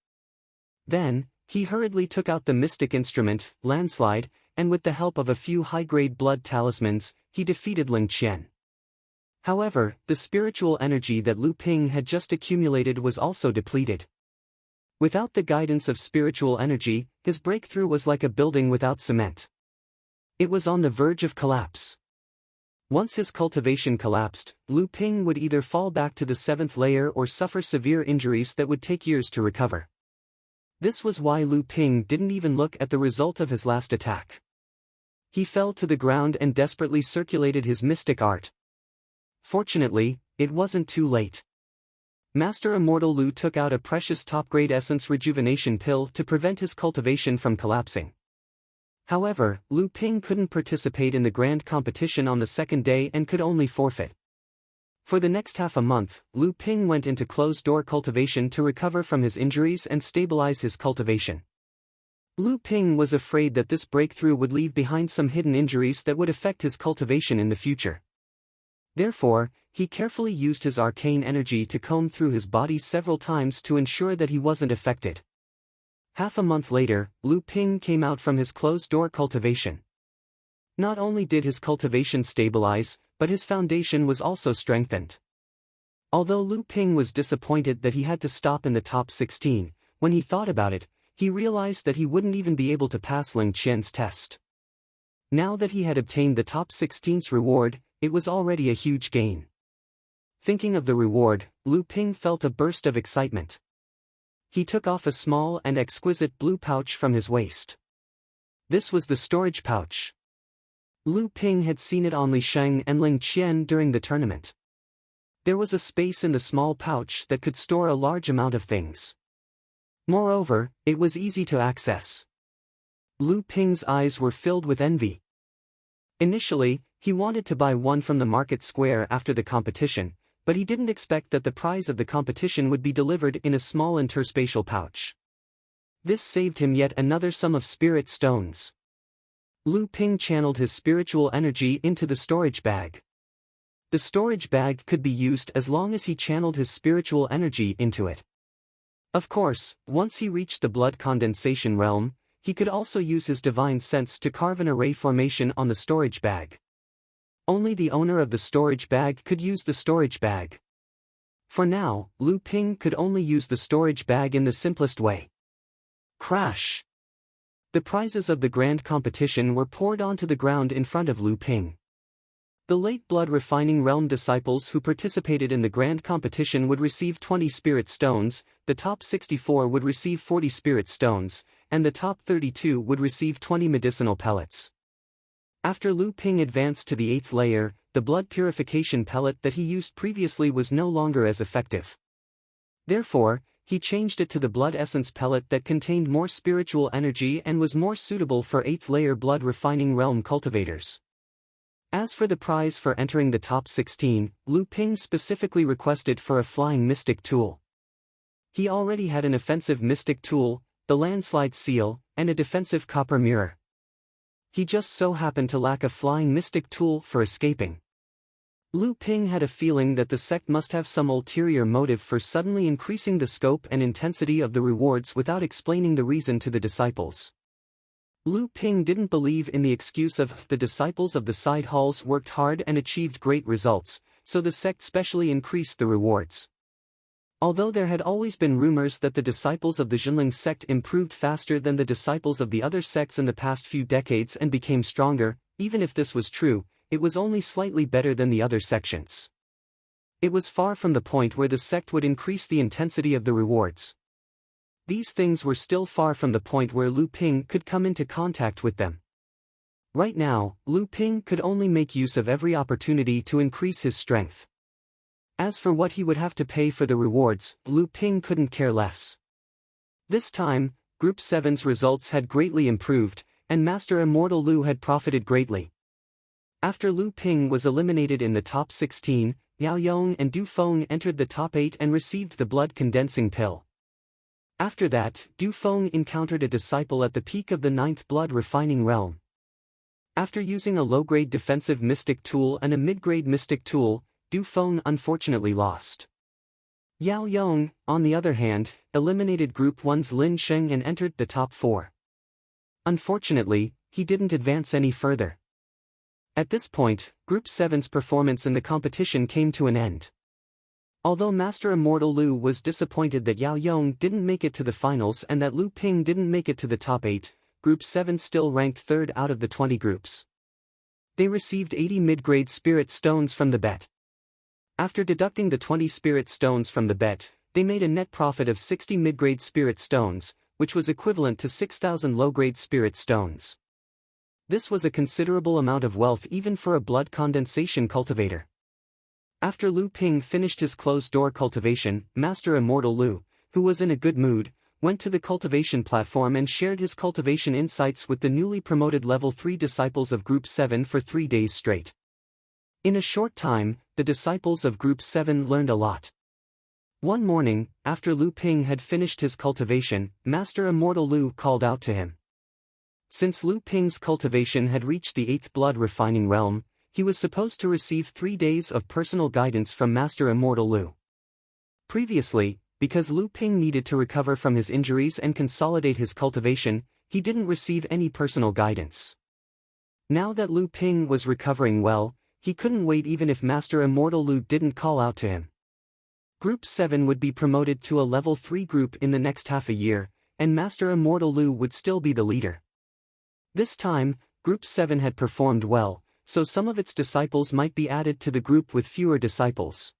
Then, he hurriedly took out the mystic instrument, Landslide, and with the help of a few high-grade blood talismans, he defeated Ling Qian. However, the spiritual energy that Lu Ping had just accumulated was also depleted. Without the guidance of spiritual energy, his breakthrough was like a building without cement. It was on the verge of collapse. Once his cultivation collapsed, Lu Ping would either fall back to the 7th layer or suffer severe injuries that would take years to recover. This was why Lu Ping didn't even look at the result of his last attack. He fell to the ground and desperately circulated his mystic art. Fortunately, it wasn't too late. Master Immortal Lu took out a precious top-grade essence rejuvenation pill to prevent his cultivation from collapsing. However, Lu Ping couldn't participate in the grand competition on the 2nd day and could only forfeit. For the next half a month, Lu Ping went into closed-door cultivation to recover from his injuries and stabilize his cultivation. Lu Ping was afraid that this breakthrough would leave behind some hidden injuries that would affect his cultivation in the future. Therefore, he carefully used his arcane energy to comb through his body several times to ensure that he wasn't affected. Half a month later, Lu Ping came out from his closed-door cultivation. Not only did his cultivation stabilize, but his foundation was also strengthened. Although Lu Ping was disappointed that he had to stop in the top 16, when he thought about it, he realized that he wouldn't even be able to pass Ling Qian's test. Now that he had obtained the top 16's reward, it was already a huge gain. Thinking of the reward, Lu Ping felt a burst of excitement. He took off a small and exquisite blue pouch from his waist. This was the storage pouch. Lu Ping had seen it on Li Sheng and Ling Qian during the tournament. There was a space in the small pouch that could store a large amount of things. Moreover, it was easy to access. Lu Ping's eyes were filled with envy. Initially, he wanted to buy one from the market square after the competition, but he didn't expect that the prize of the competition would be delivered in a small interspatial pouch. This saved him yet another sum of spirit stones. Lu Ping channeled his spiritual energy into the storage bag. The storage bag could be used as long as he channeled his spiritual energy into it. Of course, once he reached the blood condensation realm, he could also use his divine sense to carve an array formation on the storage bag. Only the owner of the storage bag could use the storage bag. For now, Lu Ping could only use the storage bag in the simplest way. Crash! The prizes of the grand competition were poured onto the ground in front of Lu Ping. The late blood refining realm disciples who participated in the grand competition would receive 20 spirit stones, the top 64 would receive 40 spirit stones, and the top 32 would receive 20 medicinal pellets. After Lu Ping advanced to the 8th layer, the blood purification pellet that he used previously was no longer as effective. Therefore, he changed it to the blood essence pellet that contained more spiritual energy and was more suitable for 8th layer blood refining realm cultivators. As for the prize for entering the top 16, Lu Ping specifically requested for a flying mystic tool. He already had an offensive mystic tool, the landslide seal, and a defensive copper mirror. He just so happened to lack a flying mystic tool for escaping. Lu Ping had a feeling that the sect must have some ulterior motive for suddenly increasing the scope and intensity of the rewards without explaining the reason to the disciples. Lu Ping didn't believe in the excuse of the disciples of the side halls worked hard and achieved great results, so the sect specially increased the rewards. Although there had always been rumors that the disciples of the Jinling sect improved faster than the disciples of the other sects in the past few decades and became stronger, even if this was true, it was only slightly better than the other sections. It was far from the point where the sect would increase the intensity of the rewards. These things were still far from the point where Lu Ping could come into contact with them. Right now, Lu Ping could only make use of every opportunity to increase his strength. As for what he would have to pay for the rewards, Lu Ping couldn't care less. This time, Group 7's results had greatly improved, and Master Immortal Lu had profited greatly. After Lu Ping was eliminated in the top 16, Yao Yong and Du Feng entered the top 8 and received the blood condensing pill. After that, Du Feng encountered a disciple at the peak of the 9th blood refining realm. After using a low-grade defensive mystic tool and a mid-grade mystic tool, Du Feng unfortunately lost. Yao Yong, on the other hand, eliminated Group 1's Lin Sheng and entered the top 4. Unfortunately, he didn't advance any further. At this point, Group 7's performance in the competition came to an end. Although Master Immortal Lu was disappointed that Yao Yong didn't make it to the finals and that Lu Ping didn't make it to the top 8, Group 7 still ranked 3rd out of the 20 groups. They received 80 mid-grade spirit stones from the bet. After deducting the 20 spirit stones from the bet, they made a net profit of 60 mid-grade spirit stones, which was equivalent to 6,000 low-grade spirit stones. This was a considerable amount of wealth even for a blood condensation cultivator. After Lu Ping finished his closed-door cultivation, Master Immortal Lu, who was in a good mood, went to the cultivation platform and shared his cultivation insights with the newly promoted level 3 disciples of Group 7 for 3 days straight. In a short time, the disciples of Group 7 learned a lot. One morning, after Lu Ping had finished his cultivation, Master Immortal Lu called out to him. Since Lu Ping's cultivation had reached the 8th blood refining realm, he was supposed to receive 3 days of personal guidance from Master Immortal Lu. Previously, because Lu Ping needed to recover from his injuries and consolidate his cultivation, he didn't receive any personal guidance. Now that Lu Ping was recovering well, he couldn't wait even if Master Immortal Lu didn't call out to him. Group 7 would be promoted to a level 3 group in the next half a year, and Master Immortal Lu would still be the leader. This time, Group 7 had performed well, so some of its disciples might be added to the group with fewer disciples.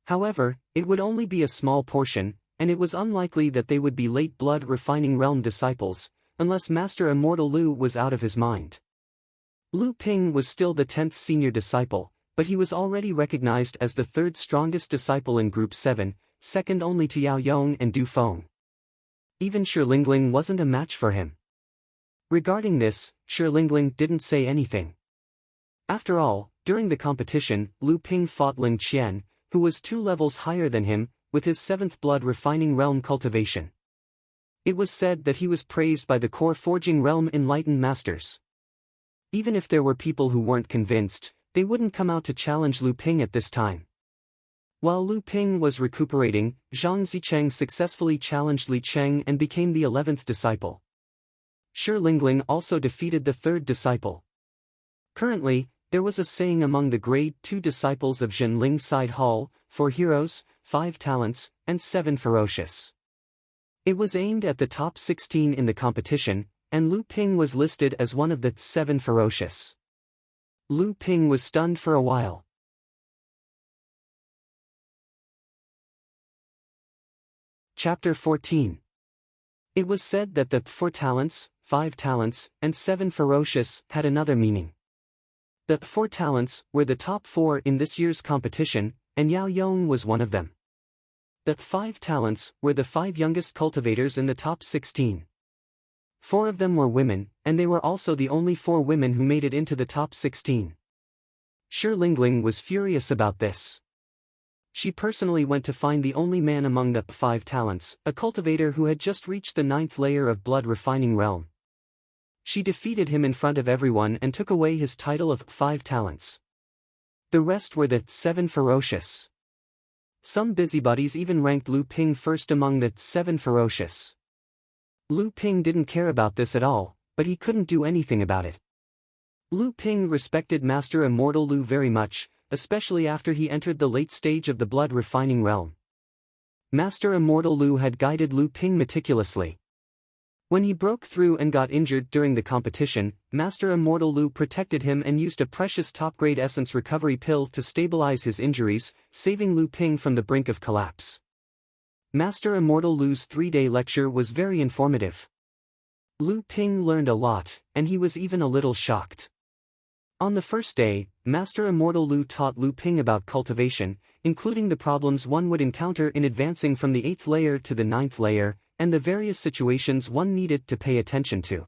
However, it would only be a small portion, and it was unlikely that they would be late blood refining realm disciples, unless Master Immortal Lu was out of his mind. Lu Ping was still the 10th senior disciple, but he was already recognized as the 3rd strongest disciple in Group 7, second only to Yao Yong and Du Feng. Even Shi Lingling wasn't a match for him. Regarding this, Shi Lingling didn't say anything. After all, during the competition, Lu Ping fought Ling Qian, who was 2 levels higher than him, with his 7th blood refining realm cultivation. It was said that he was praised by the core forging realm enlightened masters. Even if there were people who weren't convinced, they wouldn't come out to challenge Lu Ping at this time. While Lu Ping was recuperating, Zhang Zicheng successfully challenged Li Cheng and became the 11th disciple. Shi Lingling also defeated the 3rd disciple. Currently, there was a saying among the grade 2 disciples of Zhenling Side Hall, 4 heroes, 5 talents, and 7 ferocious. It was aimed at the top 16 in the competition, and Lu Ping was listed as one of the 7 ferocious. Lu Ping was stunned for a while. Chapter 14. It was said that the 4 talents, 5 talents, and 7 ferocious had another meaning. The 4 talents were the top 4 in this year's competition, and Yao Yong was one of them. The 5 talents were the 5 youngest cultivators in the top 16. 4 of them were women, and they were also the only 4 women who made it into the top 16. Shi Lingling was furious about this. She personally went to find the only man among the 5 talents, a cultivator who had just reached the 9th layer of blood refining realm. She defeated him in front of everyone and took away his title of 5 talents. The rest were the 7 ferocious. Some busybodies even ranked Lu Ping first among the 7 ferocious. Lu Ping didn't care about this at all, but he couldn't do anything about it. Lu Ping respected Master Immortal Lu very much, especially after he entered the late stage of the blood refining realm. Master Immortal Lu had guided Lu Ping meticulously. When he broke through and got injured during the competition, Master Immortal Lu protected him and used a precious top-grade essence recovery pill to stabilize his injuries, saving Lu Ping from the brink of collapse. Master Immortal Lu's 3-day lecture was very informative. Lu Ping learned a lot, and he was even a little shocked. On the first day, Master Immortal Lu taught Lu Ping about cultivation, including the problems one would encounter in advancing from the 8th layer to the 9th layer, and the various situations one needed to pay attention to.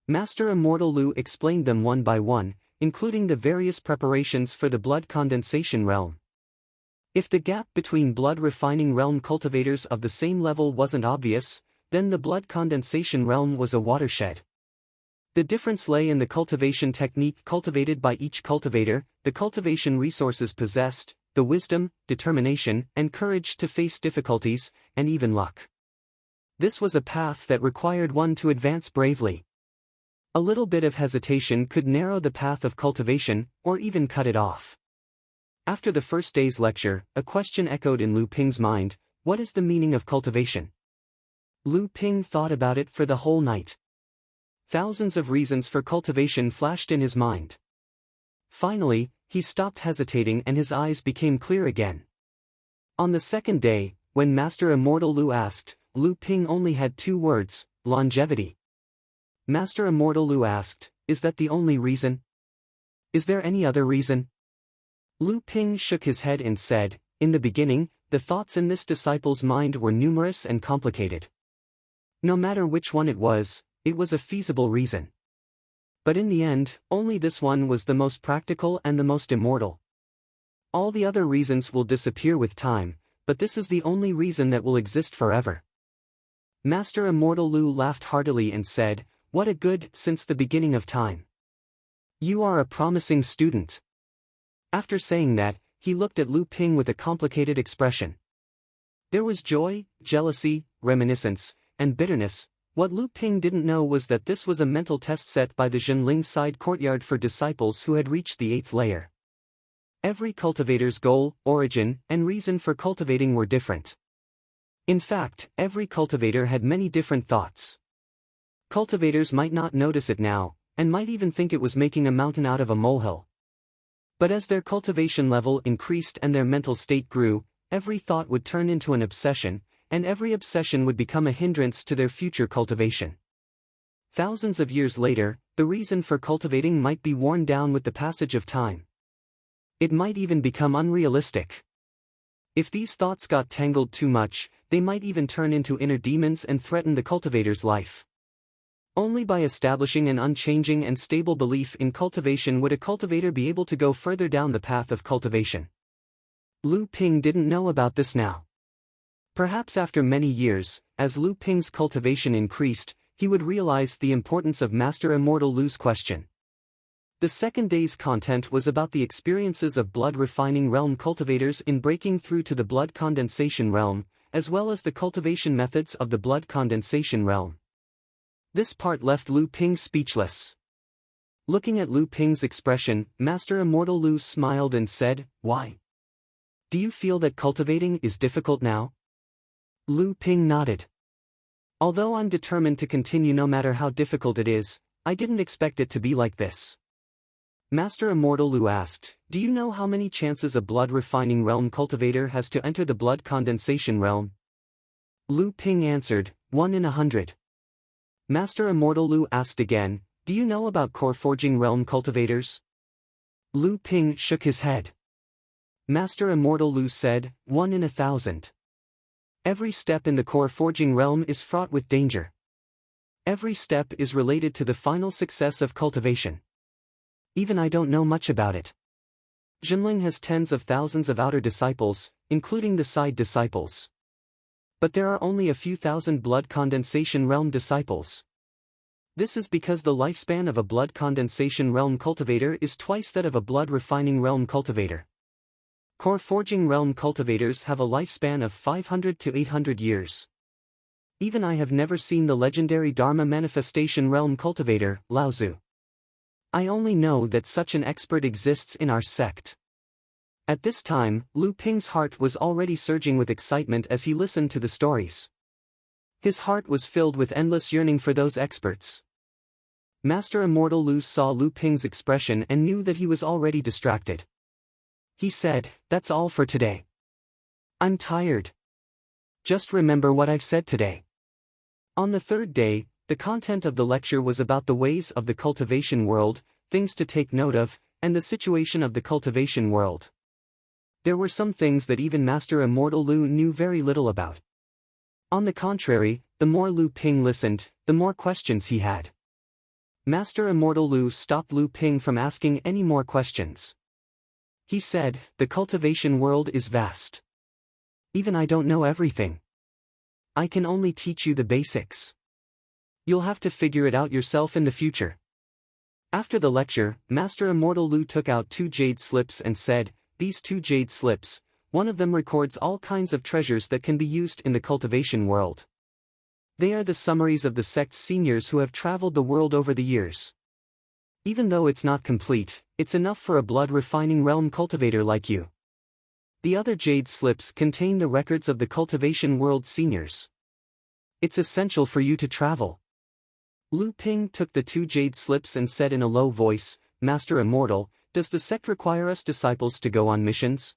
Master Immortal Lu explained them one by one, including the various preparations for the blood condensation realm. If the gap between blood refining realm cultivators of the same level wasn't obvious, then the blood condensation realm was a watershed. The difference lay in the cultivation technique cultivated by each cultivator, the cultivation resources possessed, the wisdom, determination, and courage to face difficulties, and even luck. This was a path that required one to advance bravely. A little bit of hesitation could narrow the path of cultivation, or even cut it off. After the first day's lecture, a question echoed in Lu Ping's mind: what is the meaning of cultivation? Lu Ping thought about it for the whole night. Thousands of reasons for cultivation flashed in his mind. Finally, he stopped hesitating and his eyes became clear again. On the second day, when Master Immortal Lu asked, Lu Ping only had 2 words: longevity. Master Immortal Lu asked, is that the only reason? Is there any other reason? Lu Ping shook his head and said, in the beginning, the thoughts in this disciple's mind were numerous and complicated. No matter which one it was a feasible reason. But in the end, only this one was the most practical and the most immortal. All the other reasons will disappear with time, but this is the only reason that will exist forever. Master Immortal Lu laughed heartily and said, what a good, since the beginning of time. You are a promising student. After saying that, he looked at Lu Ping with a complicated expression. There was joy, jealousy, reminiscence, and bitterness, What Lu Ping didn't know was that this was a mental test set by the Zhenling side courtyard for disciples who had reached the 8th layer. Every cultivator's goal, origin, and reason for cultivating were different. In fact, every cultivator had many different thoughts. Cultivators might not notice it now, and might even think it was making a mountain out of a molehill. But as their cultivation level increased and their mental state grew, every thought would turn into an obsession, and every obsession would become a hindrance to their future cultivation. Thousands of years later, the reason for cultivating might be worn down with the passage of time. It might even become unrealistic. If these thoughts got tangled too much, they might even turn into inner demons and threaten the cultivator's life. Only by establishing an unchanging and stable belief in cultivation would a cultivator be able to go further down the path of cultivation. Lu Ping didn't know about this now. Perhaps after many years, as Lu Ping's cultivation increased, he would realize the importance of Master Immortal Lu's question. The second day's content was about the experiences of blood refining realm cultivators in breaking through to the blood condensation realm, as well as the cultivation methods of the blood condensation realm. This part left Lu Ping speechless. Looking at Lu Ping's expression, Master Immortal Lu smiled and said, "Why? Do you feel that cultivating is difficult now?" Lu Ping nodded. "Although I'm determined to continue no matter how difficult it is, I didn't expect it to be like this." Master Immortal Lu asked, "Do you know how many chances a blood refining realm cultivator has to enter the blood condensation realm?" Lu Ping answered, 1 in 100. Master Immortal Lu asked again, "Do you know about core forging realm cultivators?" Lu Ping shook his head. Master Immortal Lu said, 1 in 1,000. Every step in the core forging realm is fraught with danger. Every step is related to the final success of cultivation. Even I don't know much about it. Zhenling has tens of thousands of outer disciples, including the side disciples. But there are only a few thousand blood condensation realm disciples. This is because the lifespan of a blood condensation realm cultivator is twice that of a blood refining realm cultivator. Core forging realm cultivators have a lifespan of 500 to 800 years. Even I have never seen the legendary Dharma manifestation realm cultivator, Laozu. I only know that such an expert exists in our sect. At this time, Lu Ping's heart was already surging with excitement as he listened to the stories. His heart was filled with endless yearning for those experts. Master Immortal Lu saw Lu Ping's expression and knew that he was already distracted. He said, "That's all for today. I'm tired. Just remember what I've said today." On the third day, the content of the lecture was about the ways of the cultivation world, things to take note of, and the situation of the cultivation world. There were some things that even Master Immortal Lu knew very little about. On the contrary, the more Lu Ping listened, the more questions he had. Master Immortal Lu stopped Lu Ping from asking any more questions. He said, "The cultivation world is vast. Even I don't know everything. I can only teach you the basics. You'll have to figure it out yourself in the future." After the lecture, Master Immortal Lu took out 2 jade slips and said, "These 2 jade slips, one of them records all kinds of treasures that can be used in the cultivation world. They are the summaries of the sect's seniors who have traveled the world over the years. Even though it's not complete, it's enough for a blood refining realm cultivator like you. The other jade slips contain the records of the cultivation world seniors. It's essential for you to travel." Lu Ping took the 2 jade slips and said in a low voice, "Master Immortal, does the sect require us disciples to go on missions?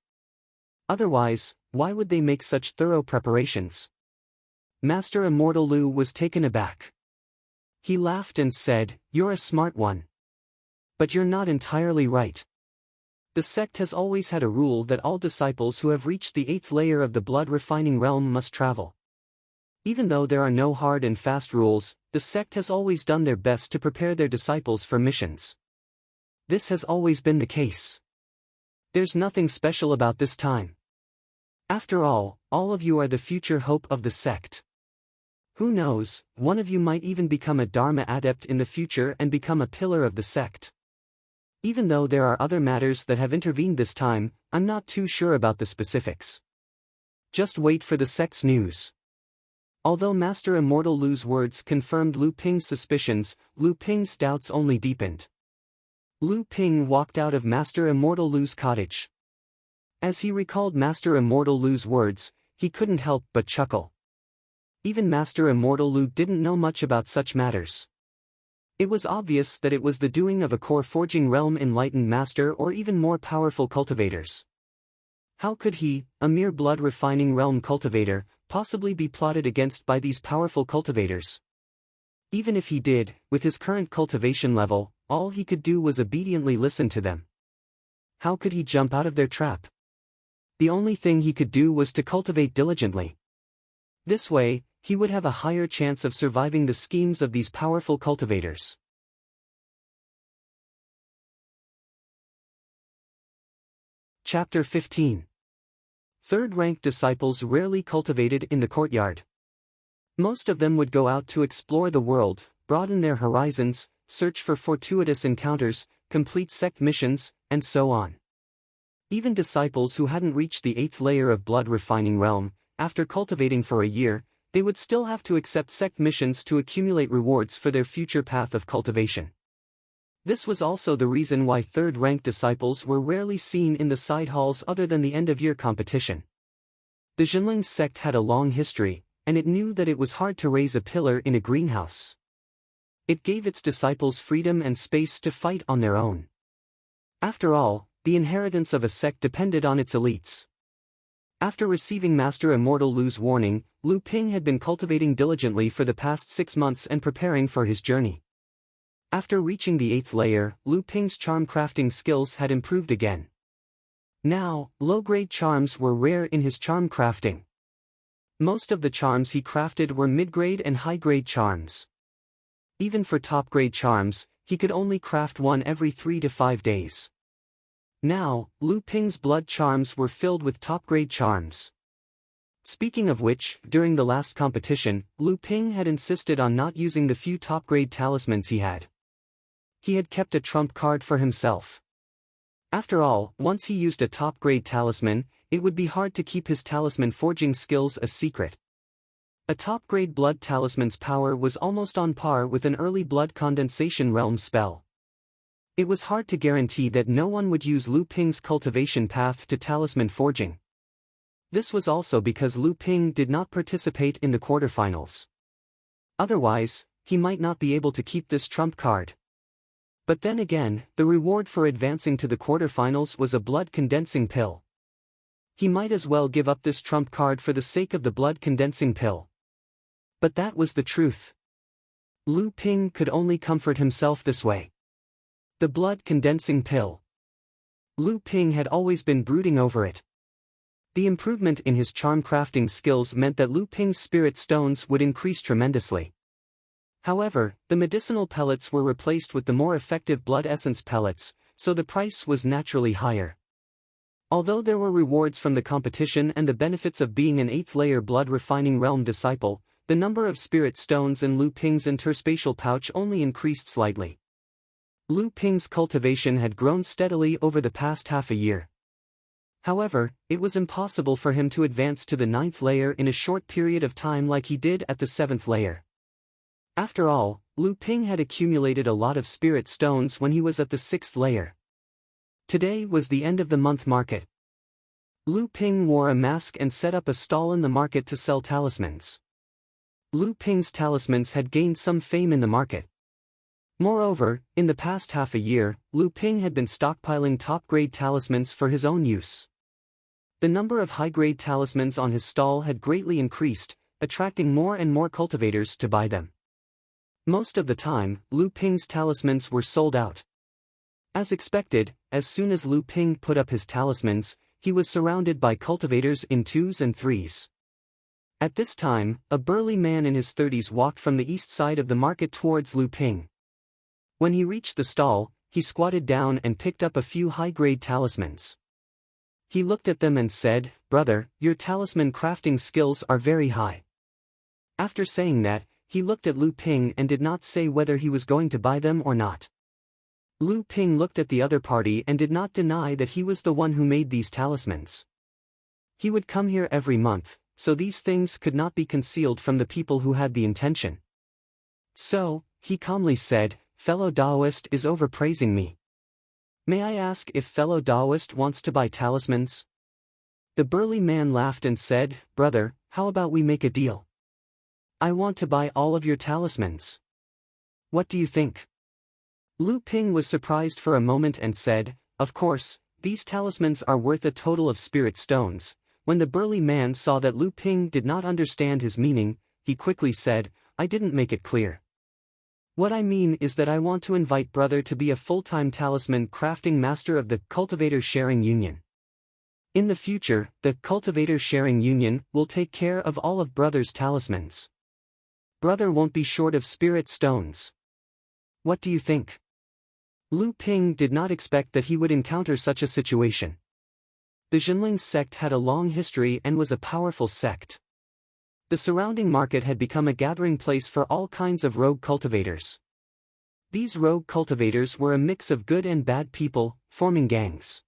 Otherwise, why would they make such thorough preparations?" Master Immortal Lu was taken aback. He laughed and said, "You're a smart one. But you're not entirely right. The sect has always had a rule that all disciples who have reached the 8th layer of the blood refining realm must travel. Even though there are no hard and fast rules, the sect has always done their best to prepare their disciples for missions. This has always been the case. There's nothing special about this time. After all of you are the future hope of the sect. Who knows, one of you might even become a Dharma adept in the future and become a pillar of the sect. Even though there are other matters that have intervened this time, I'm not too sure about the specifics. Just wait for the sect's news." Although Master Immortal Lu's words confirmed Lu Ping's suspicions, Lu Ping's doubts only deepened. Lu Ping walked out of Master Immortal Lu's cottage. As he recalled Master Immortal Lu's words, he couldn't help but chuckle. Even Master Immortal Lu didn't know much about such matters. It was obvious that it was the doing of a core forging realm enlightened master or even more powerful cultivators. How could he, a mere blood refining realm cultivator, possibly be plotted against by these powerful cultivators? Even if he did, with his current cultivation level, all he could do was obediently listen to them. How could he jump out of their trap? The only thing he could do was to cultivate diligently. This way, he would have a higher chance of surviving the schemes of these powerful cultivators. Chapter 15. Third-rank disciples rarely cultivated in the courtyard. Most of them would go out to explore the world, broaden their horizons, search for fortuitous encounters, complete sect missions, and so on. Even disciples who hadn't reached the 8th layer of blood refining realm, after cultivating for a year, they would still have to accept sect missions to accumulate rewards for their future path of cultivation. This was also the reason why third-rank disciples were rarely seen in the side halls other than the end-of-year competition. The Jinling sect had a long history, and it knew that it was hard to raise a pillar in a greenhouse. It gave its disciples freedom and space to fight on their own. After all, the inheritance of a sect depended on its elites. After receiving Master Immortal Lu's warning, Lu Ping had been cultivating diligently for the past 6 months and preparing for his journey. After reaching the 8th layer, Lu Ping's charm crafting skills had improved again. Now, low-grade charms were rare in his charm crafting. Most of the charms he crafted were mid-grade and high-grade charms. Even for top-grade charms, he could only craft one every 3 to 5 days. Now, Lu Ping's blood charms were filled with top-grade charms. Speaking of which, during the last competition, Lu Ping had insisted on not using the few top-grade talismans he had. He had kept a trump card for himself. After all, once he used a top-grade talisman, it would be hard to keep his talisman forging skills a secret. A top-grade blood talisman's power was almost on par with an early blood condensation realm spell. It was hard to guarantee that no one would use Lu Ping's cultivation path to talisman forging. This was also because Lu Ping did not participate in the quarterfinals. Otherwise, he might not be able to keep this trump card. But then again, the reward for advancing to the quarterfinals was a blood condensing pill. He might as well give up this trump card for the sake of the blood condensing pill. But that was the truth. Lu Ping could only comfort himself this way. The blood condensing pill. Lu Ping had always been brooding over it. The improvement in his charm crafting skills meant that Lu Ping's spirit stones would increase tremendously. However, the medicinal pellets were replaced with the more effective blood essence pellets, so the price was naturally higher. Although there were rewards from the competition and the benefits of being an 8th layer blood refining realm disciple, the number of spirit stones in Lu Ping's interspatial pouch only increased slightly. Lu Ping's cultivation had grown steadily over the past half a year. However, it was impossible for him to advance to the 9th layer in a short period of time like he did at the 7th layer. After all, Lu Ping had accumulated a lot of spirit stones when he was at the 6th layer. Today was the end of the month market. Lu Ping wore a mask and set up a stall in the market to sell talismans. Lu Ping's talismans had gained some fame in the market. Moreover, in the past half a year, Lu Ping had been stockpiling top-grade talismans for his own use. The number of high-grade talismans on his stall had greatly increased, attracting more and more cultivators to buy them. Most of the time, Lu Ping's talismans were sold out. As expected, as soon as Lu Ping put up his talismans, he was surrounded by cultivators in 2s and 3s. At this time, a burly man in his 30s walked from the east side of the market towards Lu Ping. When he reached the stall, he squatted down and picked up a few high-grade talismans. He looked at them and said, "Brother, your talisman crafting skills are very high." After saying that, he looked at Lu Ping and did not say whether he was going to buy them or not. Lu Ping looked at the other party and did not deny that he was the one who made these talismans. He would come here every month, so these things could not be concealed from the people who had the intention. So, he calmly said, "Fellow Taoist is overpraising me. May I ask if fellow Taoist wants to buy talismans?" The burly man laughed and said, "Brother, how about we make a deal? I want to buy all of your talismans. What do you think?" Lu Ping was surprised for a moment and said, "Of course, these talismans are worth a total of spirit stones." When the burly man saw that Lu Ping did not understand his meaning, he quickly said, "I didn't make it clear. What I mean is that I want to invite brother to be a full-time talisman crafting master of the Cultivator Sharing Union. In the future, the Cultivator Sharing Union will take care of all of brother's talismans. Brother won't be short of spirit stones. What do you think?" Lu Ping did not expect that he would encounter such a situation. The Jinling sect had a long history and was a powerful sect. The surrounding market had become a gathering place for all kinds of rogue cultivators. These rogue cultivators were a mix of good and bad people, forming gangs.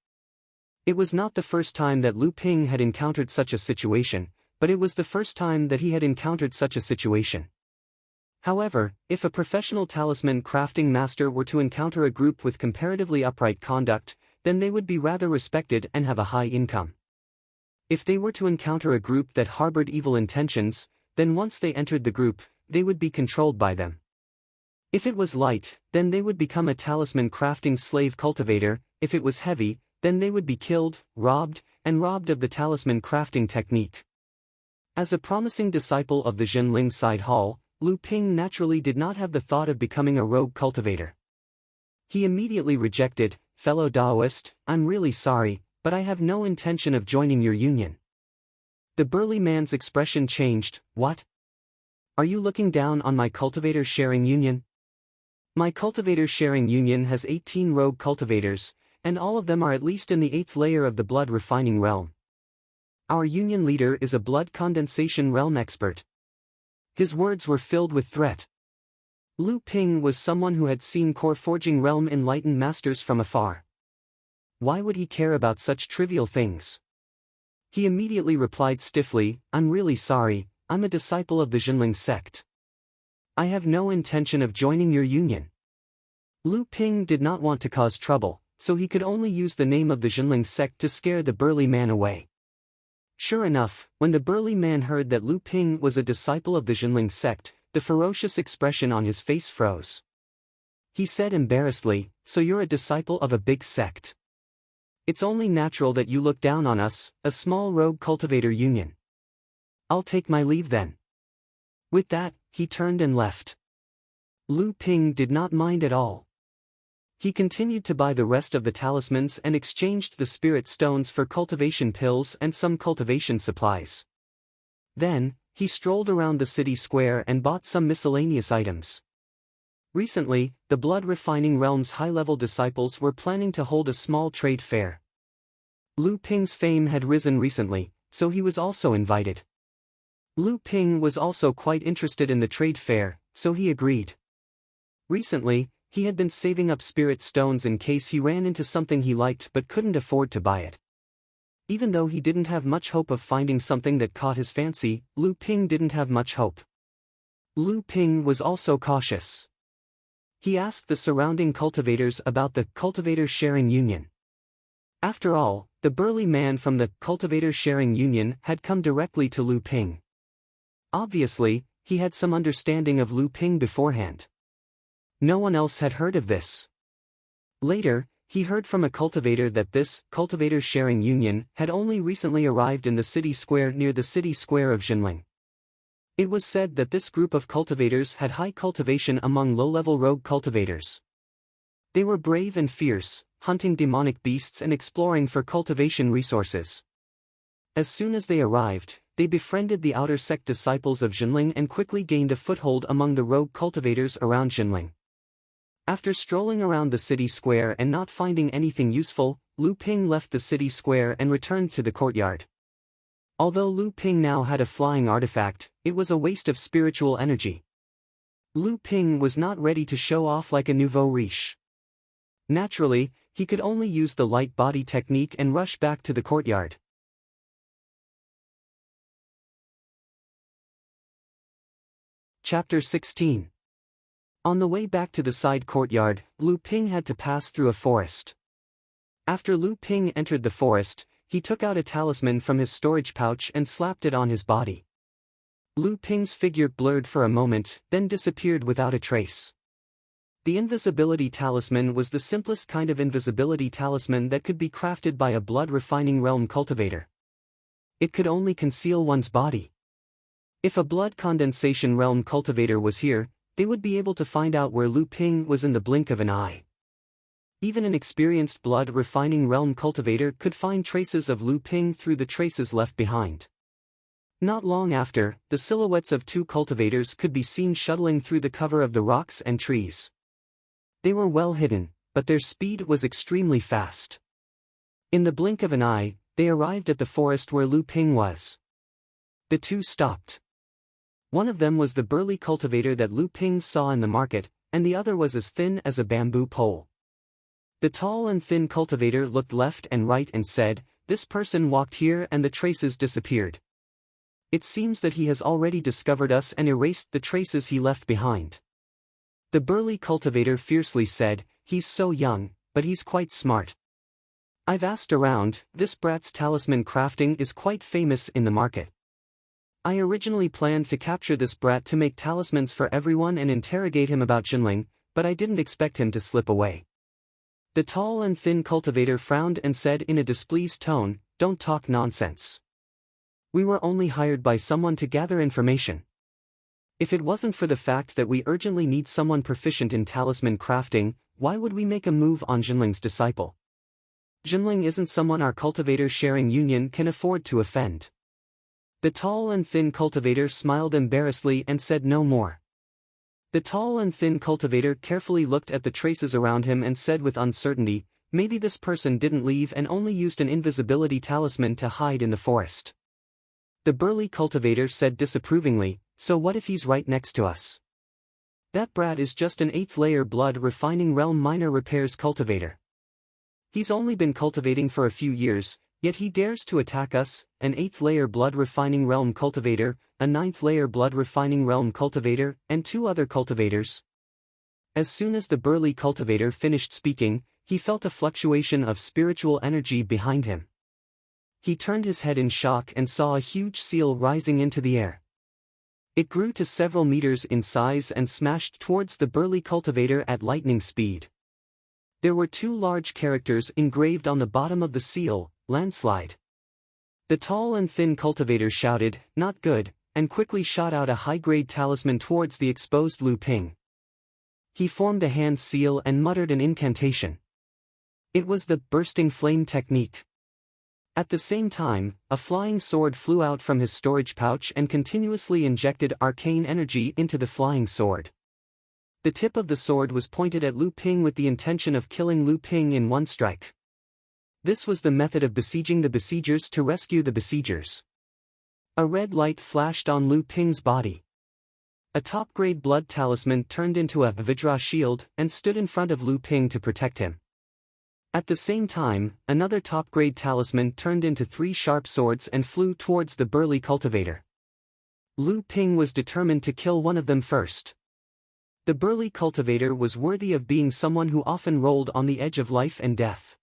It was not the first time that Lu Ping had encountered such a situation, but it was the first time that he had encountered such a situation. However, if a professional talisman crafting master were to encounter a group with comparatively upright conduct, then they would be rather respected and have a high income. If they were to encounter a group that harbored evil intentions, then once they entered the group, they would be controlled by them. If it was light, then they would become a talisman crafting slave cultivator. If it was heavy, then they would be killed, robbed of the talisman crafting technique. As a promising disciple of the Jinling side hall, Lu Ping naturally did not have the thought of becoming a rogue cultivator. He immediately rejected, "Fellow Taoist, I'm really sorry, but I have no intention of joining your union." The burly man's expression changed. "What? Are you looking down on my cultivator sharing union? My cultivator sharing union has 18 rogue cultivators, and all of them are at least in the 8th layer of the blood refining realm. Our union leader is a blood condensation realm expert." His words were filled with threat. Lu Ping was someone who had seen core forging realm enlightened masters from afar. Why would he care about such trivial things? He immediately replied stiffly, "I'm really sorry, I'm a disciple of the Jinling sect. I have no intention of joining your union." Lu Ping did not want to cause trouble, so he could only use the name of the Jinling sect to scare the burly man away. Sure enough, when the burly man heard that Lu Ping was a disciple of the Jinling sect, the ferocious expression on his face froze. He said embarrassedly, "So you're a disciple of a big sect? It's only natural that you look down on us, a small rogue cultivator union. I'll take my leave then." With that, he turned and left. Lu Ping did not mind at all. He continued to buy the rest of the talismans and exchanged the spirit stones for cultivation pills and some cultivation supplies. Then, he strolled around the city square and bought some miscellaneous items. Recently, the blood refining realm's high-level disciples were planning to hold a small trade fair. Lu Ping's fame had risen recently, so he was also invited. Lu Ping was also quite interested in the trade fair, so he agreed. Recently, he had been saving up spirit stones in case he ran into something he liked but couldn't afford to buy it. Even though he didn't have much hope of finding something that caught his fancy, Lu Ping didn't have much hope. Lu Ping was also cautious. He asked the surrounding cultivators about the Cultivator Sharing Union. After all, the burly man from the Cultivator Sharing Union had come directly to Lu Ping. Obviously, he had some understanding of Lu Ping beforehand. No one else had heard of this. Later, he heard from a cultivator that this Cultivator Sharing Union had only recently arrived in the city square near the city square of Jinling. It was said that this group of cultivators had high cultivation among low-level rogue cultivators. They were brave and fierce, hunting demonic beasts and exploring for cultivation resources. As soon as they arrived, they befriended the outer sect disciples of Jinling and quickly gained a foothold among the rogue cultivators around Jinling. After strolling around the city square and not finding anything useful, Lu Ping left the city square and returned to the courtyard. Although Lu Ping now had a flying artifact, it was a waste of spiritual energy. Lu Ping was not ready to show off like a nouveau riche. Naturally, he could only use the light body technique and rush back to the courtyard. Chapter 16. On the way back to the side courtyard, Lu Ping had to pass through a forest. After Lu Ping entered the forest, he took out a talisman from his storage pouch and slapped it on his body. Lu Ping's figure blurred for a moment, then disappeared without a trace. The invisibility talisman was the simplest kind of invisibility talisman that could be crafted by a blood-refining realm cultivator. It could only conceal one's body. If a blood condensation realm cultivator was here, they would be able to find out where Lu Ping was in the blink of an eye. Even an experienced blood-refining realm cultivator could find traces of Lu Ping through the traces left behind. Not long after, the silhouettes of two cultivators could be seen shuttling through the cover of the rocks and trees. They were well hidden, but their speed was extremely fast. In the blink of an eye, they arrived at the forest where Lu Ping was. The two stopped. One of them was the burly cultivator that Lu Ping saw in the market, and the other was as thin as a bamboo pole. The tall and thin cultivator looked left and right and said, "This person walked here and the traces disappeared. It seems that he has already discovered us and erased the traces he left behind." The burly cultivator fiercely said, "He's so young, but he's quite smart. I've asked around, this brat's talisman crafting is quite famous in the market. I originally planned to capture this brat to make talismans for everyone and interrogate him about Jinling, but I didn't expect him to slip away." The tall and thin cultivator frowned and said in a displeased tone, "Don't talk nonsense. We were only hired by someone to gather information. If it wasn't for the fact that we urgently need someone proficient in talisman crafting, why would we make a move on Jinling's disciple? Jinling isn't someone our cultivator-sharing union can afford to offend." The tall and thin cultivator smiled embarrassedly and said no more. The tall and thin cultivator carefully looked at the traces around him and said with uncertainty, "Maybe this person didn't leave and only used an invisibility talisman to hide in the forest." The burly cultivator said disapprovingly, "So what if he's right next to us? That brat is just an 8th layer blood refining realm minor repairs cultivator. He's only been cultivating for a few years, yet he dares to attack us, an 8th layer blood refining realm cultivator, a 9th layer blood refining realm cultivator, and 2 other cultivators." As soon as the burly cultivator finished speaking, he felt a fluctuation of spiritual energy behind him. He turned his head in shock and saw a huge seal rising into the air. It grew to several meters in size and smashed towards the burly cultivator at lightning speed. There were 2 large characters engraved on the bottom of the seal, "Landslide." The tall and thin cultivator shouted, "Not good," and quickly shot out a high-grade talisman towards the exposed Lu Ping. He formed a hand seal and muttered an incantation. It was the bursting flame technique. At the same time, a flying sword flew out from his storage pouch and continuously injected arcane energy into the flying sword. The tip of the sword was pointed at Lu Ping with the intention of killing Lu Ping in one strike. This was the method of besieging the besiegers to rescue the besiegers. A red light flashed on Lu Ping's body. A top-grade blood talisman turned into a Vajra shield and stood in front of Lu Ping to protect him. At the same time, another top-grade talisman turned into 3 sharp swords and flew towards the burly cultivator. Lu Ping was determined to kill one of them first. The burly cultivator was worthy of being someone who often rolled on the edge of life and death.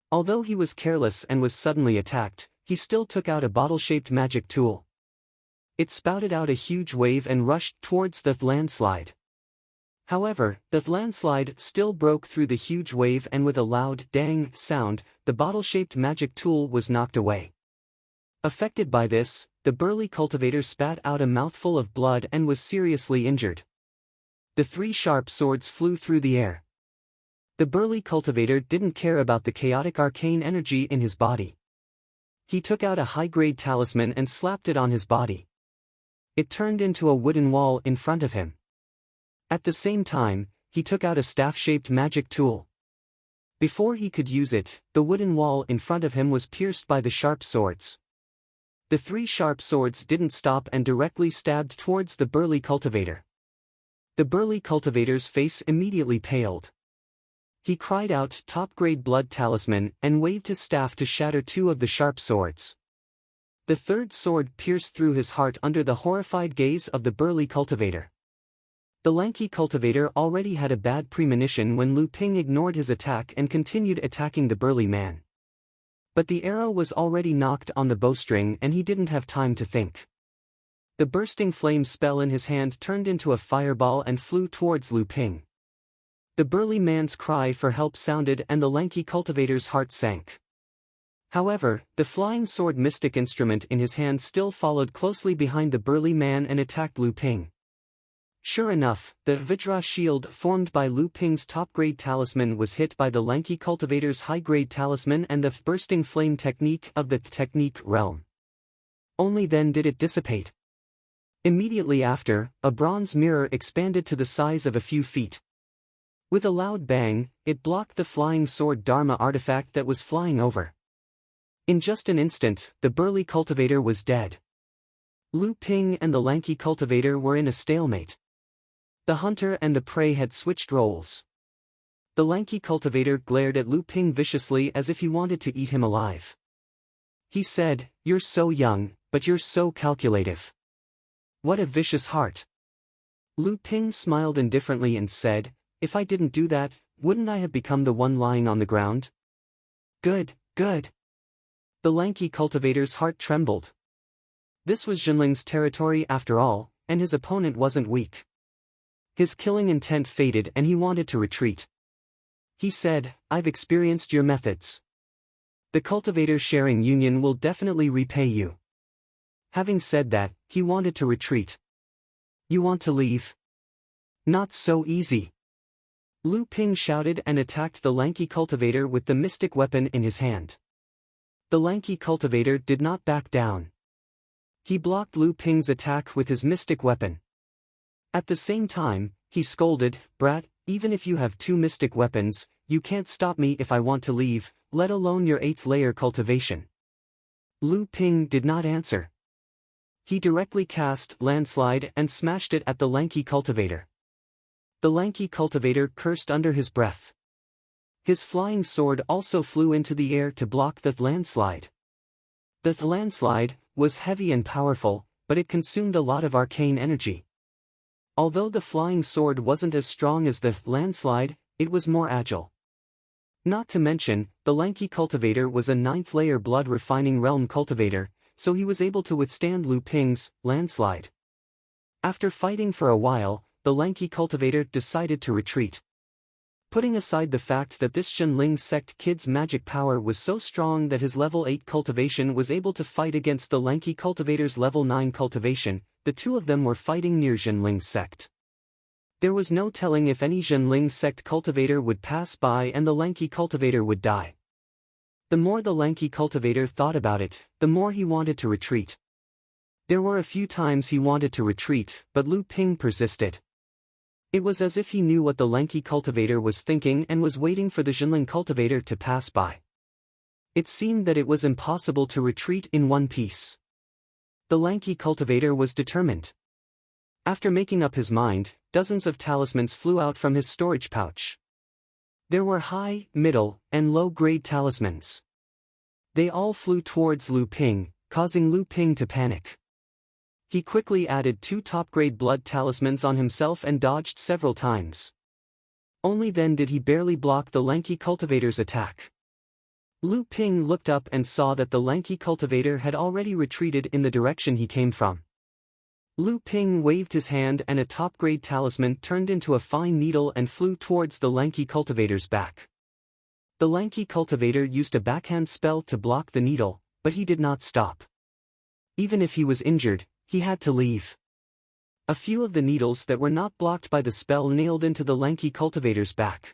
Although he was careless and was suddenly attacked, he still took out a bottle-shaped magic tool. It spouted out a huge wave and rushed towards the landslide. However, the landslide still broke through the huge wave and with a loud dang sound, the bottle-shaped magic tool was knocked away. Affected by this, the burly cultivator spat out a mouthful of blood and was seriously injured. The 3 sharp swords flew through the air. The burly cultivator didn't care about the chaotic arcane energy in his body. He took out a high-grade talisman and slapped it on his body. It turned into a wooden wall in front of him. At the same time, he took out a staff-shaped magic tool. Before he could use it, the wooden wall in front of him was pierced by the sharp swords. The 3 sharp swords didn't stop and directly stabbed towards the burly cultivator. The burly cultivator's face immediately paled. He cried out top-grade blood talisman and waved his staff to shatter 2 of the sharp swords. The third sword pierced through his heart under the horrified gaze of the burly cultivator. The lanky cultivator already had a bad premonition when Lu Ping ignored his attack and continued attacking the burly man. But the arrow was already knocked on the bowstring and he didn't have time to think. The bursting flame spell in his hand turned into a fireball and flew towards Lu Ping. The burly man's cry for help sounded and the lanky cultivator's heart sank. However, the flying sword mystic instrument in his hand still followed closely behind the burly man and attacked Lu Ping. Sure enough, the Vajra shield formed by Lu Ping's top-grade talisman was hit by the lanky cultivator's high-grade talisman and the bursting flame technique of the technique realm. Only then did it dissipate. Immediately after, a bronze mirror expanded to the size of a few feet. With a loud bang, it blocked the flying sword Dharma artifact that was flying over. In just an instant, the burly cultivator was dead. Lu Ping and the lanky cultivator were in a stalemate. The hunter and the prey had switched roles. The lanky cultivator glared at Lu Ping viciously as if he wanted to eat him alive. He said, "You're so young, but you're so calculative. What a vicious heart." Lu Ping smiled indifferently and said, "If I didn't do that, wouldn't I have become the one lying on the ground?" "Good, good." The lanky cultivator's heart trembled. This was Jinling's territory after all, and his opponent wasn't weak. His killing intent faded and he wanted to retreat. He said, "I've experienced your methods. The cultivator sharing union will definitely repay you." Having said that, he wanted to retreat. "You want to leave? Not so easy." Lu Ping shouted and attacked the lanky cultivator with the mystic weapon in his hand. The lanky cultivator did not back down. He blocked Lu Ping's attack with his mystic weapon. At the same time, he scolded, "Brat, even if you have 2 mystic weapons, you can't stop me if I want to leave, let alone your 8th layer cultivation." Lu Ping did not answer. He directly cast Landslide and smashed it at the lanky cultivator. The lanky cultivator cursed under his breath. His flying sword also flew into the air to block the landslide. The landslide was heavy and powerful, but it consumed a lot of arcane energy. Although the flying sword wasn't as strong as the landslide, it was more agile. Not to mention, the lanky cultivator was a 9th layer blood refining realm cultivator, so he was able to withstand Lu Ping's landslide. After fighting for a while, the lanky cultivator decided to retreat. Putting aside the fact that this Jinling sect kid's magic power was so strong that his level 8 cultivation was able to fight against the lanky cultivator's level 9 cultivation, the two of them were fighting near Jinling sect. There was no telling if any Jinling sect cultivator would pass by and the lanky cultivator would die. The more the lanky cultivator thought about it, the more he wanted to retreat. There were a few times he wanted to retreat, but Lu Ping persisted. It was as if he knew what the lanky cultivator was thinking and was waiting for the Jinling cultivator to pass by. It seemed that it was impossible to retreat in one piece. The lanky cultivator was determined. After making up his mind, dozens of talismans flew out from his storage pouch. There were high, middle, and low-grade talismans. They all flew towards Lu Ping, causing Lu Ping to panic. He quickly added 2 top-grade blood talismans on himself and dodged several times. Only then did he barely block the lanky cultivator's attack. Lu Ping looked up and saw that the lanky cultivator had already retreated in the direction he came from. Lu Ping waved his hand and a top-grade talisman turned into a fine needle and flew towards the lanky cultivator's back. The lanky cultivator used a backhand spell to block the needle, but he did not stop. Even if he was injured, he had to leave. A few of the needles that were not blocked by the spell nailed into the lanky cultivator's back.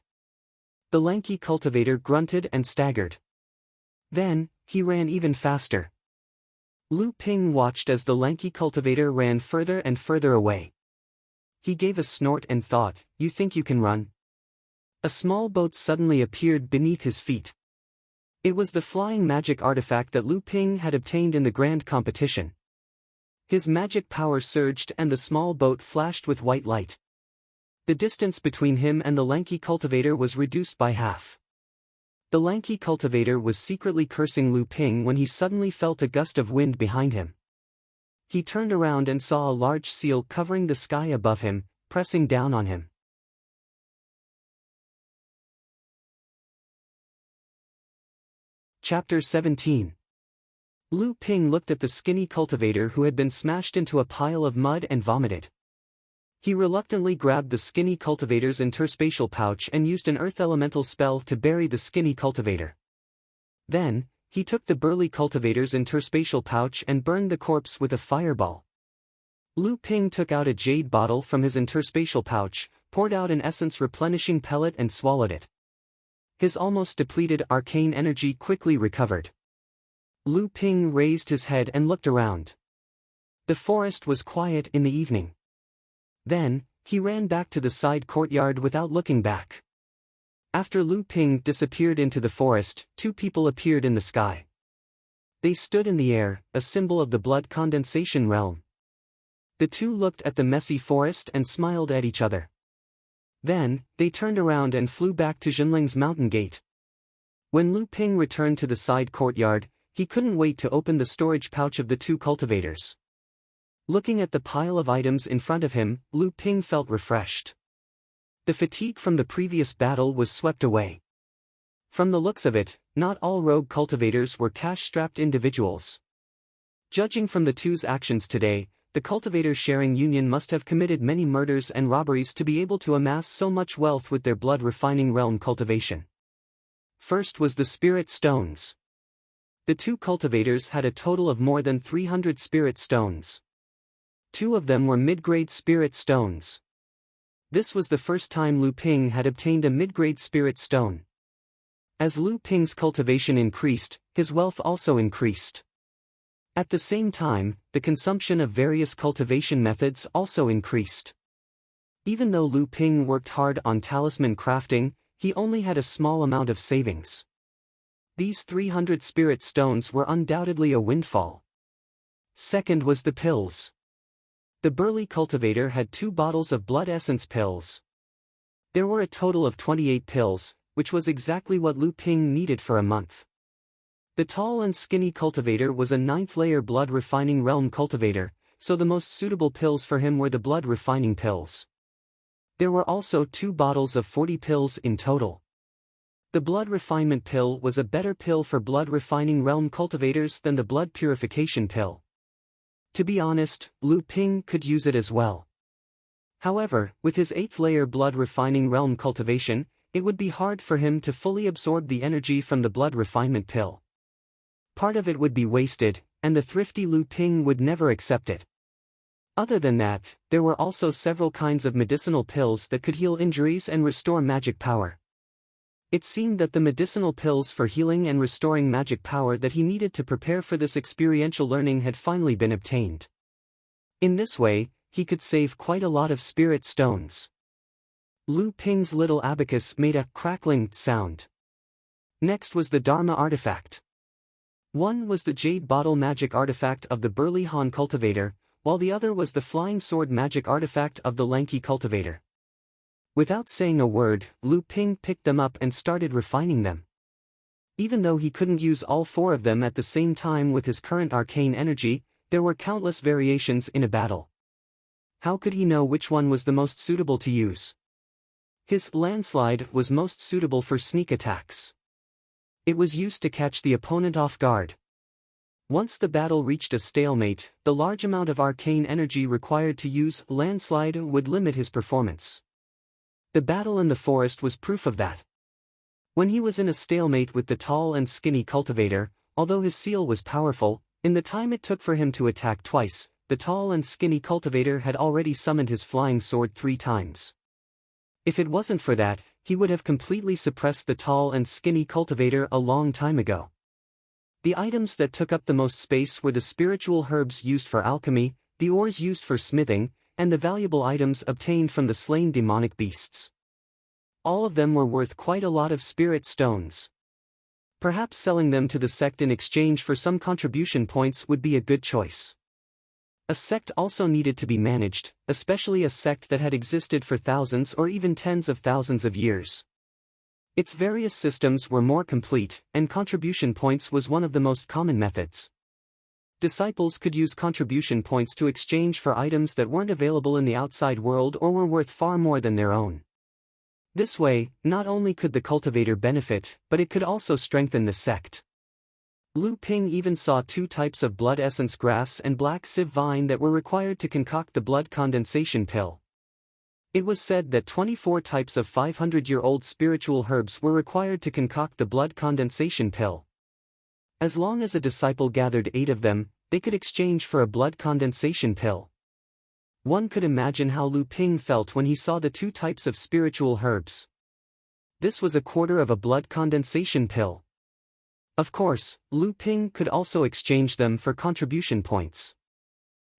The lanky cultivator grunted and staggered. Then, he ran even faster. Lu Ping watched as the lanky cultivator ran further and further away. He gave a snort and thought, "You think you can run?" A small boat suddenly appeared beneath his feet. It was the flying magic artifact that Lu Ping had obtained in the grand competition. His magic power surged and the small boat flashed with white light. The distance between him and the lanky cultivator was reduced by half. The lanky cultivator was secretly cursing Lu Ping when he suddenly felt a gust of wind behind him. He turned around and saw a large seal covering the sky above him, pressing down on him. Chapter 17. Lu Ping looked at the skinny cultivator who had been smashed into a pile of mud and vomited. He reluctantly grabbed the skinny cultivator's interspatial pouch and used an earth elemental spell to bury the skinny cultivator. Then, he took the burly cultivator's interspatial pouch and burned the corpse with a fireball. Lu Ping took out a jade bottle from his interspatial pouch, poured out an essence-replenishing pellet and swallowed it. His almost depleted arcane energy quickly recovered. Lu Ping raised his head and looked around. The forest was quiet in the evening. Then, he ran back to the side courtyard without looking back. After Lu Ping disappeared into the forest, two people appeared in the sky. They stood in the air, a symbol of the blood condensation realm. The two looked at the messy forest and smiled at each other. Then, they turned around and flew back to Jinling's mountain gate. When Lu Ping returned to the side courtyard, he couldn't wait to open the storage pouch of the two cultivators. Looking at the pile of items in front of him, Lu Ping felt refreshed. The fatigue from the previous battle was swept away. From the looks of it, not all rogue cultivators were cash-strapped individuals. Judging from the two's actions today, the cultivator-sharing union must have committed many murders and robberies to be able to amass so much wealth with their blood-refining realm cultivation. First was the spirit stones. The two cultivators had a total of more than 300 spirit stones. Two of them were mid-grade spirit stones. This was the first time Lu Ping had obtained a mid-grade spirit stone. As Lu Ping's cultivation increased, his wealth also increased. At the same time, the consumption of various cultivation methods also increased. Even though Lu Ping worked hard on talisman crafting, he only had a small amount of savings. These 300 spirit stones were undoubtedly a windfall. Second was the pills. The burly cultivator had 2 bottles of blood essence pills. There were a total of 28 pills, which was exactly what Lu Ping needed for a month. The tall and skinny cultivator was a 9th-layer blood-refining realm cultivator, so the most suitable pills for him were the blood-refining pills. There were also 2 bottles of 40 pills in total. The blood refinement pill was a better pill for blood-refining realm cultivators than the blood purification pill. To be honest, Lu Ping could use it as well. However, with his 8th-layer blood-refining realm cultivation, it would be hard for him to fully absorb the energy from the blood refinement pill. Part of it would be wasted, and the thrifty Lu Ping would never accept it. Other than that, there were also several kinds of medicinal pills that could heal injuries and restore magic power. It seemed that the medicinal pills for healing and restoring magic power that he needed to prepare for this experiential learning had finally been obtained. In this way, he could save quite a lot of spirit stones. Lu Ping's little abacus made a crackling sound. Next was the Dharma artifact. One was the jade bottle magic artifact of the burly Han cultivator, while the other was the flying sword magic artifact of the lanky cultivator. Without saying a word, Lu Ping picked them up and started refining them. Even though he couldn't use all 4 of them at the same time with his current arcane energy, there were countless variations in a battle. How could he know which one was the most suitable to use? His landslide was most suitable for sneak attacks. It was used to catch the opponent off guard. Once the battle reached a stalemate, the large amount of arcane energy required to use landslide would limit his performance. The battle in the forest was proof of that. When he was in a stalemate with the tall and skinny cultivator, although his seal was powerful, in the time it took for him to attack twice, the tall and skinny cultivator had already summoned his flying sword 3 times. If it wasn't for that, he would have completely suppressed the tall and skinny cultivator a long time ago. The items that took up the most space were the spiritual herbs used for alchemy, the ores used for smithing, and the valuable items obtained from the slain demonic beasts. All of them were worth quite a lot of spirit stones. Perhaps selling them to the sect in exchange for some contribution points would be a good choice. A sect also needed to be managed, especially a sect that had existed for thousands or even tens of thousands of years. Its various systems were more complete, and contribution points was one of the most common methods. Disciples could use contribution points to exchange for items that weren't available in the outside world or were worth far more than their own. This way, not only could the cultivator benefit, but it could also strengthen the sect. Lu Ping even saw 2 types of blood essence grass and black sieve vine that were required to concoct the blood condensation pill. It was said that 24 types of 500-year-old spiritual herbs were required to concoct the blood condensation pill. As long as a disciple gathered 8 of them, they could exchange for a blood condensation pill. One could imagine how Lu Ping felt when he saw the 2 types of spiritual herbs. This was a quarter of a blood condensation pill. Of course, Lu Ping could also exchange them for contribution points.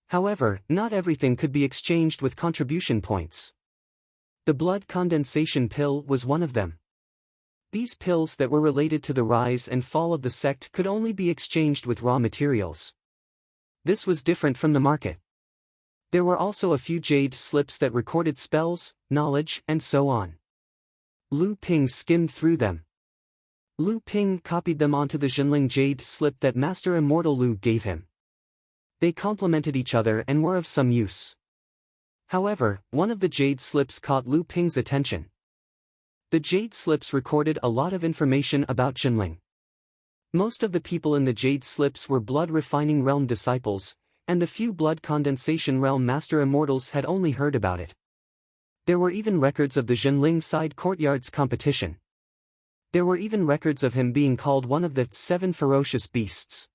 However, not everything could be exchanged with contribution points. The blood condensation pill was one of them. These pills that were related to the rise and fall of the sect could only be exchanged with raw materials. This was different from the market. There were also a few jade slips that recorded spells, knowledge, and so on. Lu Ping skimmed through them. Lu Ping copied them onto the Jinling jade slip that Master Immortal Lu gave him. They complemented each other and were of some use. However, one of the jade slips caught Lu Ping's attention. The jade slips recorded a lot of information about Jinling. Most of the people in the jade slips were blood refining realm disciples, and the few blood condensation realm master immortals had only heard about it. There were even records of the Jinling side courtyard's competition. There were even records of him being called one of the 7 ferocious beasts.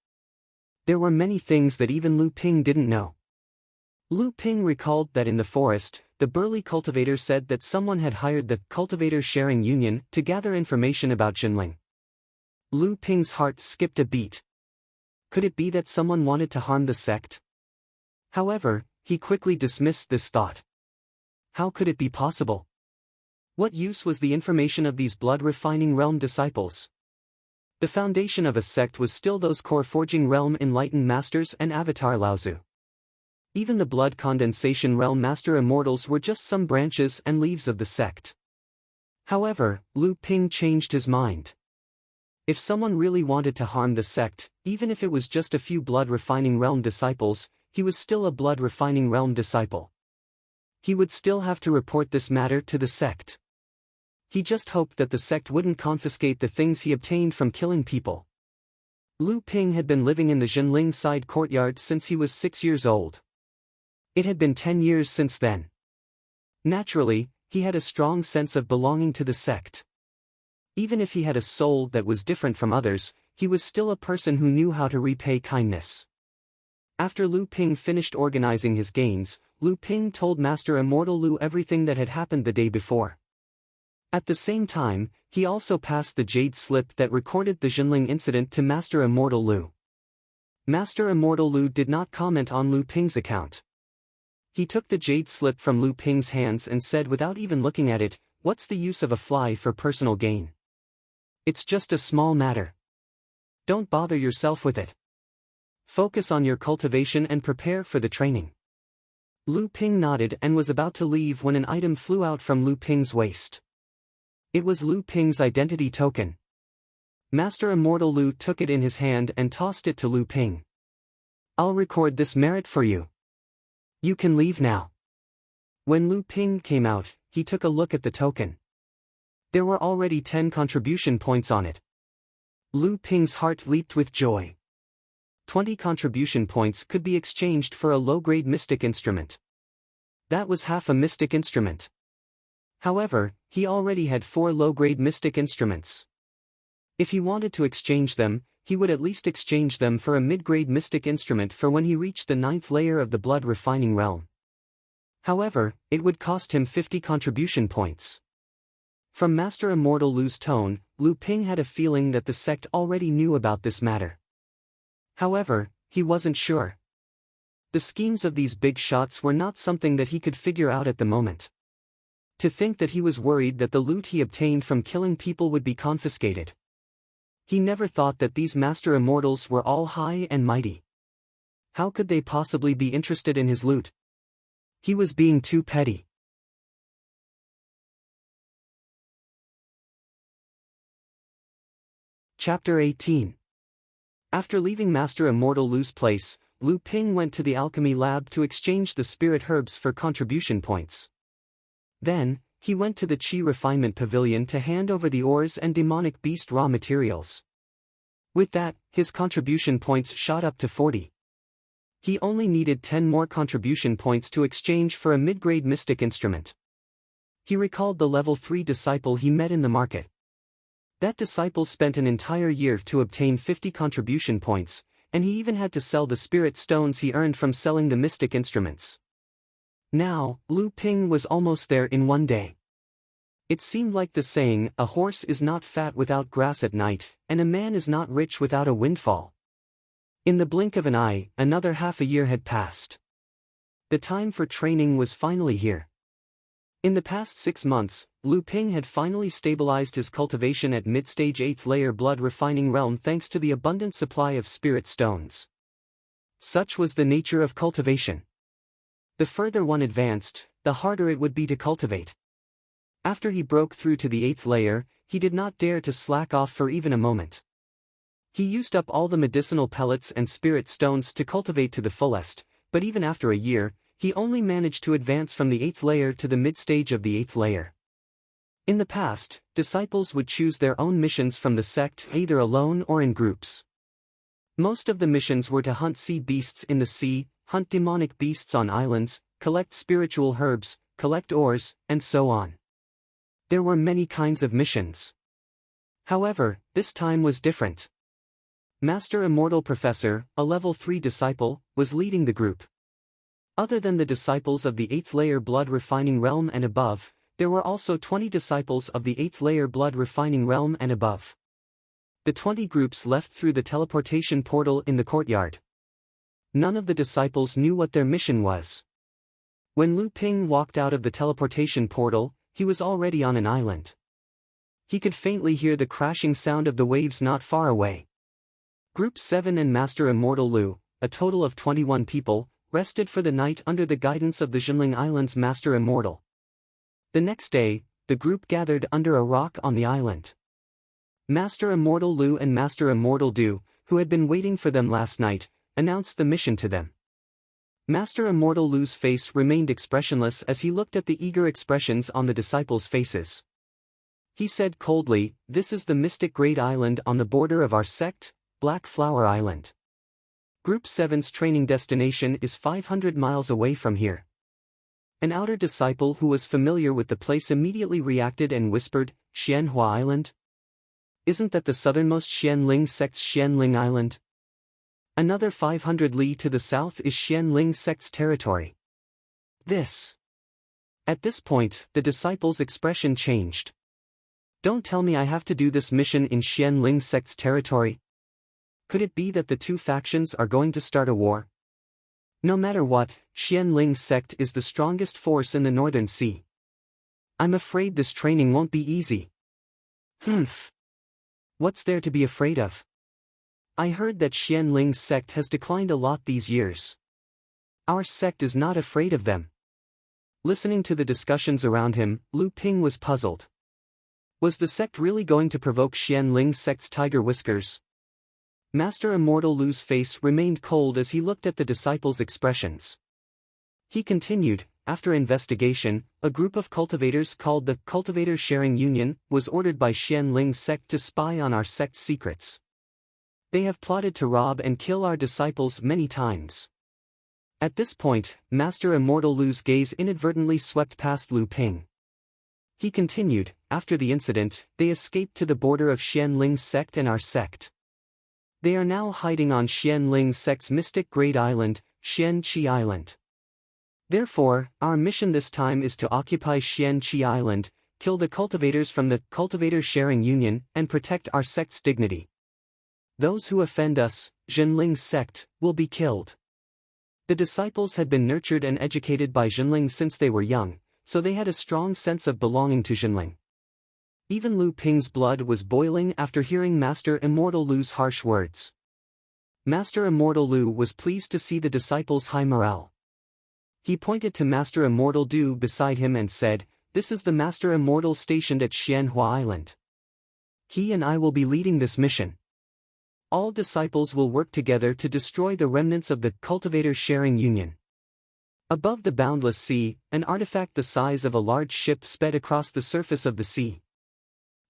There were many things that even Lu Ping didn't know. Lu Ping recalled that in the forest, the burly cultivator said that someone had hired the Cultivator Sharing Union to gather information about Jinling. Lu Ping's heart skipped a beat. Could it be that someone wanted to harm the sect? However, he quickly dismissed this thought. How could it be possible? What use was the information of these blood-refining realm disciples? The foundation of a sect was still those core-forging realm enlightened masters and Avatar Laozu. Even the blood condensation realm master immortals were just some branches and leaves of the sect. However, Lu Ping changed his mind. If someone really wanted to harm the sect, even if it was just a few blood-refining realm disciples, he was still a blood-refining realm disciple. He would still have to report this matter to the sect. He just hoped that the sect wouldn't confiscate the things he obtained from killing people. Lu Ping had been living in the Jinling side courtyard since he was 6 years old. It had been 10 years since then. Naturally, he had a strong sense of belonging to the sect. Even if he had a soul that was different from others, he was still a person who knew how to repay kindness. After Lu Ping finished organizing his gains, Lu Ping told Master Immortal Lu everything that had happened the day before. At the same time, he also passed the jade slip that recorded the Jinling incident to Master Immortal Lu. Master Immortal Lu did not comment on Lu Ping's account. He took the jade slip from Lu Ping's hands and said without even looking at it, "What's the use of a fly for personal gain? It's just a small matter. Don't bother yourself with it. Focus on your cultivation and prepare for the training." Lu Ping nodded and was about to leave when an item flew out from Lu Ping's waist. It was Lu Ping's identity token. Master Immortal Lu took it in his hand and tossed it to Lu Ping. "I'll record this merit for you. You can leave now." When Lu Ping came out, he took a look at the token. There were already 10 contribution points on it. Lu Ping's heart leaped with joy. 20 contribution points could be exchanged for a low-grade mystic instrument. That was half a mystic instrument. However, he already had 4 low-grade mystic instruments. If he wanted to exchange them, he would at least exchange them for a mid-grade mystic instrument for when he reached the 9th layer of the blood refining realm. However, it would cost him 50 contribution points. From Master Immortal Lu's tone, Lu Ping had a feeling that the sect already knew about this matter. However, he wasn't sure. The schemes of these big shots were not something that he could figure out at the moment. To think that he was worried that the loot he obtained from killing people would be confiscated. He never thought that these master immortals were all high and mighty. How could they possibly be interested in his loot? He was being too petty. Chapter 18. After leaving Master Immortal Lu's place, Lu Ping went to the alchemy lab to exchange the spirit herbs for contribution points. Then, he went to the Qi refinement pavilion to hand over the ores and demonic beast raw materials. With that, his contribution points shot up to 40. He only needed 10 more contribution points to exchange for a mid-grade mystic instrument. He recalled the level 3 disciple he met in the market. That disciple spent an entire year to obtain 50 contribution points, and he even had to sell the spirit stones he earned from selling the mystic instruments. Now, Lu Ping was almost there in one day. It seemed like the saying, "A horse is not fat without grass at night, and a man is not rich without a windfall." In the blink of an eye, another half a year had passed. The time for training was finally here. In the past 6 months, Lu Ping had finally stabilized his cultivation at mid-stage 8th layer blood refining realm thanks to the abundant supply of spirit stones. Such was the nature of cultivation. The further one advanced, the harder it would be to cultivate. After he broke through to the 8th layer, he did not dare to slack off for even a moment. He used up all the medicinal pellets and spirit stones to cultivate to the fullest, but even after a year, he only managed to advance from the 8th layer to the mid-stage of the 8th layer. In the past, disciples would choose their own missions from the sect either alone or in groups. Most of the missions were to hunt sea beasts in the sea, hunt demonic beasts on islands, collect spiritual herbs, collect ores, and so on. There were many kinds of missions. However, this time was different. Master Immortal Professor, a level 3 disciple, was leading the group. Other than the disciples of the 8th layer blood refining realm and above, there were also 20 disciples of the 8th layer blood refining realm and above. The 20 groups left through the teleportation portal in the courtyard. None of the disciples knew what their mission was. When Lu Ping walked out of the teleportation portal, he was already on an island. He could faintly hear the crashing sound of the waves not far away. Group 7 and Master Immortal Lu, a total of 21 people, rested for the night under the guidance of the Jinling Island's Master Immortal. The next day, the group gathered under a rock on the island. Master Immortal Lu and Master Immortal Du, who had been waiting for them last night, announced the mission to them. Master Immortal Lu's face remained expressionless as he looked at the eager expressions on the disciples' faces. He said coldly, "This is the Mystic Great Island on the border of our sect, Black Flower Island. Group 7's training destination is 500 miles away from here." An outer disciple who was familiar with the place immediately reacted and whispered, "Xianhua Island? Isn't that the southernmost Xianling sect's Xianling Island? Another 500 li to the south is Xianling sect's territory." At this point, the disciple's expression changed. "Don't tell me I have to do this mission in Xianling sect's territory. Could it be that the two factions are going to start a war? No matter what, Xianling sect is the strongest force in the Northern Sea. I'm afraid this training won't be easy." "Humph. What's there to be afraid of? I heard that Xianling sect has declined a lot these years. Our sect is not afraid of them." Listening to the discussions around him, Lu Ping was puzzled. Was the sect really going to provoke Xianling sect's tiger whiskers? Master Immortal Lu's face remained cold as he looked at the disciples' expressions. He continued, "After investigation, a group of cultivators called the Cultivator Sharing Union was ordered by Xianling sect to spy on our sect's secrets. They have plotted to rob and kill our disciples many times." At this point, Master Immortal Lu's gaze inadvertently swept past Lu Ping. He continued, "After the incident, they escaped to the border of Xianling sect and our sect. They are now hiding on Xianling sect's Mystic Great Island, Xianqi Island. Therefore, our mission this time is to occupy Xianqi Island, kill the cultivators from the Cultivator Sharing Union, and protect our sect's dignity. Those who offend us, Jinling sect, will be killed." The disciples had been nurtured and educated by Jinling since they were young, so they had a strong sense of belonging to Jinling. Even Lu Ping's blood was boiling after hearing Master Immortal Lu's harsh words. Master Immortal Lu was pleased to see the disciples' high morale. He pointed to Master Immortal Du beside him and said, "This is the Master Immortal stationed at Xianhua Island. He and I will be leading this mission. All disciples will work together to destroy the remnants of the cultivator-sharing union. Above the boundless sea, an artifact the size of a large ship sped across the surface of the sea.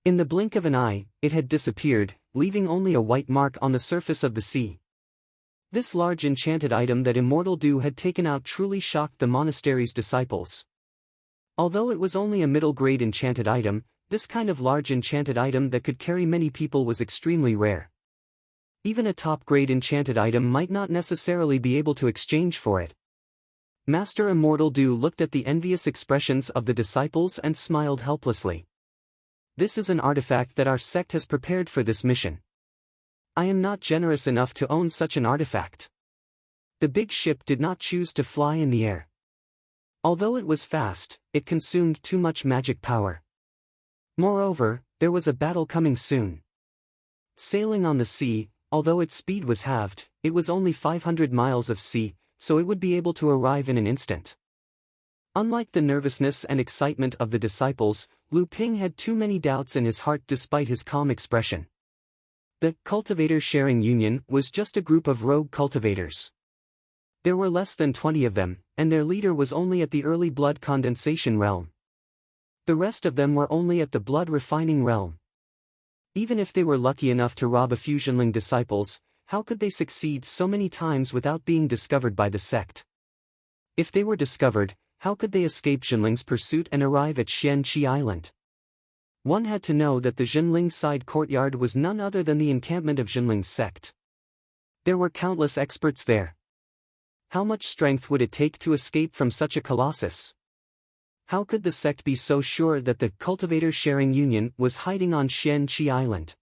In the blink of an eye, it had disappeared, leaving only a white mark on the surface of the sea. This large enchanted item that Immortal Du had taken out truly shocked the monastery's disciples. Although it was only a middle-grade enchanted item, this kind of large enchanted item that could carry many people was extremely rare. Even a top-grade enchanted item might not necessarily be able to exchange for it. Master Immortal Du looked at the envious expressions of the disciples and smiled helplessly. This is an artifact that our sect has prepared for this mission. I am not generous enough to own such an artifact. The big ship did not choose to fly in the air. Although it was fast, it consumed too much magic power. Moreover, there was a battle coming soon. Sailing on the sea, although its speed was halved, it was only 500 miles of sea, so it would be able to arrive in an instant. Unlike the nervousness and excitement of the disciples, Lu Ping had too many doubts in his heart despite his calm expression. The cultivator-sharing union was just a group of rogue cultivators. There were less than 20 of them, and their leader was only at the early blood condensation realm. The rest of them were only at the blood refining realm. Even if they were lucky enough to rob a fusionling disciples, how could they succeed so many times without being discovered by the sect? If they were discovered, how could they escape Jinling's pursuit and arrive at Xianqi Island? One had to know that the Jinling side courtyard was none other than the encampment of Jinling's sect. There were countless experts there. How much strength would it take to escape from such a colossus? How could the sect be so sure that the cultivator-sharing union was hiding on Xianqi Island?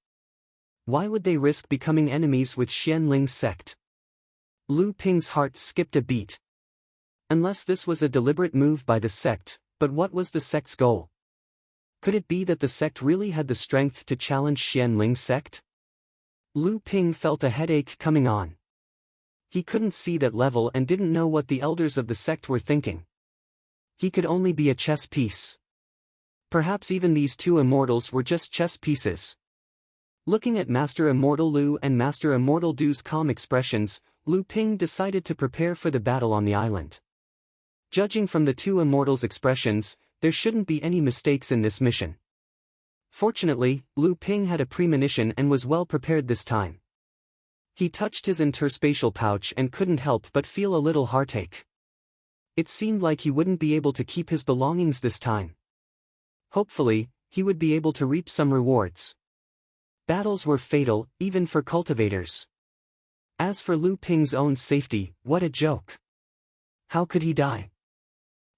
Why would they risk becoming enemies with Xianling's sect? Lu Ping's heart skipped a beat. Unless this was a deliberate move by the sect, but what was the sect's goal? Could it be that the sect really had the strength to challenge Xianling's sect? Lu Ping felt a headache coming on. He couldn't see that level and didn't know what the elders of the sect were thinking. He could only be a chess piece. Perhaps even these two immortals were just chess pieces. Looking at Master Immortal Lu and Master Immortal Du's calm expressions, Lu Ping decided to prepare for the battle on the island. Judging from the two immortals' expressions, there shouldn't be any mistakes in this mission. Fortunately, Lu Ping had a premonition and was well prepared this time. He touched his interspatial pouch and couldn't help but feel a little heartache. It seemed like he wouldn't be able to keep his belongings this time. Hopefully, he would be able to reap some rewards. Battles were fatal, even for cultivators. As for Lu Ping's own safety, what a joke. How could he die?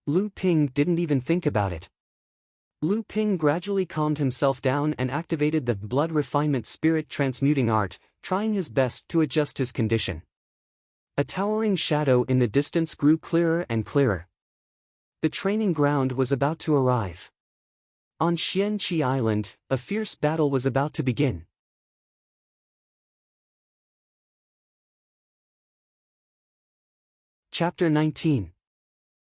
Lu Ping didn't even think about it. Lu Ping gradually calmed himself down and activated the blood refinement spirit transmuting art, trying his best to adjust his condition. A towering shadow in the distance grew clearer and clearer. The training ground was about to arrive. On Xianqi Island, a fierce battle was about to begin. Chapter 19.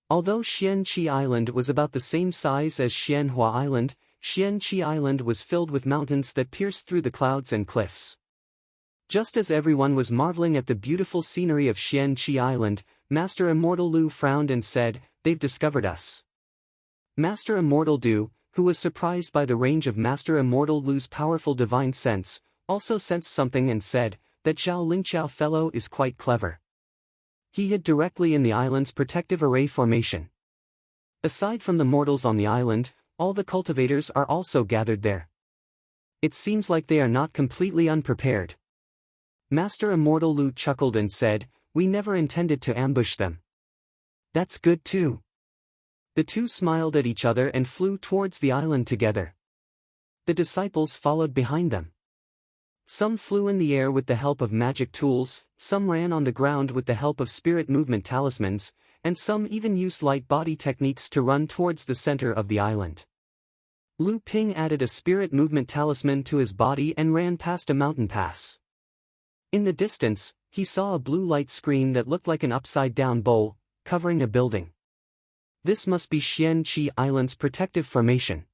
Although Xianqi Island was about the same size as Xianhua Island, Xianqi Island was filled with mountains that pierced through the clouds and cliffs. Just as everyone was marveling at the beautiful scenery of Xianqi Island, Master Immortal Lu frowned and said, "They've discovered us." Master Immortal Du, who was surprised by the range of Master Immortal Lu's powerful divine sense, also sensed something and said, "That Zhao Lingqiao fellow is quite clever." He hid directly in the island's protective array formation. Aside from the mortals on the island, all the cultivators are also gathered there. It seems like they are not completely unprepared. Master Immortal Lu chuckled and said, "We never intended to ambush them." "That's good too." The two smiled at each other and flew towards the island together. The disciples followed behind them. Some flew in the air with the help of magic tools, some ran on the ground with the help of spirit movement talismans, and some even used light body techniques to run towards the center of the island. Lu Ping added a spirit movement talisman to his body and ran past a mountain pass. In the distance, he saw a blue light screen that looked like an upside-down bowl, covering a building. This must be Xianqi Island's protective formation.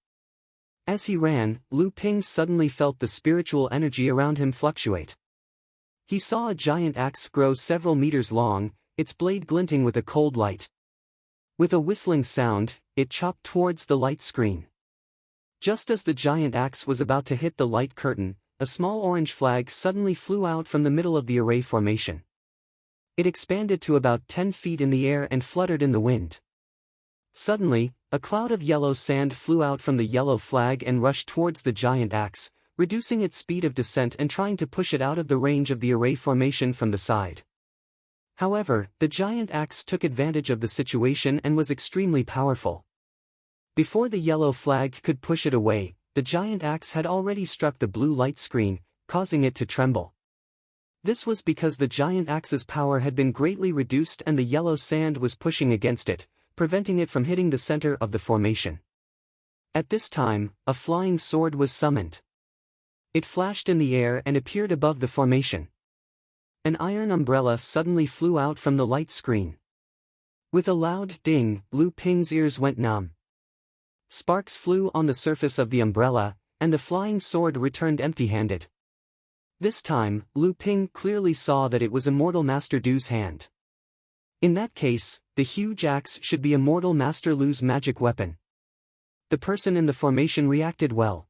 As he ran, Lu Ping suddenly felt the spiritual energy around him fluctuate. He saw a giant axe grow several meters long, its blade glinting with a cold light. With a whistling sound, it chopped towards the light screen. Just as the giant axe was about to hit the light curtain, a small orange flag suddenly flew out from the middle of the array formation. It expanded to about 10 feet in the air and fluttered in the wind. Suddenly, a cloud of yellow sand flew out from the yellow flag and rushed towards the giant axe, reducing its speed of descent and trying to push it out of the range of the array formation from the side. However, the giant axe took advantage of the situation and was extremely powerful. Before the yellow flag could push it away, the giant axe had already struck the blue light screen, causing it to tremble. This was because the giant axe's power had been greatly reduced and the yellow sand was pushing against it, preventing it from hitting the center of the formation. At this time, a flying sword was summoned. It flashed in the air and appeared above the formation. An iron umbrella suddenly flew out from the light screen. With a loud ding, Lu Ping's ears went numb. Sparks flew on the surface of the umbrella, and the flying sword returned empty-handed. This time, Lu Ping clearly saw that it was Immortal Master Du's hand. In that case, the huge axe should be Immortal Master Lu's magic weapon. The person in the formation reacted well.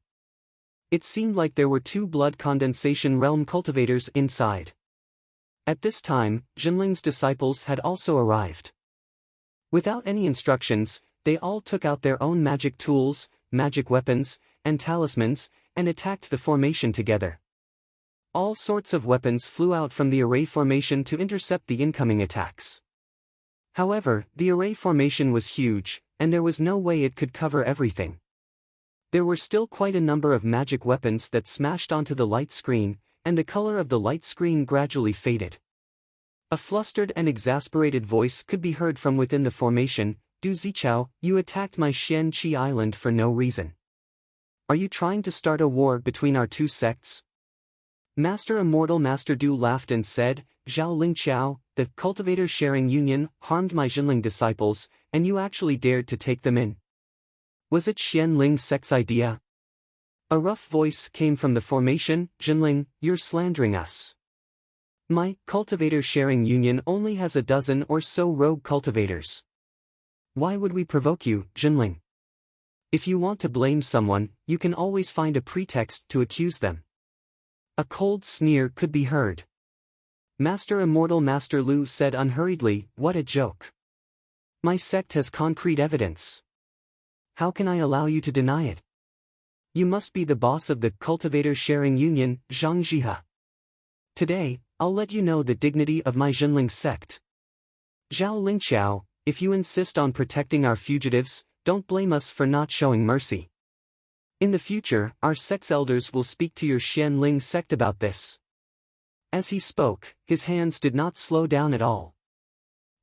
It seemed like there were 2 blood condensation realm cultivators inside. At this time, Jinling's disciples had also arrived. Without any instructions, they all took out their own magic tools, magic weapons, and talismans, and attacked the formation together. All sorts of weapons flew out from the array formation to intercept the incoming attacks. However, the array formation was huge, and there was no way it could cover everything. There were still quite a number of magic weapons that smashed onto the light screen, and the color of the light screen gradually faded. A flustered and exasperated voice could be heard from within the formation. Du Zichao, you attacked my Xian Qi island for no reason. Are you trying to start a war between our 2 sects? Master Immortal Master Du laughed and said, Zhao Lingqiao, the Cultivator Sharing Union, harmed my Jinling disciples, and you actually dared to take them in. Was it Xian Ling's sect's idea? A rough voice came from the formation, Jinling, you're slandering us. My Cultivator Sharing Union only has a dozen or so rogue cultivators. Why would we provoke you, Jinling? If you want to blame someone, you can always find a pretext to accuse them. A cold sneer could be heard. Master Immortal Master Lu said unhurriedly, what a joke. My sect has concrete evidence. How can I allow you to deny it? You must be the boss of the Cultivator Sharing Union, Zhang Jiha. Today, I'll let you know the dignity of my Jinling sect. Zhao Lingqiao, if you insist on protecting our fugitives, don't blame us for not showing mercy. In the future, our sect's elders will speak to your Xian Ling sect about this. As he spoke, his hands did not slow down at all.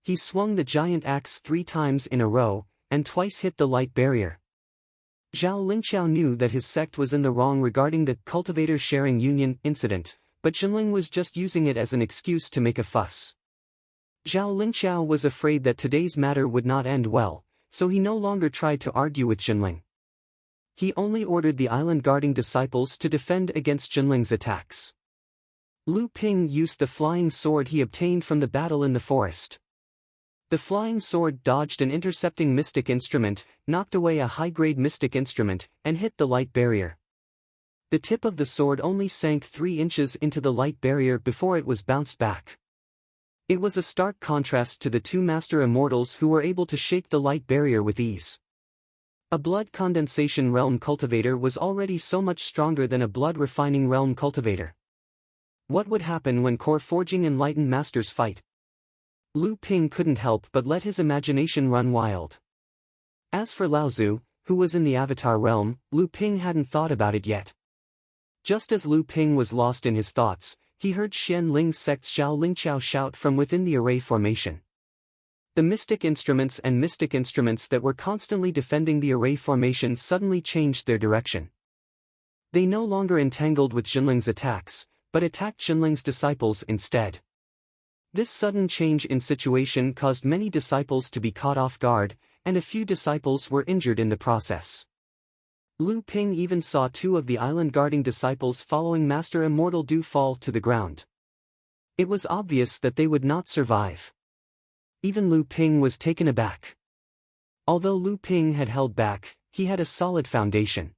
He swung the giant axe 3 times in a row, and twice hit the light barrier. Zhao Lingqiao knew that his sect was in the wrong regarding the Cultivator Sharing Union incident, but Jinling was just using it as an excuse to make a fuss. Zhao Lingqiao was afraid that today's matter would not end well, so he no longer tried to argue with Jinling. He only ordered the island guarding disciples to defend against Jinling's attacks. Lu Ping used the flying sword he obtained from the battle in the forest. The flying sword dodged an intercepting mystic instrument, knocked away a high-grade mystic instrument, and hit the light barrier. The tip of the sword only sank 3 inches into the light barrier before it was bounced back. It was a stark contrast to the 2 Master Immortals who were able to shake the light barrier with ease. A blood condensation realm cultivator was already so much stronger than a blood refining realm cultivator. What would happen when core forging enlightened masters fight? Lu Ping couldn't help but let his imagination run wild. As for Laozu, who was in the Avatar realm, Lu Ping hadn't thought about it yet. Just as Lu Ping was lost in his thoughts, he heard Xian Ling's sect's Zhao Lingqiao shout from within the array formation. The mystic instruments and mystic instruments that were constantly defending the array formation suddenly changed their direction. They no longer entangled with Jinling's attacks, but attacked Jinling's disciples instead. This sudden change in situation caused many disciples to be caught off guard, and a few disciples were injured in the process. Lu Ping even saw two of the island-guarding disciples following Master Immortal Du fall to the ground. It was obvious that they would not survive. Even Lu Ping was taken aback. Although Lu Ping had held back, he had a solid foundation.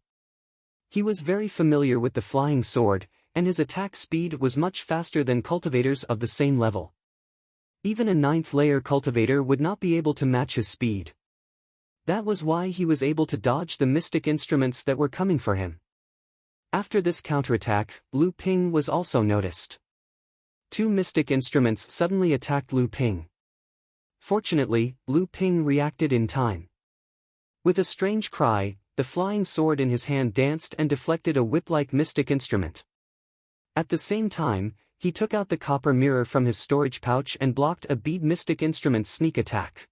He was very familiar with the flying sword, and his attack speed was much faster than cultivators of the same level. Even a 9th-layer cultivator would not be able to match his speed. That was why he was able to dodge the mystic instruments that were coming for him. After this counterattack, Lu Ping was also noticed. Two mystic instruments suddenly attacked Lu Ping. Fortunately, Lu Ping reacted in time. With a strange cry, the flying sword in his hand danced and deflected a whip-like mystic instrument. At the same time, he took out the copper mirror from his storage pouch and blocked a bead mystic instrument's sneak attack.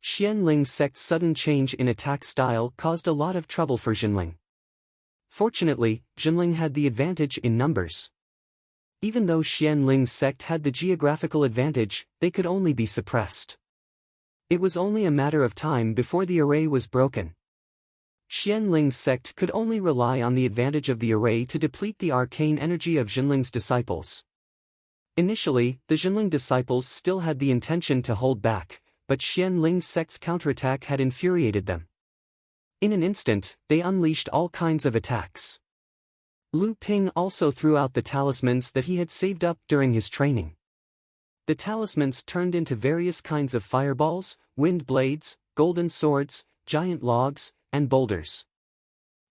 Xianling's sect's sudden change in attack style caused a lot of trouble for Jinling. Fortunately, Jinling had the advantage in numbers. Even though Xianling's sect had the geographical advantage, they could only be suppressed. It was only a matter of time before the array was broken. Xianling's sect could only rely on the advantage of the array to deplete the arcane energy of Jinling's disciples. Initially, the Jinling disciples still had the intention to hold back, but Xianling's sect's counterattack had infuriated them. In an instant, they unleashed all kinds of attacks. Lu Ping also threw out the talismans that he had saved up during his training. The talismans turned into various kinds of fireballs, wind blades, golden swords, giant logs, and boulders.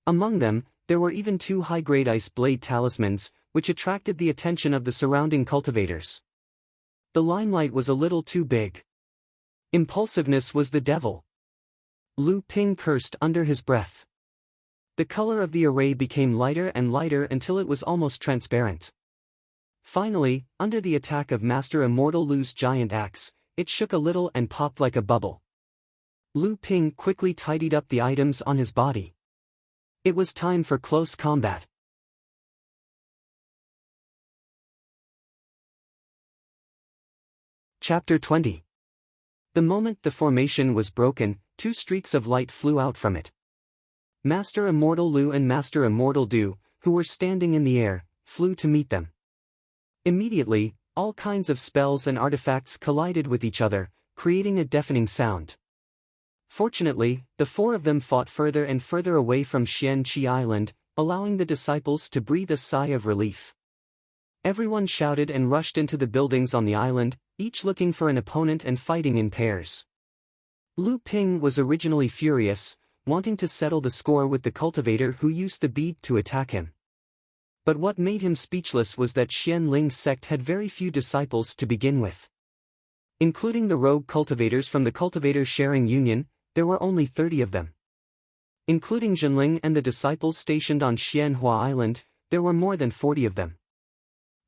Among them, there were even 2 high-grade ice blade talismans, which attracted the attention of the surrounding cultivators. The limelight was a little too big. Impulsiveness was the devil. Lu Ping cursed under his breath. The color of the array became lighter and lighter until it was almost transparent. Finally, under the attack of Master Immortal Lu's giant axe, it shook a little and popped like a bubble. Lu Ping quickly tidied up the items on his body. It was time for close combat. Chapter 20. The moment the formation was broken, 2 streaks of light flew out from it. Master Immortal Lu and Master Immortal Du, who were standing in the air, flew to meet them. Immediately, all kinds of spells and artifacts collided with each other, creating a deafening sound. Fortunately, the 4 of them fought further and further away from Xianqi Island, allowing the disciples to breathe a sigh of relief. Everyone shouted and rushed into the buildings on the island, each looking for an opponent and fighting in pairs. Lu Ping was originally furious, wanting to settle the score with the cultivator who used the bead to attack him. But what made him speechless was that Xianling's sect had very few disciples to begin with. Including the rogue cultivators from the cultivator-sharing union, there were only 30 of them. Including Jinling and the disciples stationed on Xianhua Island, there were more than 40 of them.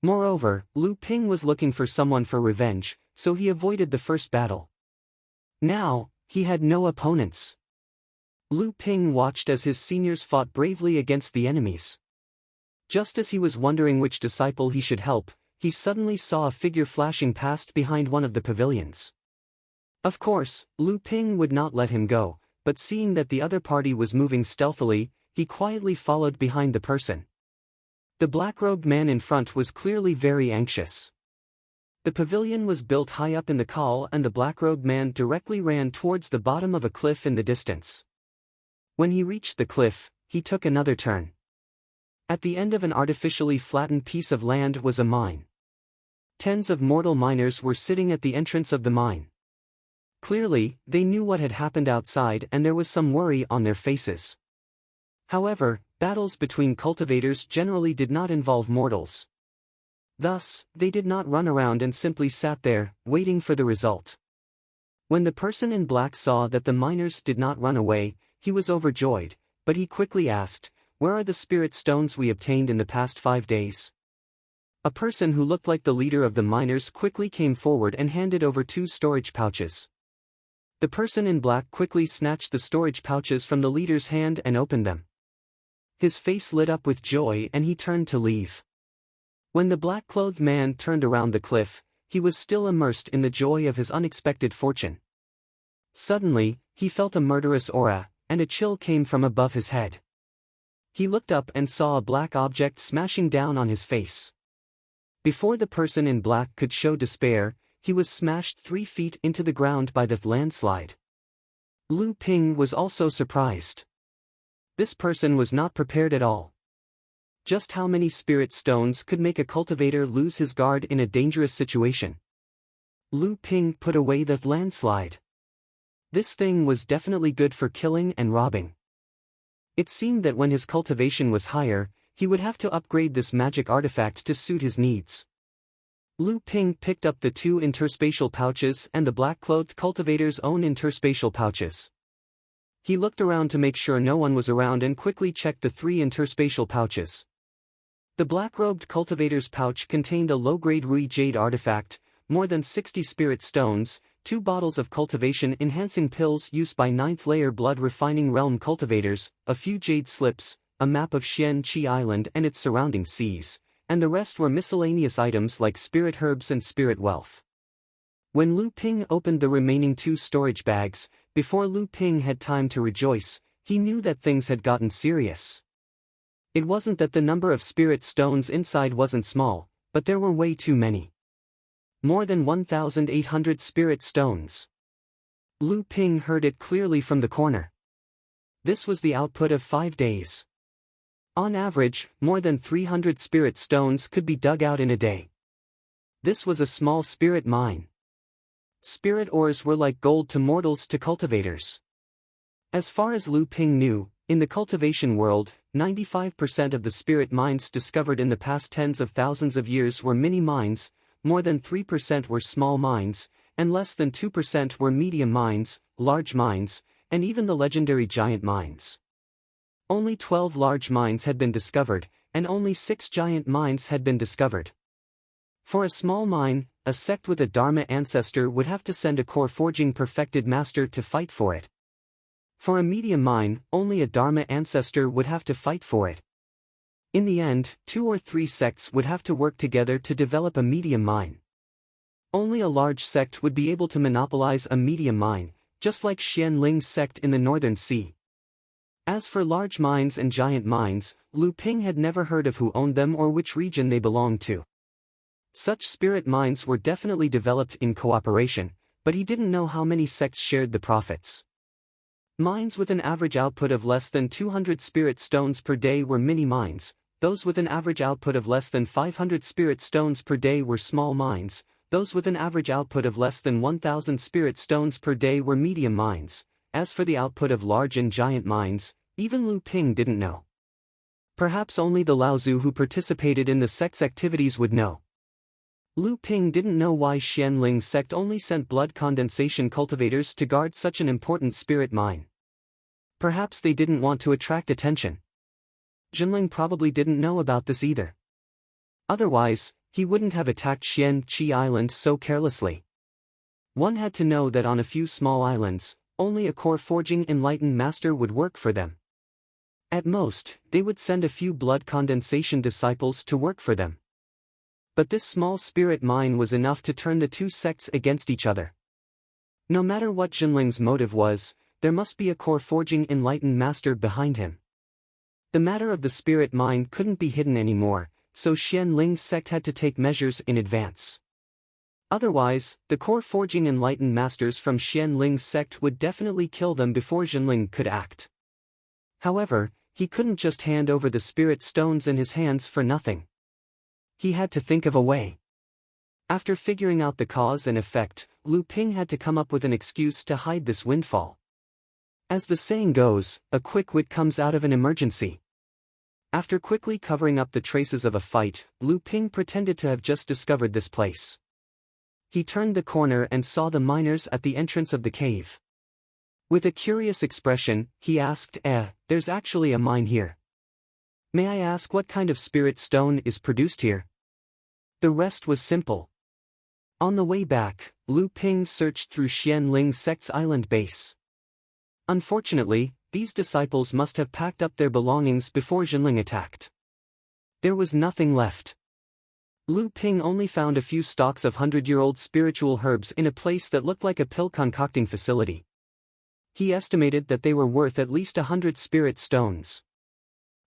Moreover, Lu Ping was looking for someone for revenge, so he avoided the first battle. Now, he had no opponents. Lu Ping watched as his seniors fought bravely against the enemies. Just as he was wondering which disciple he should help, he suddenly saw a figure flashing past behind one of the pavilions. Of course, Lu Ping would not let him go, but seeing that the other party was moving stealthily, he quietly followed behind the person. The black-robed man in front was clearly very anxious. The pavilion was built high up in the col and the black-robed man directly ran towards the bottom of a cliff in the distance. When he reached the cliff, he took another turn. At the end of an artificially flattened piece of land was a mine. Tens of mortal miners were sitting at the entrance of the mine. Clearly, they knew what had happened outside and there was some worry on their faces. However, battles between cultivators generally did not involve mortals. Thus, they did not run around and simply sat there, waiting for the result. When the person in black saw that the miners did not run away, he was overjoyed, but he quickly asked, "Where are the spirit stones we obtained in the past 5 days?" A person who looked like the leader of the miners quickly came forward and handed over 2 storage pouches. The person in black quickly snatched the storage pouches from the leader's hand and opened them. His face lit up with joy and he turned to leave. When the black-clothed man turned around the cliff, he was still immersed in the joy of his unexpected fortune. Suddenly, he felt a murderous aura, and a chill came from above his head. He looked up and saw a black object smashing down on his face. Before the person in black could show despair, he was smashed 3 feet into the ground by the landslide. Lu Ping was also surprised. This person was not prepared at all. Just how many spirit stones could make a cultivator lose his guard in a dangerous situation? Lu Ping put away the landslide. This thing was definitely good for killing and robbing. It seemed that when his cultivation was higher, he would have to upgrade this magic artifact to suit his needs. Lu Ping picked up the 2 interspatial pouches and the black-clothed cultivator's own interspatial pouches. He looked around to make sure no one was around and quickly checked the 3 interspatial pouches. The black-robed cultivator's pouch contained a low-grade Rui Jade artifact, more than 60 spirit stones, 2 bottles of cultivation-enhancing pills used by 9th-layer blood-refining realm cultivators, a few jade slips, a map of Xian Qi Island and its surrounding seas, and the rest were miscellaneous items like spirit herbs and spirit wealth. When Lu Ping opened the remaining 2 storage bags, before Lu Ping had time to rejoice, he knew that things had gotten serious. It wasn't that the number of spirit stones inside wasn't small, but there were way too many. More than 1,800 spirit stones. Lu Ping heard it clearly from the corner. This was the output of 5 days. On average, more than 300 spirit stones could be dug out in a day. This was a small spirit mine. Spirit ores were like gold to mortals to cultivators. As far as Lu Ping knew, in the cultivation world, 95% of the spirit mines discovered in the past tens of thousands of years were mini mines, more than 3% were small mines, and less than 2% were medium mines, large mines, and even the legendary giant mines. Only 12 large mines had been discovered, and only 6 giant mines had been discovered. For a small mine, a sect with a Dharma ancestor would have to send a core forging perfected master to fight for it. For a medium mine, only a Dharma ancestor would have to fight for it. In the end, 2 or 3 sects would have to work together to develop a medium mine. Only a large sect would be able to monopolize a medium mine, just like Xian Ling's sect in the Northern Sea. As for large mines and giant mines, Lu Ping had never heard of who owned them or which region they belonged to. Such spirit mines were definitely developed in cooperation, but he didn't know how many sects shared the profits. Mines with an average output of less than 200 spirit stones per day were mini mines, those with an average output of less than 500 spirit stones per day were small mines, those with an average output of less than 1,000 spirit stones per day were medium mines. As for the output of large and giant mines, even Lu Ping didn't know. Perhaps only the Laozu who participated in the sect's activities would know. Lu Ping didn't know why Xian Ling's sect only sent blood condensation cultivators to guard such an important spirit mine. Perhaps they didn't want to attract attention. Jinling probably didn't know about this either. Otherwise, he wouldn't have attacked Xian Qi Island so carelessly. One had to know that on a few small islands, only a core forging enlightened master would work for them. At most, they would send a few blood condensation disciples to work for them. But this small spirit mine was enough to turn the 2 sects against each other. No matter what Jinling's motive was, there must be a core forging enlightened master behind him. The matter of the spirit mine couldn't be hidden anymore, so Xian Ling's sect had to take measures in advance. Otherwise, the core forging enlightened masters from Xian Ling's sect would definitely kill them before Jinling could act. However, he couldn't just hand over the spirit stones in his hands for nothing. He had to think of a way. After figuring out the cause and effect, Lu Ping had to come up with an excuse to hide this windfall. As the saying goes, a quick wit comes out of an emergency. After quickly covering up the traces of a fight, Lu Ping pretended to have just discovered this place. He turned the corner and saw the miners at the entrance of the cave. With a curious expression, he asked, there's actually a mine here. May I ask what kind of spirit stone is produced here? The rest was simple. On the way back, Lu Ping searched through Xian Ling's sect's island base. Unfortunately, these disciples must have packed up their belongings before Jinling attacked. There was nothing left. Lu Ping only found a few stalks of 100-year-old spiritual herbs in a place that looked like a pill concocting facility. He estimated that they were worth at least 100 spirit stones.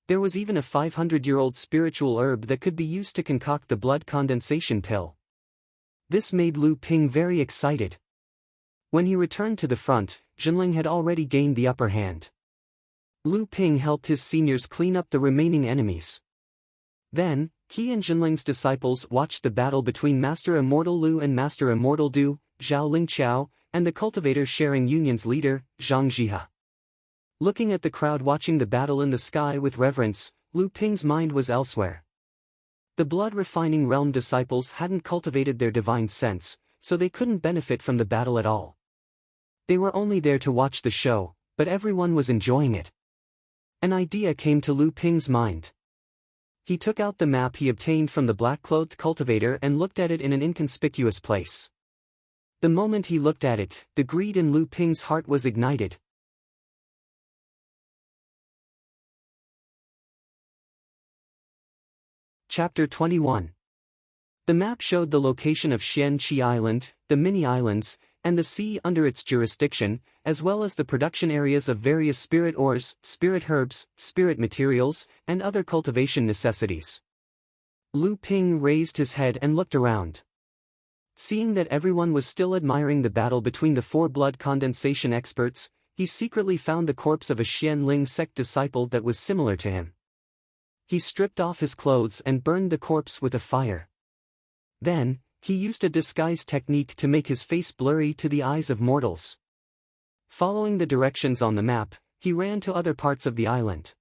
There was even a 500-year-old spiritual herb that could be used to concoct the blood condensation pill. This made Lu Ping very excited. When he returned to the front, Jinling had already gained the upper hand. Lu Ping helped his seniors clean up the remaining enemies. Then, he and Jinling's disciples watched the battle between Master Immortal Lu and Master Immortal Du, Zhao Lingqiao, and the cultivator sharing union's leader, Zhang Jihe. Looking at the crowd watching the battle in the sky with reverence, Lu Ping's mind was elsewhere. The blood-refining realm disciples hadn't cultivated their divine sense, so they couldn't benefit from the battle at all. They were only there to watch the show, but everyone was enjoying it. An idea came to Lu Ping's mind. He took out the map he obtained from the black-clothed cultivator and looked at it in an inconspicuous place. The moment he looked at it, the greed in Lu Ping's heart was ignited. Chapter 21. The map showed the location of Xianqi Island, the mini-islands, and the sea under its jurisdiction, as well as the production areas of various spirit ores, spirit herbs, spirit materials, and other cultivation necessities. Lu Ping raised his head and looked around. Seeing that everyone was still admiring the battle between the four blood condensation experts, he secretly found the corpse of a Xianling sect disciple that was similar to him. He stripped off his clothes and burned the corpse with a fire. Then, he used a disguise technique to make his face blurry to the eyes of mortals. Following the directions on the map, he ran to other parts of the island.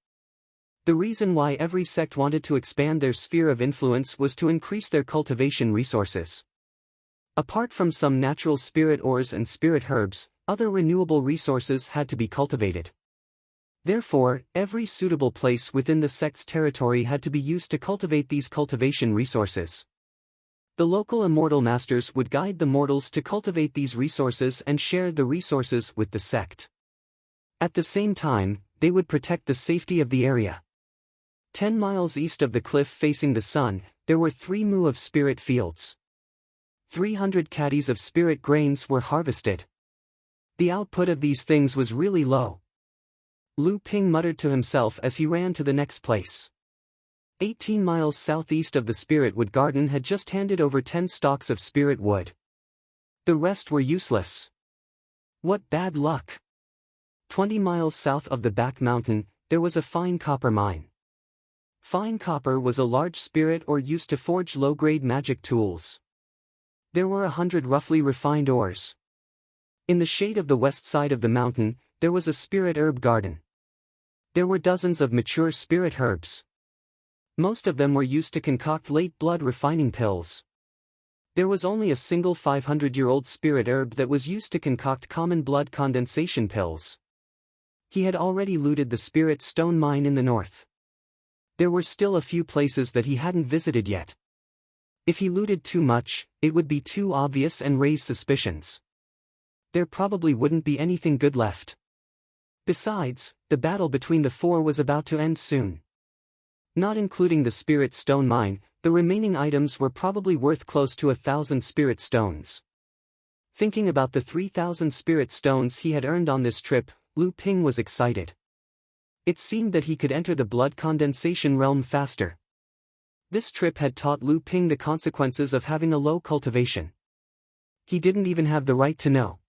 The reason why every sect wanted to expand their sphere of influence was to increase their cultivation resources. Apart from some natural spirit ores and spirit herbs, other renewable resources had to be cultivated. Therefore, every suitable place within the sect's territory had to be used to cultivate these cultivation resources. The local immortal masters would guide the mortals to cultivate these resources and share the resources with the sect. At the same time, they would protect the safety of the area. 10 miles east of the cliff facing the sun, there were 3 mu of spirit fields. 300 caddies of spirit grains were harvested. The output of these things was really low. Lu Ping muttered to himself as he ran to the next place. 18 miles southeast of the Spirit Wood Garden had just handed over 10 stalks of spirit wood. The rest were useless. What bad luck! 20 miles south of the back mountain, there was a fine copper mine. Fine copper was a large spirit ore used to forge low-grade magic tools. There were 100 roughly refined ores. In the shade of the west side of the mountain, there was a spirit herb garden. There were dozens of mature spirit herbs. Most of them were used to concoct late blood refining pills. There was only a single 500-year-old spirit herb that was used to concoct common blood condensation pills. He had already looted the spirit stone mine in the north. There were still a few places that he hadn't visited yet. If he looted too much, it would be too obvious and raise suspicions. There probably wouldn't be anything good left. Besides, the battle between the four was about to end soon. Not including the spirit stone mine, the remaining items were probably worth close to 1,000 spirit stones. Thinking about the 3,000 spirit stones he had earned on this trip, Lu Ping was excited. It seemed that he could enter the blood condensation realm faster. This trip had taught Lu Ping the consequences of having a low cultivation. He didn't even have the right to know.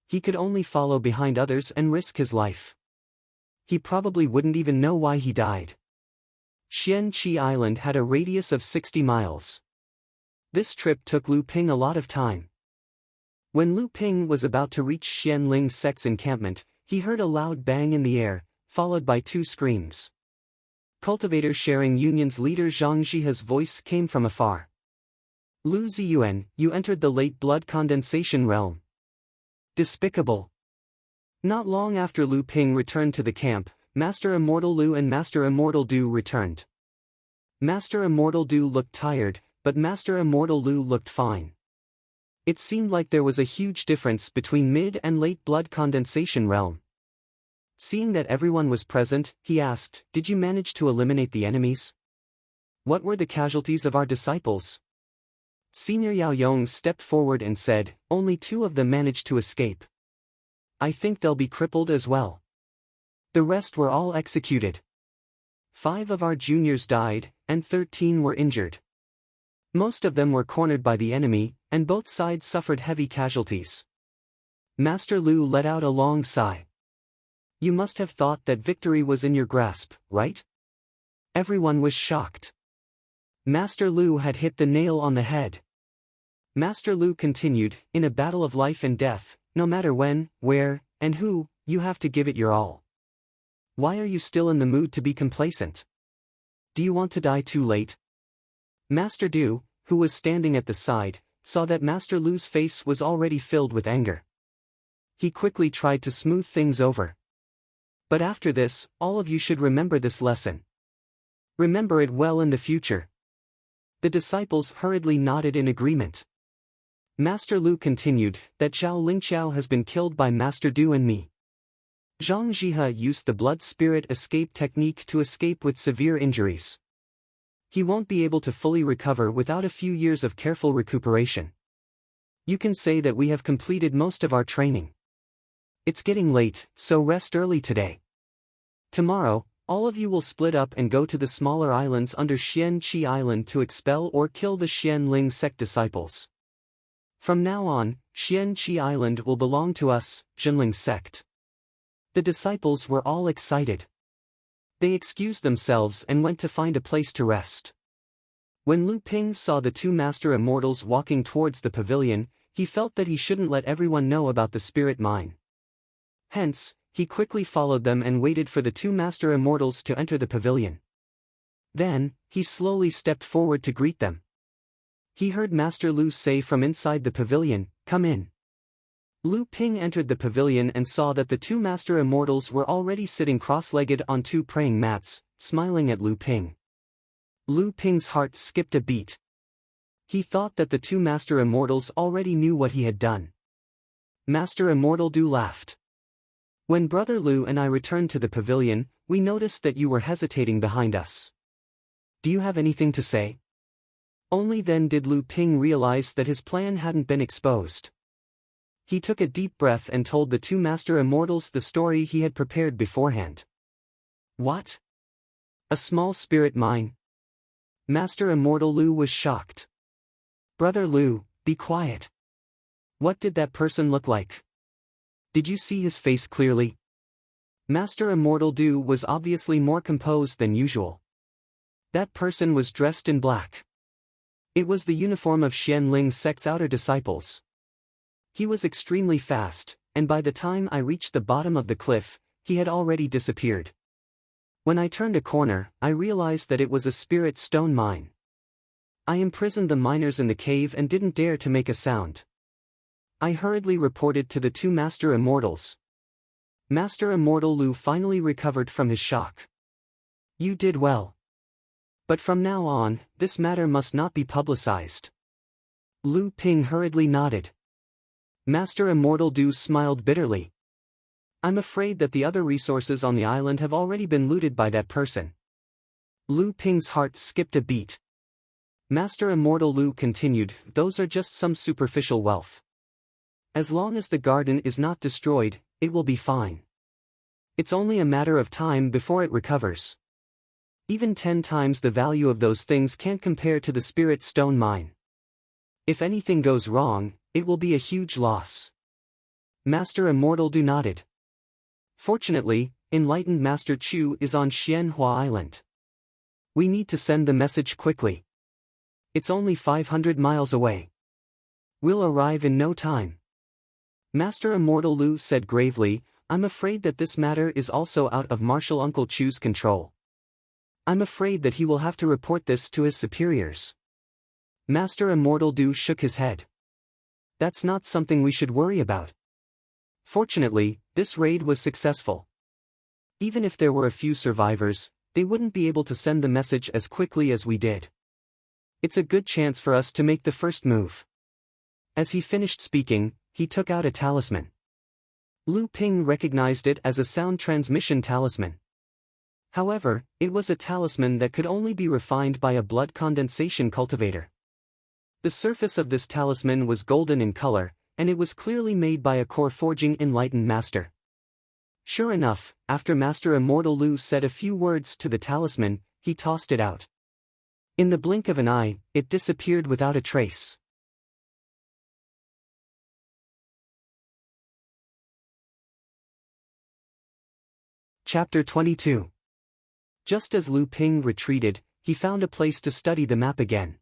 He could only follow behind others and risk his life. He probably wouldn't even know why he died. Xianqi Island had a radius of 60 miles. This trip took Lu Ping a lot of time. When Lu Ping was about to reach Xianling sect's encampment, he heard a loud bang in the air, followed by 2 screams. Cultivator sharing union's leader Zhang Jihe's voice came from afar. Lu Ziyuan, you entered the late blood condensation realm. Despicable. Not long after Lu Ping returned to the camp, Master Immortal Lu and Master Immortal Du returned. Master Immortal Du looked tired, but Master Immortal Lu looked fine. It seemed like there was a huge difference between mid and late blood condensation realm. Seeing that everyone was present, he asked, "Did you manage to eliminate the enemies? What were the casualties of our disciples?" Senior Yao Yong stepped forward and said, "Only 2 of them managed to escape. I think they'll be crippled as well. The rest were all executed." 5 of our juniors died, and 13 were injured. Most of them were cornered by the enemy, and both sides suffered heavy casualties. Master Lu let out a long sigh. You must have thought that victory was in your grasp, right? Everyone was shocked. Master Lu had hit the nail on the head. Master Lu continued, in a battle of life and death, no matter when, where, and who, you have to give it your all. Why are you still in the mood to be complacent? Do you want to die too late? Master Du, who was standing at the side, saw that Master Lu's face was already filled with anger. He quickly tried to smooth things over. But after this, all of you should remember this lesson. Remember it well in the future. The disciples hurriedly nodded in agreement. Master Lu continued, that Zhao Lingqiao has been killed by Master Du and me. Zhang Jihe used the blood spirit escape technique to escape with severe injuries. He won't be able to fully recover without a few years of careful recuperation. You can say that we have completed most of our training. It's getting late, so rest early today. Tomorrow, all of you will split up and go to the smaller islands under Xian Qi Island to expel or kill the Xian Ling sect disciples. From now on, Xian Qi Island will belong to us, Zhenling sect. The disciples were all excited. They excused themselves and went to find a place to rest. When Lu Ping saw the 2 master immortals walking towards the pavilion, he felt that he shouldn't let everyone know about the spirit mine. Hence, he quickly followed them and waited for the 2 master immortals to enter the pavilion. Then, he slowly stepped forward to greet them. He heard Master Lu say from inside the pavilion, "Come in." Lu Ping entered the pavilion and saw that the 2 master immortals were already sitting cross-legged on 2 praying mats, smiling at Lu Ping. Lu Ping's heart skipped a beat. He thought that the 2 master immortals already knew what he had done. Master Immortal Du laughed. When Brother Lu and I returned to the pavilion, we noticed that you were hesitating behind us. Do you have anything to say? Only then did Lu Ping realize that his plan hadn't been exposed. He took a deep breath and told the 2 master immortals the story he had prepared beforehand. What? A small spirit mine? Master Immortal Lu was shocked. Brother Lu, be quiet. What did that person look like? Did you see his face clearly? Master Immortal Du was obviously more composed than usual. That person was dressed in black. It was the uniform of Xian Ling sect's outer disciples. He was extremely fast, and by the time I reached the bottom of the cliff, he had already disappeared. When I turned a corner, I realized that it was a spirit stone mine. I imprisoned the miners in the cave and didn't dare to make a sound. I hurriedly reported to the 2 master immortals. Master Immortal Lu finally recovered from his shock. You did well. But from now on, this matter must not be publicized. Lu Ping hurriedly nodded. Master Immortal Du smiled bitterly. I'm afraid that the other resources on the island have already been looted by that person. Lu Ping's heart skipped a beat. Master Immortal Lu continued, those are just some superficial wealth. As long as the garden is not destroyed, it will be fine. It's only a matter of time before it recovers. Even 10 times the value of those things can't compare to the spirit stone mine. If anything goes wrong, it will be a huge loss. Master Immortal Du nodded. Fortunately, enlightened Master Chu is on Xianhua Island. We need to send the message quickly. It's only 500 miles away. We'll arrive in no time. Master Immortal Lu said gravely, I'm afraid that this matter is also out of Martial Uncle Chu's control. I'm afraid that he will have to report this to his superiors. Master Immortal Du shook his head. That's not something we should worry about. Fortunately, this raid was successful. Even if there were a few survivors, they wouldn't be able to send the message as quickly as we did. It's a good chance for us to make the first move. As he finished speaking, he took out a talisman. Lu Ping recognized it as a sound transmission talisman. However, it was a talisman that could only be refined by a blood condensation cultivator. The surface of this talisman was golden in color, and it was clearly made by a core forging enlightened master. Sure enough, after Master Immortal Lu said a few words to the talisman, he tossed it out. In the blink of an eye, it disappeared without a trace. Chapter 22. Just as Lu Ping retreated, he found a place to study the map again.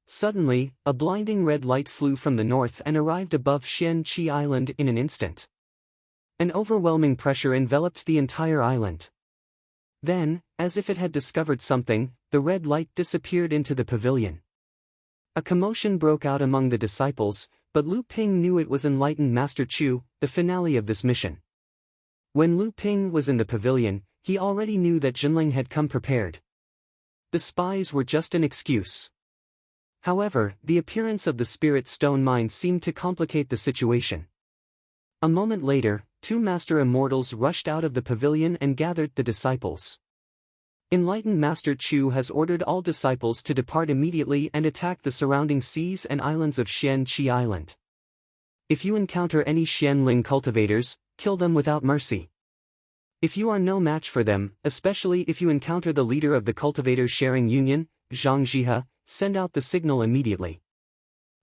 Suddenly, a blinding red light flew from the north and arrived above Xian Qi Island in an instant. An overwhelming pressure enveloped the entire island. Then, as if it had discovered something, the red light disappeared into the pavilion. A commotion broke out among the disciples, but Lu Ping knew it was enlightened Master Chu, the finale of this mission. When Lu Ping was in the pavilion, he already knew that Jinling had come prepared. The spies were just an excuse. However, the appearance of the spirit stone mine seemed to complicate the situation. A moment later, two Master Immortals rushed out of the pavilion and gathered the disciples. Enlightened Master Chu has ordered all disciples to depart immediately and attack the surrounding seas and islands of Xian Qi Island. If you encounter any Xianling cultivators, kill them without mercy. If you are no match for them, especially if you encounter the leader of the cultivators sharing union, Zhang Jihe, send out the signal immediately.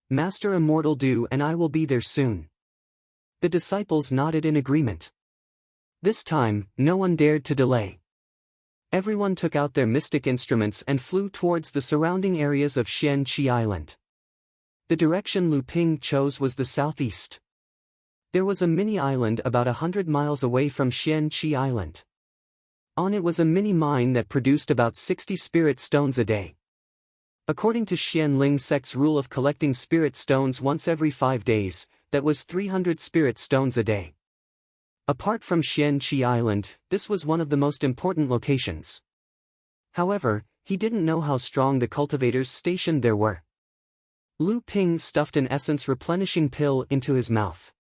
Master Immortal Du and I will be there soon. The disciples nodded in agreement. This time, no one dared to delay. Everyone took out their mystic instruments and flew towards the surrounding areas of Xian Qi Island. The direction Lu Ping chose was the southeast. There was a mini-island about 100 miles away from Xian Qi Island. On it was a mini-mine that produced about 60 spirit stones a day. According to Xianling sect's rule of collecting spirit stones once every 5 days, that was 300 spirit stones a day. Apart from Xian Qi Island, this was one of the most important locations. However, he didn't know how strong the cultivators stationed there were. Lu Ping stuffed an essence replenishing pill into his mouth.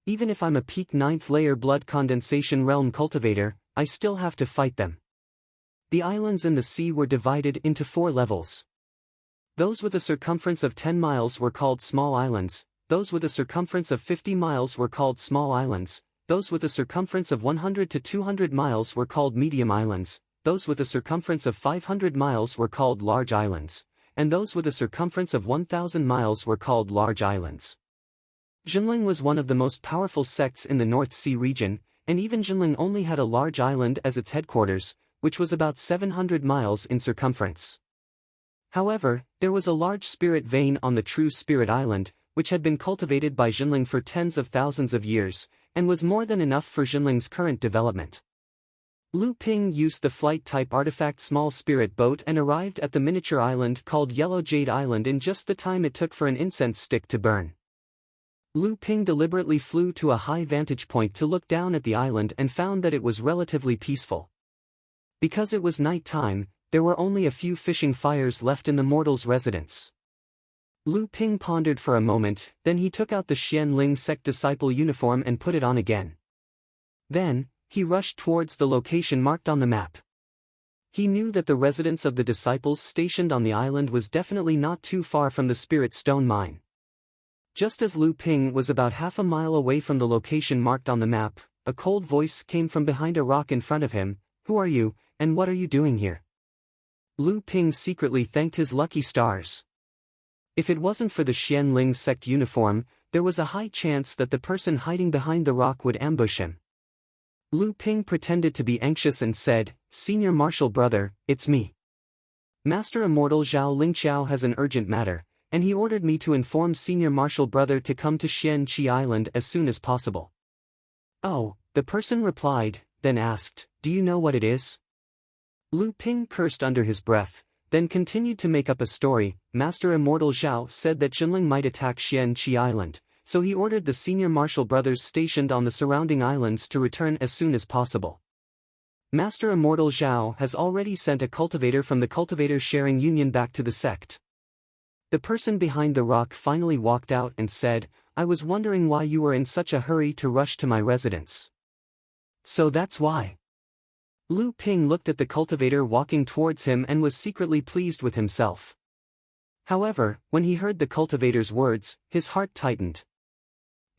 Even if I'm a peak 9th layer blood condensation realm cultivator, I still have to fight them. The islands in the sea were divided into 4 levels. Those with a circumference of 10 miles were called small islands, those with a circumference of 50 miles were called small islands, those with a circumference of 100 to 200 miles were called medium islands, those with a circumference of 500 miles were called large islands, and those with a circumference of 1,000 miles were called large islands. Jinling was one of the most powerful sects in the North Sea region, and even Jinling only had a large island as its headquarters, which was about 700 miles in circumference. However, there was a large spirit vein on the True Spirit Island, which had been cultivated by Jinling for tens of thousands of years, and was more than enough for Jinling's current development. Lu Ping used the flight-type artifact small spirit boat and arrived at the miniature island called Yellow Jade Island in just the time it took for an incense stick to burn. Lu Ping deliberately flew to a high vantage point to look down at the island and found that it was relatively peaceful. Because it was night time, there were only a few fishing fires left in the mortal's residence. Lu Ping pondered for a moment, then he took out the Xianling sect disciple uniform and put it on again. Then, he rushed towards the location marked on the map. He knew that the residence of the disciples stationed on the island was definitely not too far from the spirit stone mine. Just as Lu Ping was about half a mile away from the location marked on the map, a cold voice came from behind a rock in front of him. "Who are you, and what are you doing here?" Lu Ping secretly thanked his lucky stars. If it wasn't for the Xianling sect uniform, there was a high chance that the person hiding behind the rock would ambush him. Lu Ping pretended to be anxious and said, "Senior Marshal Brother, it's me. Master Immortal Zhao Lingqiao has an urgent matter, and he ordered me to inform Senior Marshal Brother to come to Xian Qi Island as soon as possible." "Oh," the person replied, then asked, "Do you know what it is?" Lu Ping cursed under his breath, then continued to make up a story. Master Immortal Zhao said that Jinling might attack Xian Qi Island, so he ordered the Senior Marshal brothers stationed on the surrounding islands to return as soon as possible. Master Immortal Zhao has already sent a cultivator from the cultivator sharing union back to the sect. The person behind the rock finally walked out and said, "I was wondering why you were in such a hurry to rush to my residence." "So that's why." Lu Ping looked at the cultivator walking towards him and was secretly pleased with himself. However, when he heard the cultivator's words, his heart tightened.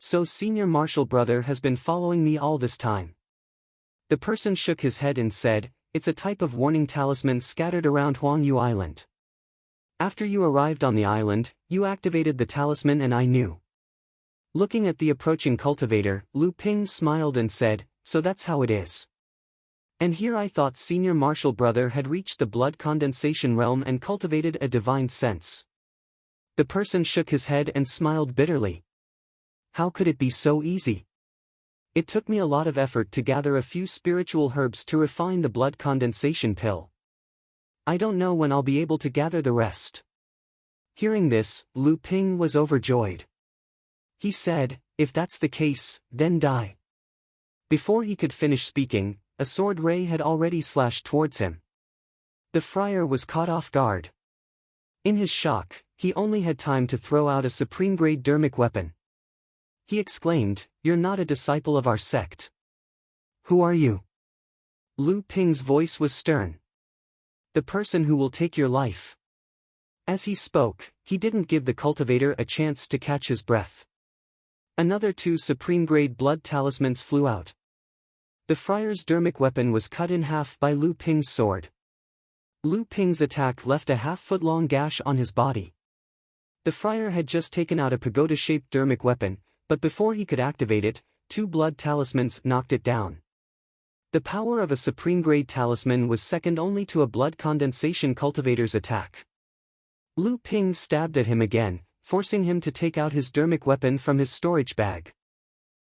So Senior Marshal Brother has been following me all this time. The person shook his head and said, it's a type of warning talisman scattered around Huangyu Island. After you arrived on the island, you activated the talisman and I knew. Looking at the approaching cultivator, Lu Ping smiled and said, so that's how it is. And here I thought Senior Marshal Brother had reached the blood condensation realm and cultivated a divine sense. The person shook his head and smiled bitterly. How could it be so easy? It took me a lot of effort to gather a few spiritual herbs to refine the blood condensation pill. I don't know when I'll be able to gather the rest. Hearing this, Lu Ping was overjoyed. He said, if that's the case, then die. Before he could finish speaking, a sword ray had already slashed towards him. The friar was caught off guard. In his shock, he only had time to throw out a supreme-grade dermic weapon. He exclaimed, you're not a disciple of our sect. Who are you? Lu Ping's voice was stern. The person who will take your life. As he spoke, he didn't give the cultivator a chance to catch his breath. Another 2 supreme-grade blood talismans flew out. The friar's dermic weapon was cut in half by Lu Ping's sword. Lu Ping's attack left a half-foot-long gash on his body. The friar had just taken out a pagoda-shaped dermic weapon, but before he could activate it, 2 blood talismans knocked it down. The power of a supreme-grade talisman was second only to a blood condensation cultivator's attack. Lu Ping stabbed at him again, forcing him to take out his dermic weapon from his storage bag.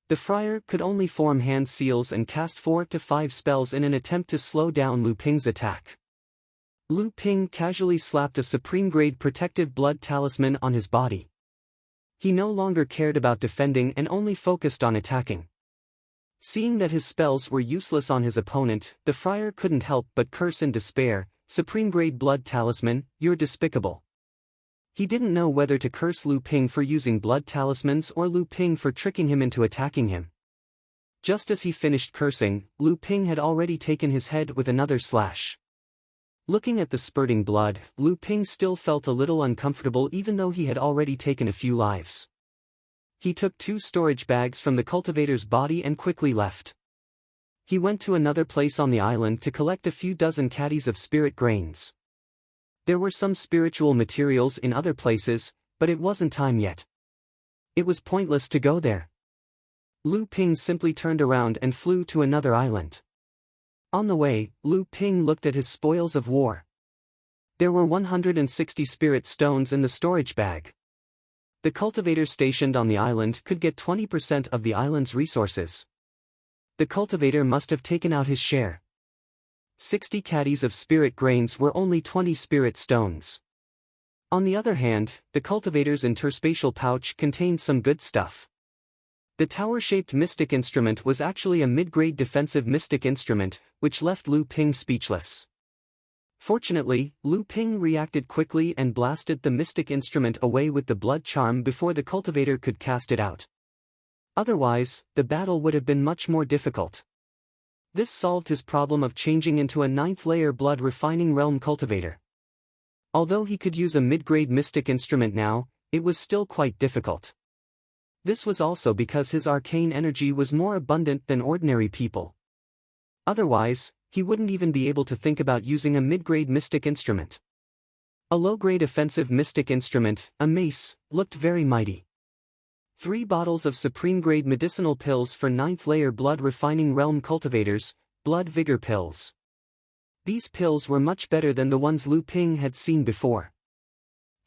The friar could only form hand seals and cast 4 to 5 spells in an attempt to slow down Lu Ping's attack. Lu Ping casually slapped a supreme-grade protective blood talisman on his body. He no longer cared about defending and only focused on attacking. Seeing that his spells were useless on his opponent, the friar couldn't help but curse in despair, supreme-grade blood talisman, you're despicable. He didn't know whether to curse Lu Ping for using blood talismans or Lu Ping for tricking him into attacking him. Just as he finished cursing, Lu Ping had already taken his head with another slash. Looking at the spurting blood, Lu Ping still felt a little uncomfortable even though he had already taken a few lives. He took 2 storage bags from the cultivator's body and quickly left. He went to another place on the island to collect a few dozen caddies of spirit grains. There were some spiritual materials in other places, but it wasn't time yet. It was pointless to go there. Lu Ping simply turned around and flew to another island. On the way, Lu Ping looked at his spoils of war. There were 160 spirit stones in the storage bag. The cultivator stationed on the island could get 20% of the island's resources. The cultivator must have taken out his share. 60 caddies of spirit grains were only 20 spirit stones. On the other hand, the cultivator's interspatial pouch contained some good stuff. The tower-shaped mystic instrument was actually a mid-grade defensive mystic instrument, which left Lu Ping speechless. Fortunately, Lu Ping reacted quickly and blasted the mystic instrument away with the blood charm before the cultivator could cast it out. Otherwise, the battle would have been much more difficult. This solved his problem of changing into a 9th-layer blood refining realm cultivator. Although he could use a mid-grade mystic instrument now, it was still quite difficult. This was also because his arcane energy was more abundant than ordinary people. Otherwise, he wouldn't even be able to think about using a mid-grade mystic instrument. A low-grade offensive mystic instrument, a mace, looked very mighty. 3 bottles of supreme-grade medicinal pills for 9th-layer blood refining realm cultivators, blood vigor pills. These pills were much better than the ones Lu Ping had seen before.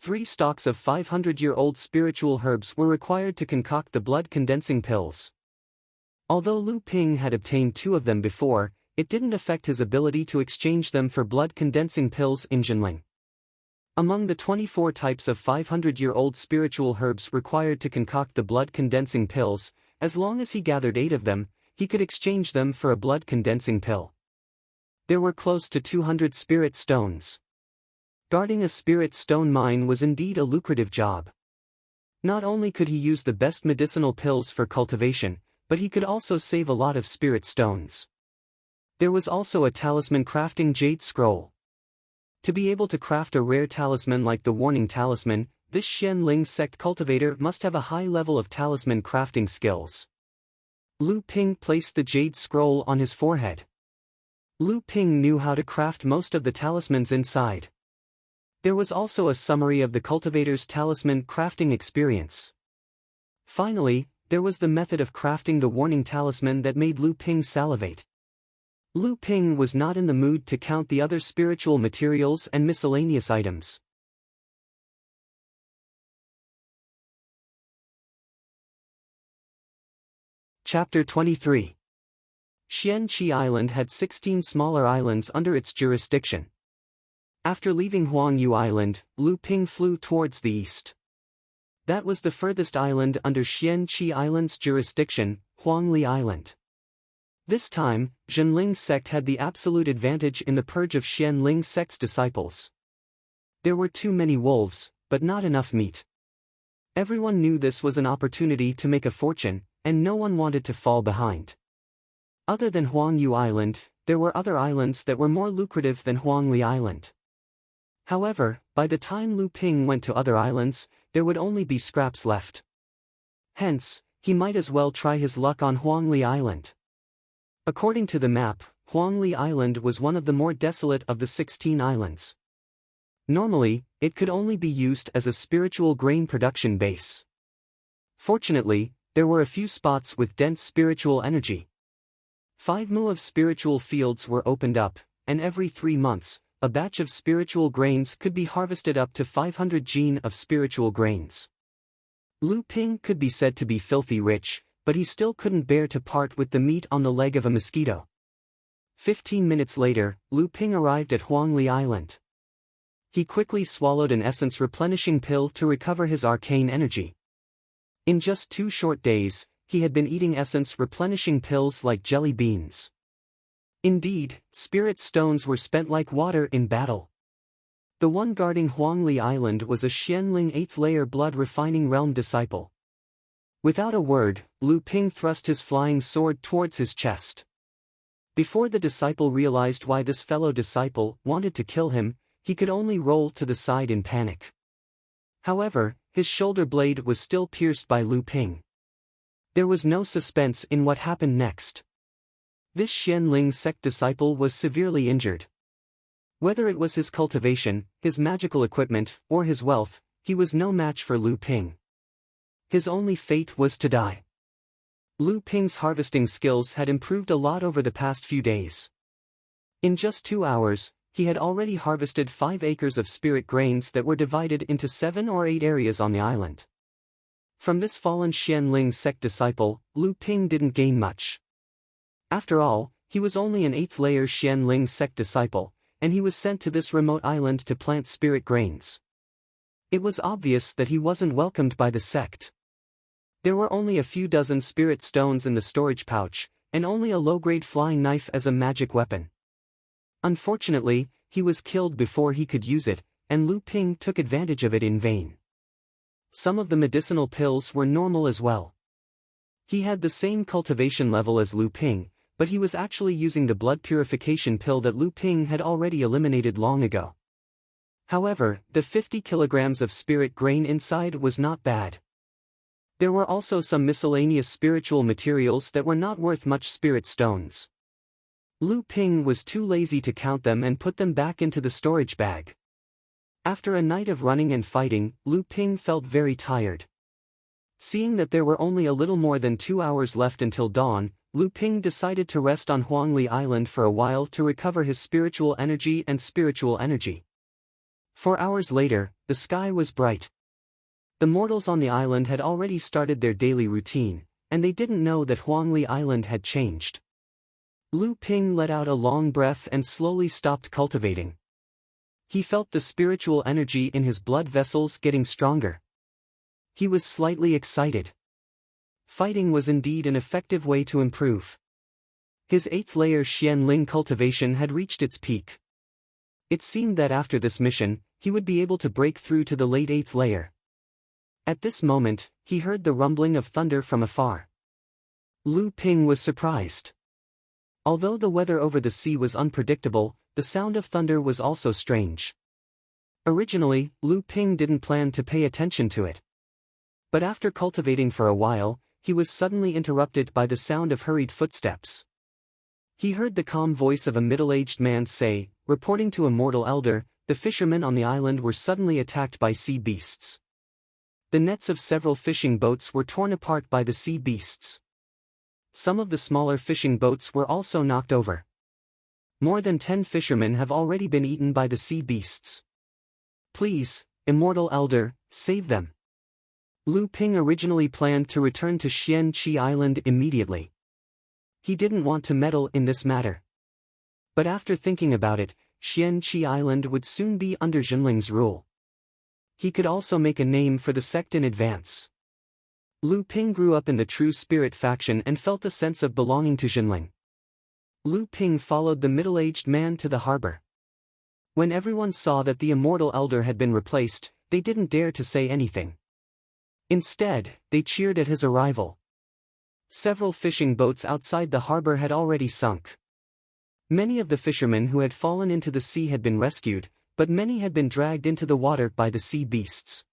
3 stalks of 500-year-old spiritual herbs were required to concoct the blood-condensing pills. Although Lu Ping had obtained 2 of them before, it didn't affect his ability to exchange them for blood-condensing pills in Jinling. Among the 24 types of 500-year-old spiritual herbs required to concoct the blood-condensing pills, as long as he gathered 8 of them, he could exchange them for a blood-condensing pill. There were close to 200 spirit stones. Guarding a spirit stone mine was indeed a lucrative job. Not only could he use the best medicinal pills for cultivation, but he could also save a lot of spirit stones. There was also a talisman crafting jade scroll. To be able to craft a rare talisman like the warning talisman, this Xianling sect cultivator must have a high level of talisman crafting skills. Lu Ping placed the jade scroll on his forehead. Lu Ping knew how to craft most of the talismans inside. There was also a summary of the cultivator's talisman crafting experience. Finally, there was the method of crafting the warning talisman that made Lu Ping salivate. Lu Ping was not in the mood to count the other spiritual materials and miscellaneous items. Chapter 23. Xianqi Island had 16 smaller islands under its jurisdiction. After leaving Huangyu Island, Lu Ping flew towards the east. That was the furthest island under Xianqi Island's jurisdiction, Huangli Island. This time, Zhenling's sect had the absolute advantage in the purge of Xianling sect's disciples. There were too many wolves, but not enough meat. Everyone knew this was an opportunity to make a fortune, and no one wanted to fall behind. Other than Huangyu Island, there were other islands that were more lucrative than Huangli Island. However, by the time Lu Ping went to other islands, there would only be scraps left. Hence, he might as well try his luck on Huangli Island. According to the map, Huangli Island was one of the more desolate of the 16 islands. Normally, it could only be used as a spiritual grain production base. Fortunately, there were a few spots with dense spiritual energy. 5 mu of spiritual fields were opened up, and every 3 months, a batch of spiritual grains could be harvested up to 500 jin of spiritual grains. Lu Ping could be said to be filthy rich, but he still couldn't bear to part with the meat on the leg of a mosquito. 15 minutes later, Lu Ping arrived at Huangli Island. He quickly swallowed an essence replenishing pill to recover his arcane energy. In just 2 short days, he had been eating essence replenishing pills like jelly beans. Indeed, spirit stones were spent like water in battle. The one guarding Huangli Island was a Xianling 8th layer blood refining realm disciple. Without a word, Lu Ping thrust his flying sword towards his chest. Before the disciple realized why this fellow disciple wanted to kill him, he could only roll to the side in panic. However, his shoulder blade was still pierced by Lu Ping. There was no suspense in what happened next. This Xianling sect disciple was severely injured. Whether it was his cultivation, his magical equipment, or his wealth, he was no match for Lu Ping. His only fate was to die. Lu Ping's harvesting skills had improved a lot over the past few days. In just 2 hours, he had already harvested 5 acres of spirit grains that were divided into 7 or 8 areas on the island. From this fallen Xianling sect disciple, Lu Ping didn't gain much. After all, he was only an 8th layer Xianling sect disciple, and he was sent to this remote island to plant spirit grains. It was obvious that he wasn't welcomed by the sect. There were only a few dozen spirit stones in the storage pouch, and only a low-grade flying knife as a magic weapon. Unfortunately, he was killed before he could use it, and Lu Ping took advantage of it in vain. Some of the medicinal pills were normal as well. He had the same cultivation level as Lu Ping, but he was actually using the blood purification pill that Lu Ping had already eliminated long ago. However, the 50 kilograms of spirit grain inside was not bad. There were also some miscellaneous spiritual materials that were not worth much spirit stones. Lu Ping was too lazy to count them and put them back into the storage bag. After a night of running and fighting, Lu Ping felt very tired. Seeing that there were only a little more than 2 hours left until dawn, Lu Ping decided to rest on Huangli Island for a while to recover his spiritual energy and spiritual energy. 4 hours later, the sky was bright. The mortals on the island had already started their daily routine, and they didn't know that Huangli Island had changed. Lu Ping let out a long breath and slowly stopped cultivating. He felt the spiritual energy in his blood vessels getting stronger. He was slightly excited. Fighting was indeed an effective way to improve. His 8th layer Xianling cultivation had reached its peak. It seemed that after this mission, he would be able to break through to the late 8th layer. At this moment, he heard the rumbling of thunder from afar. Lu Ping was surprised. Although the weather over the sea was unpredictable, the sound of thunder was also strange. Originally, Lu Ping didn't plan to pay attention to it. But after cultivating for a while, he was suddenly interrupted by the sound of hurried footsteps. He heard the calm voice of a middle-aged man say, reporting to a mortal elder, the fishermen on the island were suddenly attacked by sea beasts. The nets of several fishing boats were torn apart by the sea beasts. Some of the smaller fishing boats were also knocked over. More than 10 fishermen have already been eaten by the sea beasts. Please, immortal elder, save them. Lu Ping originally planned to return to Xian Qi Island immediately. He didn't want to meddle in this matter. But after thinking about it, Xian Qi Island would soon be under Jinling's rule. He could also make a name for the sect in advance. Lu Ping grew up in the True Spirit faction and felt a sense of belonging to Jinling. Lu Ping followed the middle-aged man to the harbor. When everyone saw that the immortal elder had been replaced, they didn't dare to say anything. Instead, they cheered at his arrival. Several fishing boats outside the harbor had already sunk. Many of the fishermen who had fallen into the sea had been rescued, but many had been dragged into the water by the sea beasts.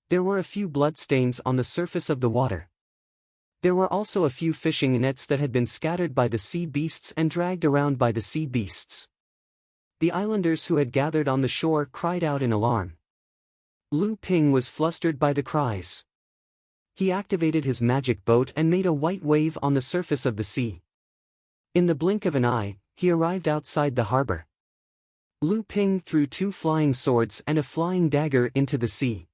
There were a few bloodstains on the surface of the water. There were also a few fishing nets that had been scattered by the sea beasts and dragged around by the sea beasts. The islanders who had gathered on the shore cried out in alarm. Lu Ping was flustered by the cries. He activated his magic boat and made a white wave on the surface of the sea. In the blink of an eye, he arrived outside the harbor. Lu Ping threw 2 flying swords and a flying dagger into the sea.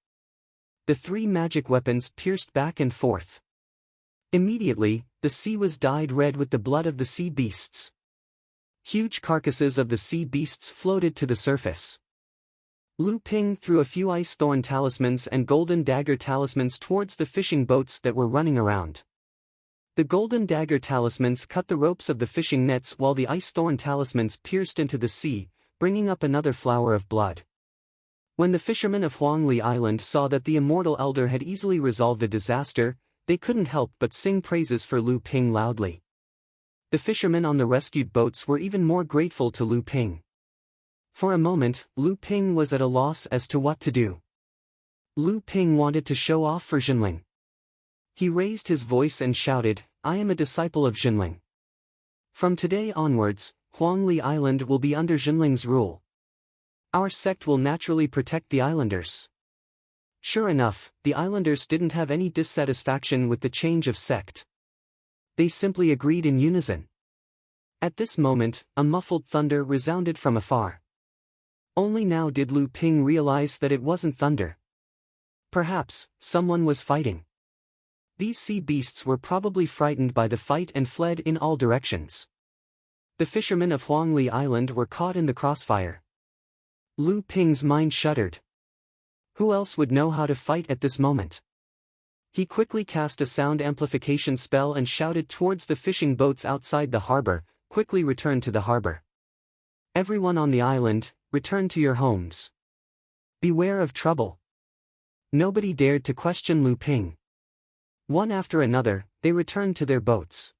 The 3 magic weapons pierced back and forth. Immediately, the sea was dyed red with the blood of the sea beasts. Huge carcasses of the sea beasts floated to the surface. Lu Ping threw a few ice thorn talismans and golden dagger talismans towards the fishing boats that were running around. The golden dagger talismans cut the ropes of the fishing nets while the ice thorn talismans pierced into the sea, bringing up another flower of blood. When the fishermen of Huangli Island saw that the immortal elder had easily resolved a disaster, they couldn't help but sing praises for Lu Ping loudly. The fishermen on the rescued boats were even more grateful to Lu Ping. For a moment, Lu Ping was at a loss as to what to do. Lu Ping wanted to show off for Jinling. He raised his voice and shouted, "I am a disciple of Jinling. From today onwards, Huangli Island will be under Jinling's rule. Our sect will naturally protect the islanders." Sure enough, the islanders didn't have any dissatisfaction with the change of sect. They simply agreed in unison. At this moment, a muffled thunder resounded from afar. Only now did Lu Ping realize that it wasn't thunder. Perhaps, someone was fighting. These sea beasts were probably frightened by the fight and fled in all directions. The fishermen of Huangli Island were caught in the crossfire. Lu Ping's mind shuddered. Who else would know how to fight at this moment? He quickly cast a sound amplification spell and shouted towards the fishing boats outside the harbor, "Quickly return to the harbor. Everyone on the island, return to your homes. Beware of trouble." Nobody dared to question Lu Ping. One after another, they returned to their boats.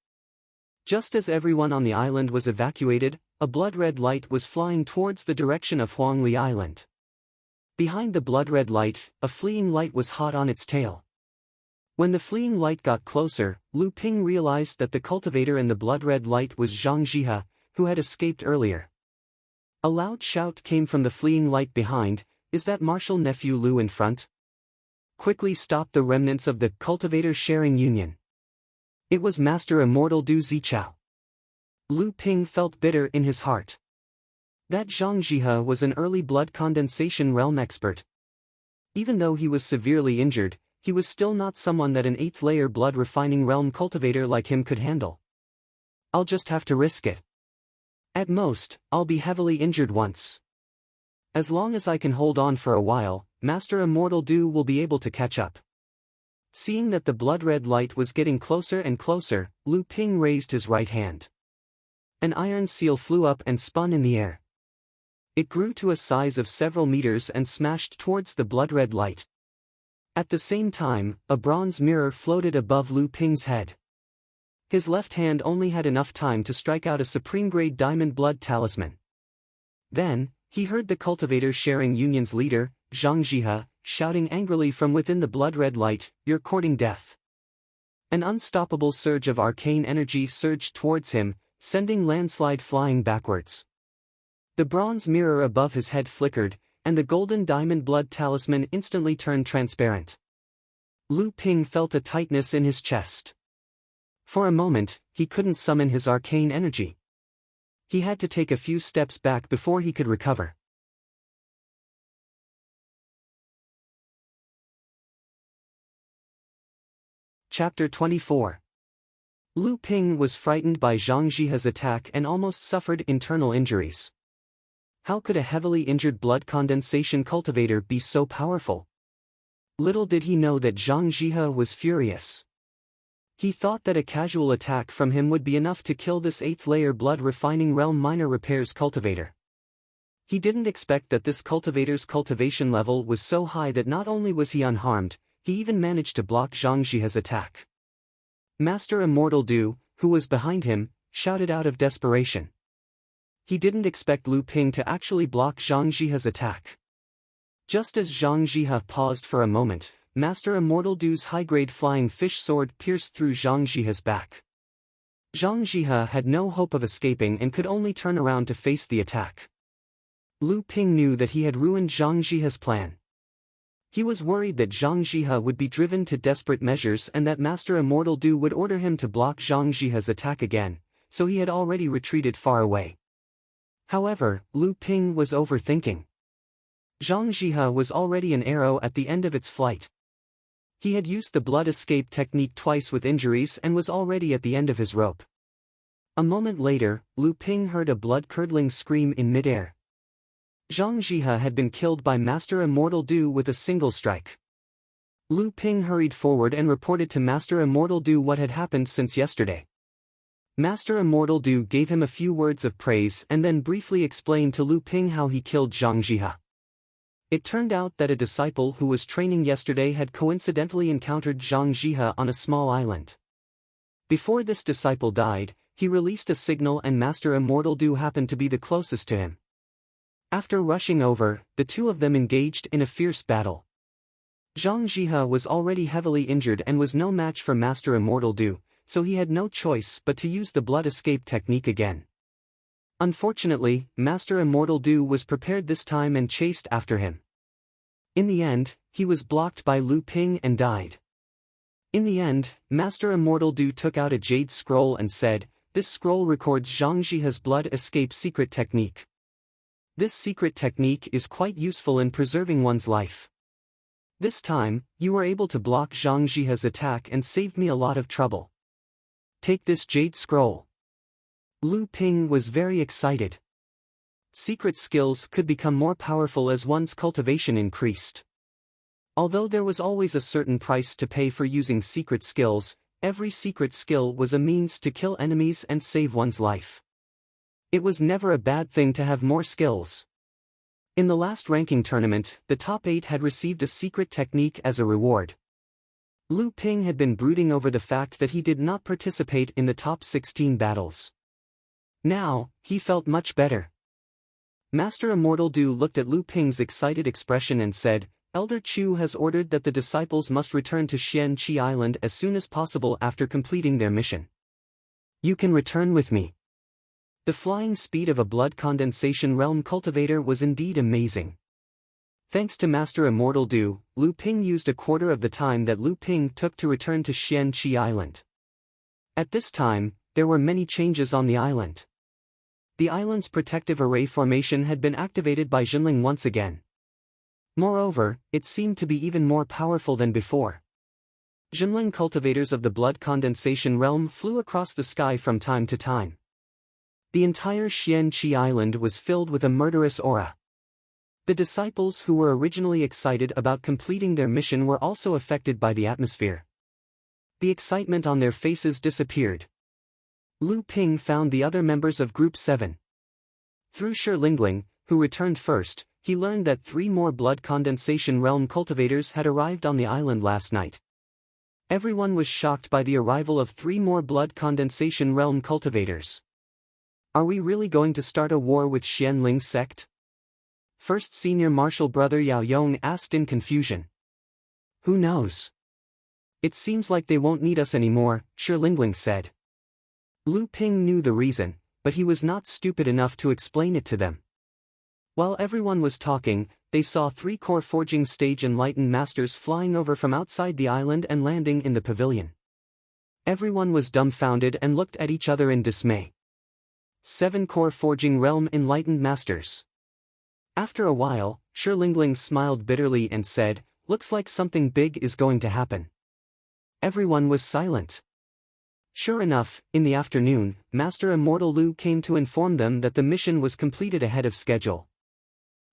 Just as everyone on the island was evacuated, a blood-red light was flying towards the direction of Huangli Island. Behind the blood-red light, a fleeing light was hot on its tail. When the fleeing light got closer, Lu Ping realized that the cultivator in the blood-red light was Zhang Jihe, who had escaped earlier. A loud shout came from the fleeing light behind, "Is that martial nephew Lu in front?" Quickly stopped the remnants of the cultivator sharing union. It was Master Immortal Du Zichao. Lu Ping felt bitter in his heart. That Zhang Jihe was an early blood condensation realm expert. Even though he was severely injured, he was still not someone that an 8th layer blood refining realm cultivator like him could handle. "I'll just have to risk it. At most, I'll be heavily injured once. As long as I can hold on for a while, Master Immortal Du will be able to catch up." Seeing that the blood-red light was getting closer and closer, Lu Ping raised his right hand. An iron seal flew up and spun in the air. It grew to a size of several meters and smashed towards the blood-red light. At the same time, a bronze mirror floated above Lu Ping's head. His left hand only had enough time to strike out a supreme-grade diamond blood talisman. Then, He heard the cultivator sharing Union's leader, Zhang Jihe, shouting angrily from within the blood-red light, "You're courting death." An unstoppable surge of arcane energy surged towards him, sending landslide flying backwards. The bronze mirror above his head flickered, and the golden diamond blood talisman instantly turned transparent. Lu Ping felt a tightness in his chest. For a moment, he couldn't summon his arcane energy. He had to take a few steps back before he could recover. Chapter 24. Lu Ping was frightened by Zhang Jihe's attack and almost suffered internal injuries. How could a heavily injured blood condensation cultivator be so powerful? Little did he know that Zhang Jihe was furious. He thought that a casual attack from him would be enough to kill this 8th-layer blood refining realm minor repairs cultivator. He didn't expect that this cultivator's cultivation level was so high that not only was he unharmed, he even managed to block Zhang Jihe's attack. Master Immortal Du, who was behind him, shouted out of desperation. He didn't expect Lu Ping to actually block Zhang Jihe's attack. Just as Zhang Jihe paused for a moment, Master Immortal Du's high-grade flying fish sword pierced through Zhang Jihe's back. Zhang Jihe had no hope of escaping and could only turn around to face the attack. Lu Ping knew that he had ruined Zhang Jihe's plan. He was worried that Zhang Jihe would be driven to desperate measures and that Master Immortal Du would order him to block Zhang Jihe's attack again, so he had already retreated far away. However, Lu Ping was overthinking. Zhang Jihe was already an arrow at the end of its flight. He had used the blood escape technique twice with injuries and was already at the end of his rope. A moment later, Lu Ping heard a blood-curdling scream in midair. Zhang Jihe had been killed by Master Immortal Du with a single strike. Lu Ping hurried forward and reported to Master Immortal Du what had happened since yesterday. Master Immortal Du gave him a few words of praise and then briefly explained to Lu Ping how he killed Zhang Jihe. It turned out that a disciple who was training yesterday had coincidentally encountered Zhang Jihe on a small island. Before this disciple died, he released a signal and Master Immortal Du happened to be the closest to him. After rushing over, the two of them engaged in a fierce battle. Zhang Jihe was already heavily injured and was no match for Master Immortal Du, so he had no choice but to use the blood escape technique again. Unfortunately, Master Immortal Du was prepared this time and chased after him. In the end, he was blocked by Lu Ping and died. In the end, Master Immortal Du took out a jade scroll and said, "This scroll records Zhang Jihe's blood escape secret technique. This secret technique is quite useful in preserving one's life. This time, you were able to block Zhang Jihe's attack and saved me a lot of trouble. Take this jade scroll." Lu Ping was very excited. Secret skills could become more powerful as one's cultivation increased. Although there was always a certain price to pay for using secret skills, every secret skill was a means to kill enemies and save one's life. It was never a bad thing to have more skills. In the last ranking tournament, the top 8 had received a secret technique as a reward. Lu Ping had been brooding over the fact that he did not participate in the top 16 battles. Now, he felt much better. Master Immortal Du looked at Lu Ping's excited expression and said, "Elder Chu has ordered that the disciples must return to Xian Qi Island as soon as possible after completing their mission. You can return with me." The flying speed of a blood condensation realm cultivator was indeed amazing. Thanks to Master Immortal Du, Lu Ping used a quarter of the time that Lu Ping took to return to Xian Qi Island. At this time, there were many changes on the island. The island's protective array formation had been activated by Jinling once again. Moreover, it seemed to be even more powerful than before. Jinling cultivators of the blood condensation realm flew across the sky from time to time. The entire Xian Qi Island was filled with a murderous aura. The disciples who were originally excited about completing their mission were also affected by the atmosphere. The excitement on their faces disappeared. Lu Ping found the other members of Group 7. Through Shi Lingling, who returned first, he learned that 3 more blood condensation realm cultivators had arrived on the island last night. Everyone was shocked by the arrival of 3 more blood condensation realm cultivators. Are we really going to start a war with Xianling's sect? First Senior Marshal Brother Yao Yong asked in confusion. Who knows? It seems like they won't need us anymore, Shi Lingling said. Lu Ping knew the reason, but he was not stupid enough to explain it to them. While everyone was talking, they saw 3 core forging stage enlightened masters flying over from outside the island and landing in the pavilion. Everyone was dumbfounded and looked at each other in dismay. 7 core forging realm enlightened masters. After a while, Shi Lingling smiled bitterly and said, "Looks like something big is going to happen." Everyone was silent. Sure enough, in the afternoon, Master Immortal Lu came to inform them that the mission was completed ahead of schedule.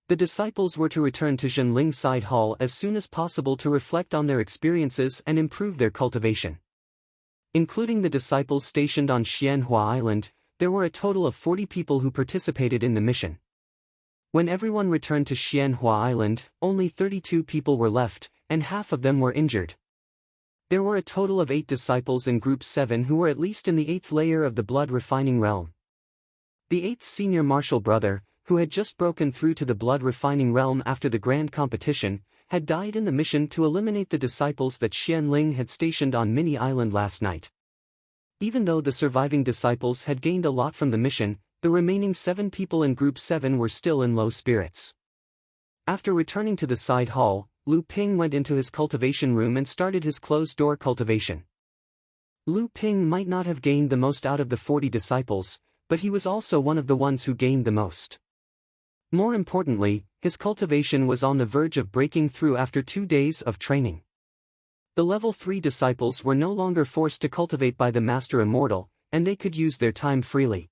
The disciples were to return to Jinling Side Hall as soon as possible to reflect on their experiences and improve their cultivation. Including the disciples stationed on Xianhua Island, there were a total of 40 people who participated in the mission. When everyone returned to Xianhua Island, only 32 people were left, and half of them were injured. There were a total of 8 disciples in Group 7 who were at least in the 8th layer of the blood refining realm. The 8th senior marshal brother, who had just broken through to the blood refining realm after the grand competition, had died in the mission to eliminate the disciples that Xian Ling had stationed on Mini Island last night. Even though the surviving disciples had gained a lot from the mission, the remaining 7 people in Group 7 were still in low spirits. After returning to the side hall, Lu Ping went into his cultivation room and started his closed-door cultivation. Lu Ping might not have gained the most out of the 40 disciples, but he was also one of the ones who gained the most. More importantly, his cultivation was on the verge of breaking through after 2 days of training. The level 3 disciples were no longer forced to cultivate by the Master Immortal, and they could use their time freely.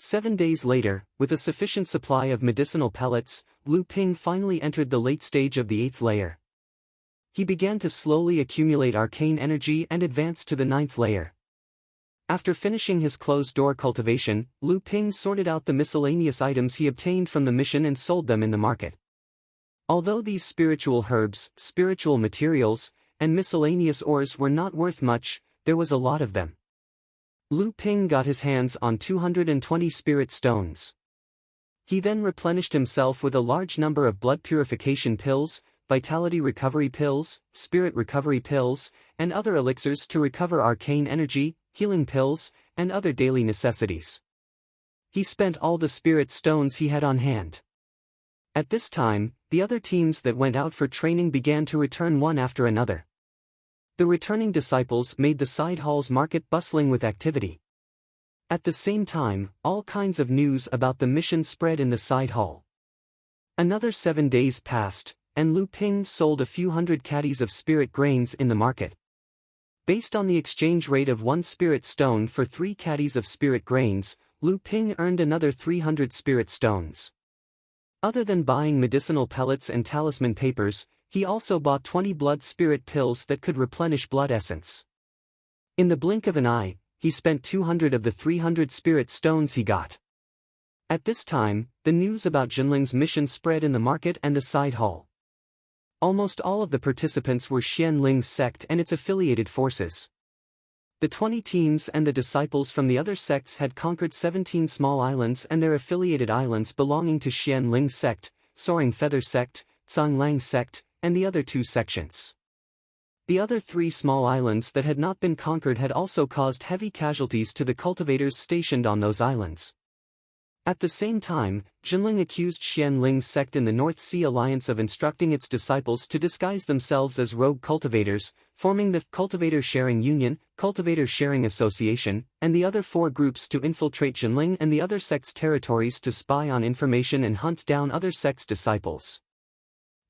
7 days later, with a sufficient supply of medicinal pellets, Lu Ping finally entered the late stage of the 8th layer. He began to slowly accumulate arcane energy and advance to the 9th layer. After finishing his closed-door cultivation, Lu Ping sorted out the miscellaneous items he obtained from the mission and sold them in the market. Although these spiritual herbs, spiritual materials, and miscellaneous ores were not worth much, there was a lot of them. Lu Ping got his hands on 220 spirit stones. He then replenished himself with a large number of blood purification pills, vitality recovery pills, spirit recovery pills, and other elixirs to recover arcane energy, healing pills, and other daily necessities. He spent all the spirit stones he had on hand. At this time, the other teams that went out for training began to return one after another. The returning disciples made the side hall's market bustling with activity. At the same time, all kinds of news about the mission spread in the side hall. Another 7 days passed, and Lu Ping sold a few hundred caddies of spirit grains in the market. Based on the exchange rate of 1 spirit stone for 3 caddies of spirit grains, Lu Ping earned another 300 spirit stones. Other than buying medicinal pellets and talisman papers, he also bought 20 blood spirit pills that could replenish blood essence. In the blink of an eye, he spent 200 of the 300 spirit stones he got. At this time, the news about Jinling's mission spread in the market and the side hall. Almost all of the participants were Xian Ling's sect and its affiliated forces. The 20 teams and the disciples from the other sects had conquered 17 small islands and their affiliated islands belonging to Xian Ling's sect, Soaring Feather sect, Zhanglang sect, and the other 2 sections. The other 3 small islands that had not been conquered had also caused heavy casualties to the cultivators stationed on those islands. At the same time, Jinling accused Xian Ling's sect in the North Sea Alliance of instructing its disciples to disguise themselves as rogue cultivators, forming the Cultivator Sharing Union, Cultivator Sharing Association, and the other 4 groups to infiltrate Jinling and the other sects' territories to spy on information and hunt down other sects' disciples.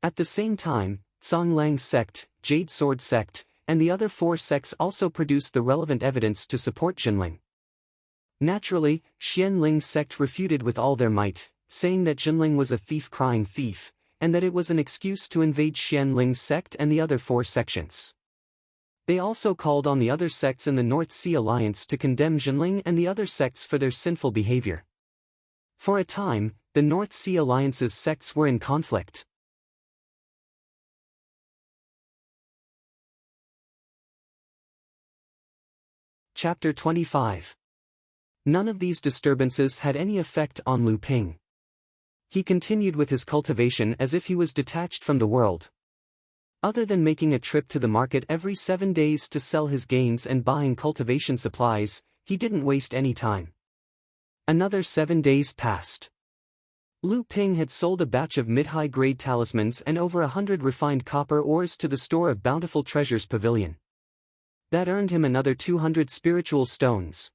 At the same time, Zhonglang's sect, Jade Sword sect, and the other 4 sects also produced the relevant evidence to support Jinling. Naturally, Xian Ling's sect refuted with all their might, saying that Jinling was a thief crying thief, and that it was an excuse to invade Xian Ling's sect and the other 4 sections. They also called on the other sects in the North Sea Alliance to condemn Jinling and the other sects for their sinful behavior. For a time, the North Sea Alliance's sects were in conflict. Chapter 25. None of these disturbances had any effect on Lu Ping. He continued with his cultivation as if he was detached from the world. Other than making a trip to the market every 7 days to sell his gains and buying cultivation supplies, he didn't waste any time. Another 7 days passed. Lu Ping had sold a batch of mid-high grade talismans and over 100 refined copper ores to the store of Bountiful Treasures Pavilion. That earned him another 200 spiritual stones.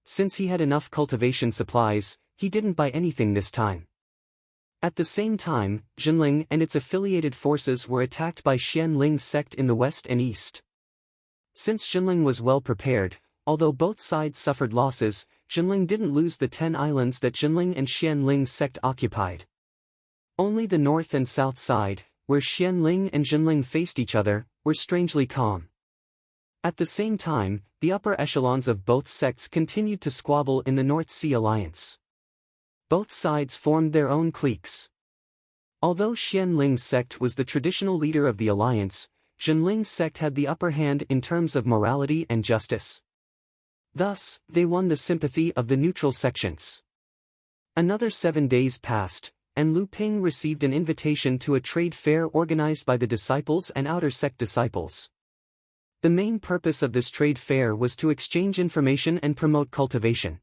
Since he had enough cultivation supplies, he didn't buy anything this time. At the same time, Jinling and its affiliated forces were attacked by Xianling's sect in the west and east. Since Jinling was well prepared, although both sides suffered losses, Jinling didn't lose the 10 islands that Jinling and Xianling's sect occupied. Only the north and south side, where Xianling and Jinling faced each other, were strangely calm. At the same time, the upper echelons of both sects continued to squabble in the North Sea Alliance. Both sides formed their own cliques. Although Xianling's sect was the traditional leader of the alliance, Jinling's sect had the upper hand in terms of morality and justice. Thus, they won the sympathy of the neutral sections. Another 7 days passed, and Lu Ping received an invitation to a trade fair organized by the disciples and outer sect disciples. The main purpose of this trade fair was to exchange information and promote cultivation.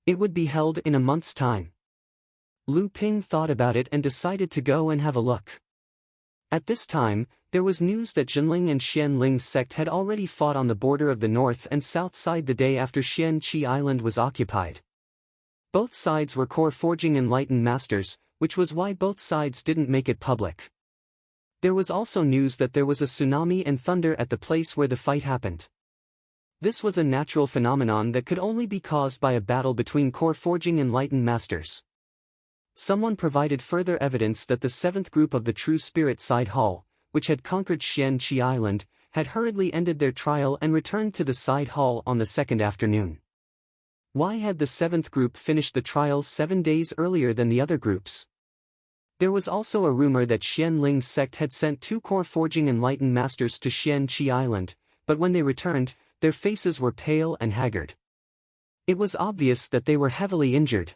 It would be held in a month's time. Lu Ping thought about it and decided to go and have a look. At this time, there was news that Jinling and Xianling's sect had already fought on the border of the north and south side the day after Xianqi Island was occupied. Both sides were core forging enlightened masters, which was why both sides didn't make it public. There was also news that there was a tsunami and thunder at the place where the fight happened. This was a natural phenomenon that could only be caused by a battle between core forging enlightened masters. Someone provided further evidence that the 7th group of the True Spirit Side Hall, which had conquered Xianqi Island, had hurriedly ended their trial and returned to the side hall on the second afternoon. Why had the 7th group finished the trial 7 days earlier than the other groups? There was also a rumor that Xianling's sect had sent 2 core forging enlightened masters to Xianqi Island, but when they returned, their faces were pale and haggard. It was obvious that they were heavily injured.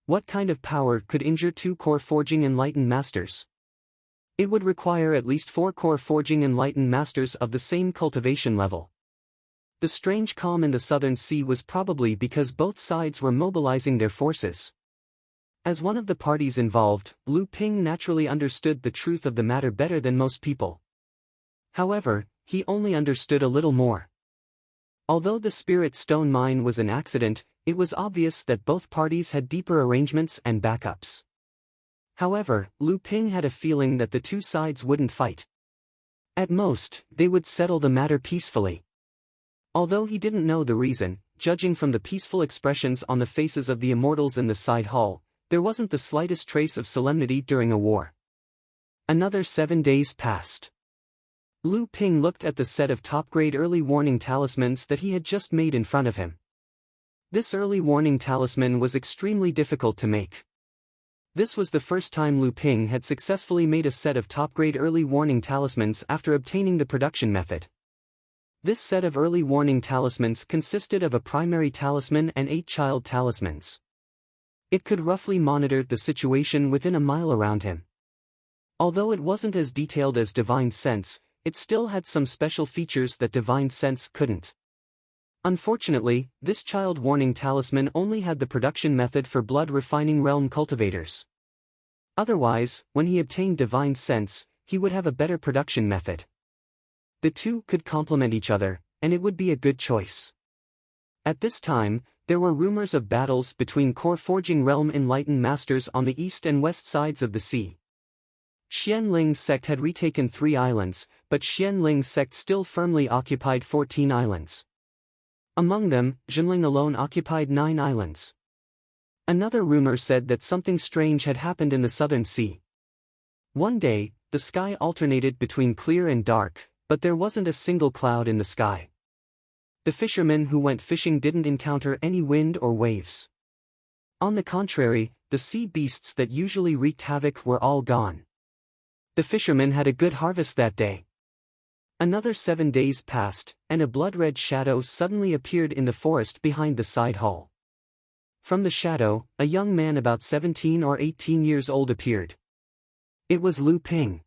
What kind of power could injure 2 core forging enlightened masters? It would require at least 4 core forging enlightened masters of the same cultivation level. The strange calm in the southern sea was probably because both sides were mobilizing their forces. As one of the parties involved, Lu Ping naturally understood the truth of the matter better than most people. However, he only understood a little more. Although the Spirit Stone mine was an accident, it was obvious that both parties had deeper arrangements and backups. However, Lu Ping had a feeling that the two sides wouldn't fight. At most, they would settle the matter peacefully. Although he didn't know the reason, judging from the peaceful expressions on the faces of the immortals in the side hall, there wasn't the slightest trace of solemnity during a war. Another 7 days passed. Lu Ping looked at the set of top-grade early warning talismans that he had just made in front of him. This early warning talisman was extremely difficult to make. This was the first time Lu Ping had successfully made a set of top-grade early warning talismans after obtaining the production method. This set of early warning talismans consisted of a primary talisman and 8 child talismans. It could roughly monitor the situation within a mile around him. Although it wasn't as detailed as Divine Sense, it still had some special features that Divine Sense couldn't. Unfortunately, this child warning talisman only had the production method for blood refining realm cultivators. Otherwise, when he obtained Divine Sense, he would have a better production method. The two could complement each other, and it would be a good choice. At this time, there were rumors of battles between core forging realm enlightened masters on the east and west sides of the sea. Xianling's sect had retaken 3 islands, but Xianling's sect still firmly occupied 14 islands. Among them, Jinling alone occupied 9 islands. Another rumor said that something strange had happened in the southern sea. One day, the sky alternated between clear and dark, but there wasn't a single cloud in the sky. The fishermen who went fishing didn't encounter any wind or waves. On the contrary, the sea beasts that usually wreaked havoc were all gone. The fishermen had a good harvest that day. Another 7 days passed, and a blood-red shadow suddenly appeared in the forest behind the side hall. From the shadow, a young man about 17 or 18 years old appeared. It was Lu Ping.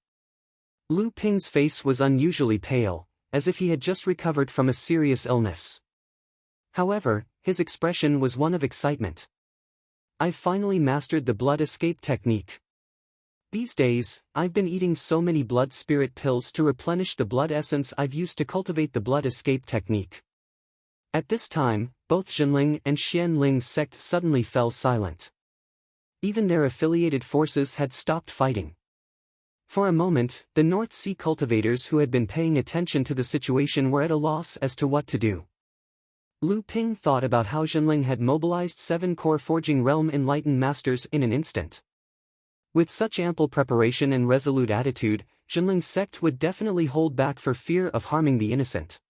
Lu Ping's face was unusually pale, as if he had just recovered from a serious illness. However, his expression was one of excitement. "I've finally mastered the blood escape technique. These days, I've been eating so many blood spirit pills to replenish the blood essence I've used to cultivate the blood escape technique." At this time, both Jinling and Xianling's sect suddenly fell silent. Even their affiliated forces had stopped fighting. For a moment, the North Sea cultivators who had been paying attention to the situation were at a loss as to what to do. Lu Ping thought about how Jinling had mobilized 7 core forging realm enlightened masters in an instant. With such ample preparation and resolute attitude, Jinling's sect would definitely hold back for fear of harming the innocent.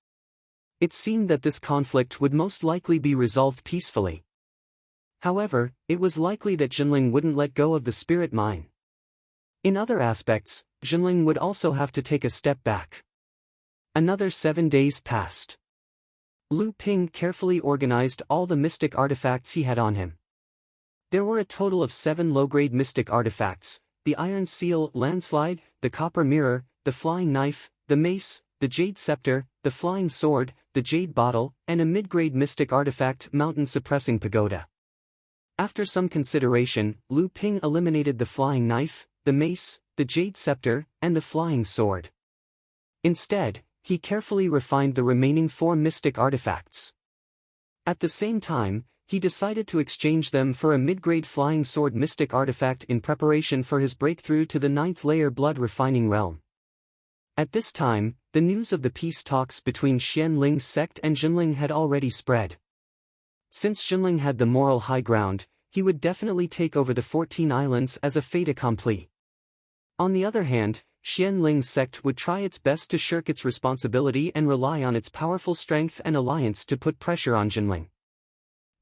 It seemed that this conflict would most likely be resolved peacefully. However, it was likely that Jinling wouldn't let go of the spirit mine. In other aspects, Jinling would also have to take a step back. Another 7 days passed. Lu Ping carefully organized all the mystic artifacts he had on him. There were a total of 7 low-grade mystic artifacts: the Iron Seal Landslide, the Copper Mirror, the Flying Knife, the Mace, the Jade Scepter, the Flying Sword, the Jade Bottle, and a mid-grade mystic artifact Mountain Suppressing Pagoda. After some consideration, Lu Ping eliminated the Flying Knife, the Mace, the Jade Scepter, and the Flying Sword. Instead, he carefully refined the remaining 4 mystic artifacts. At the same time, he decided to exchange them for a mid-grade Flying Sword mystic artifact in preparation for his breakthrough to the 9th layer blood refining realm. At this time, the news of the peace talks between Xianling's sect and Jinling had already spread. Since Jinling had the moral high ground, he would definitely take over the 14 islands as a fait accompli. On the other hand, Xianling's sect would try its best to shirk its responsibility and rely on its powerful strength and alliance to put pressure on Jinling.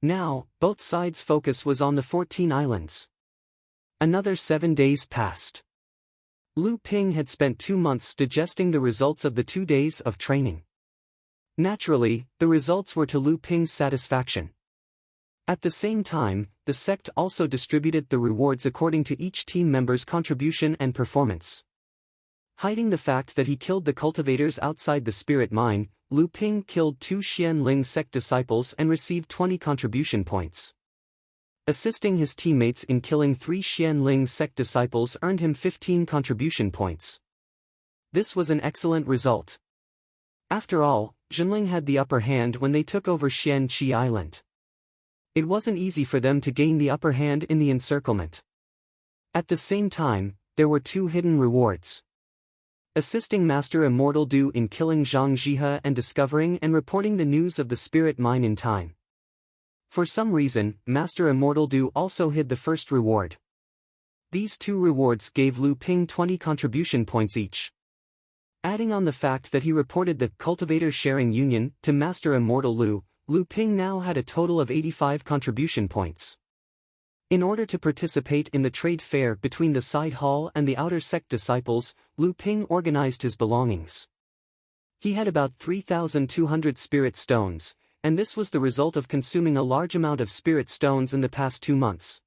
Now, both sides' focus was on the 14 islands. Another 7 days passed. Lu Ping had spent 2 months digesting the results of the 2 days of training. Naturally, the results were to Lu Ping's satisfaction. At the same time, the sect also distributed the rewards according to each team member's contribution and performance. Hiding the fact that he killed the cultivators outside the spirit mine, Lu Ping killed 2 Xianling sect disciples and received 20 contribution points. Assisting his teammates in killing 3 Xianling sect disciples earned him 15 contribution points. This was an excellent result. After all, Jinling had the upper hand when they took over Xianqi Island. It wasn't easy for them to gain the upper hand in the encirclement. At the same time, there were 2 hidden rewards. Assisting Master Immortal Du in killing Zhang Jihe and discovering and reporting the news of the spirit mine in time. For some reason, Master Immortal Du also hid the first reward. These 2 rewards gave Lu Ping 20 contribution points each. Adding on the fact that he reported the Cultivator Sharing Union to Master Immortal Lu Ping now had a total of 85 contribution points. In order to participate in the trade fair between the side hall and the outer sect disciples, Lu Ping organized his belongings. He had about 3,200 spirit stones, and this was the result of consuming a large amount of spirit stones in the past 2 months.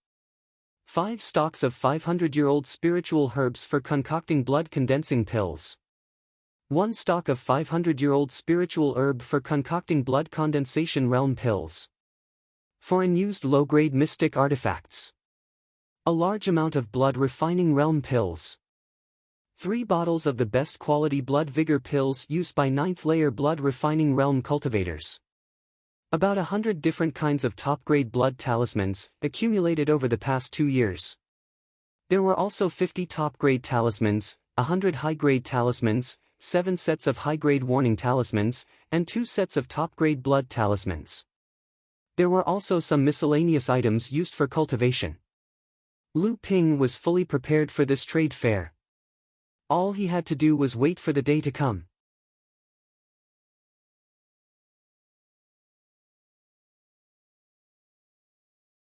5 stalks of 500-year-old spiritual herbs for concocting blood condensing pills. 1 stalk of 500-year-old spiritual herb for concocting blood condensation realm pills. 4 unused low-grade mystic artifacts. A large amount of blood refining realm pills. 3 bottles of the best quality blood vigor pills used by 9th layer blood refining realm cultivators. About 100 different kinds of top-grade blood talismans, accumulated over the past 2 years. There were also 50 top-grade talismans, 100 high-grade talismans, 7 sets of high-grade warning talismans, and 2 sets of top-grade blood talismans. There were also some miscellaneous items used for cultivation. Lu Ping was fully prepared for this trade fair. All he had to do was wait for the day to come.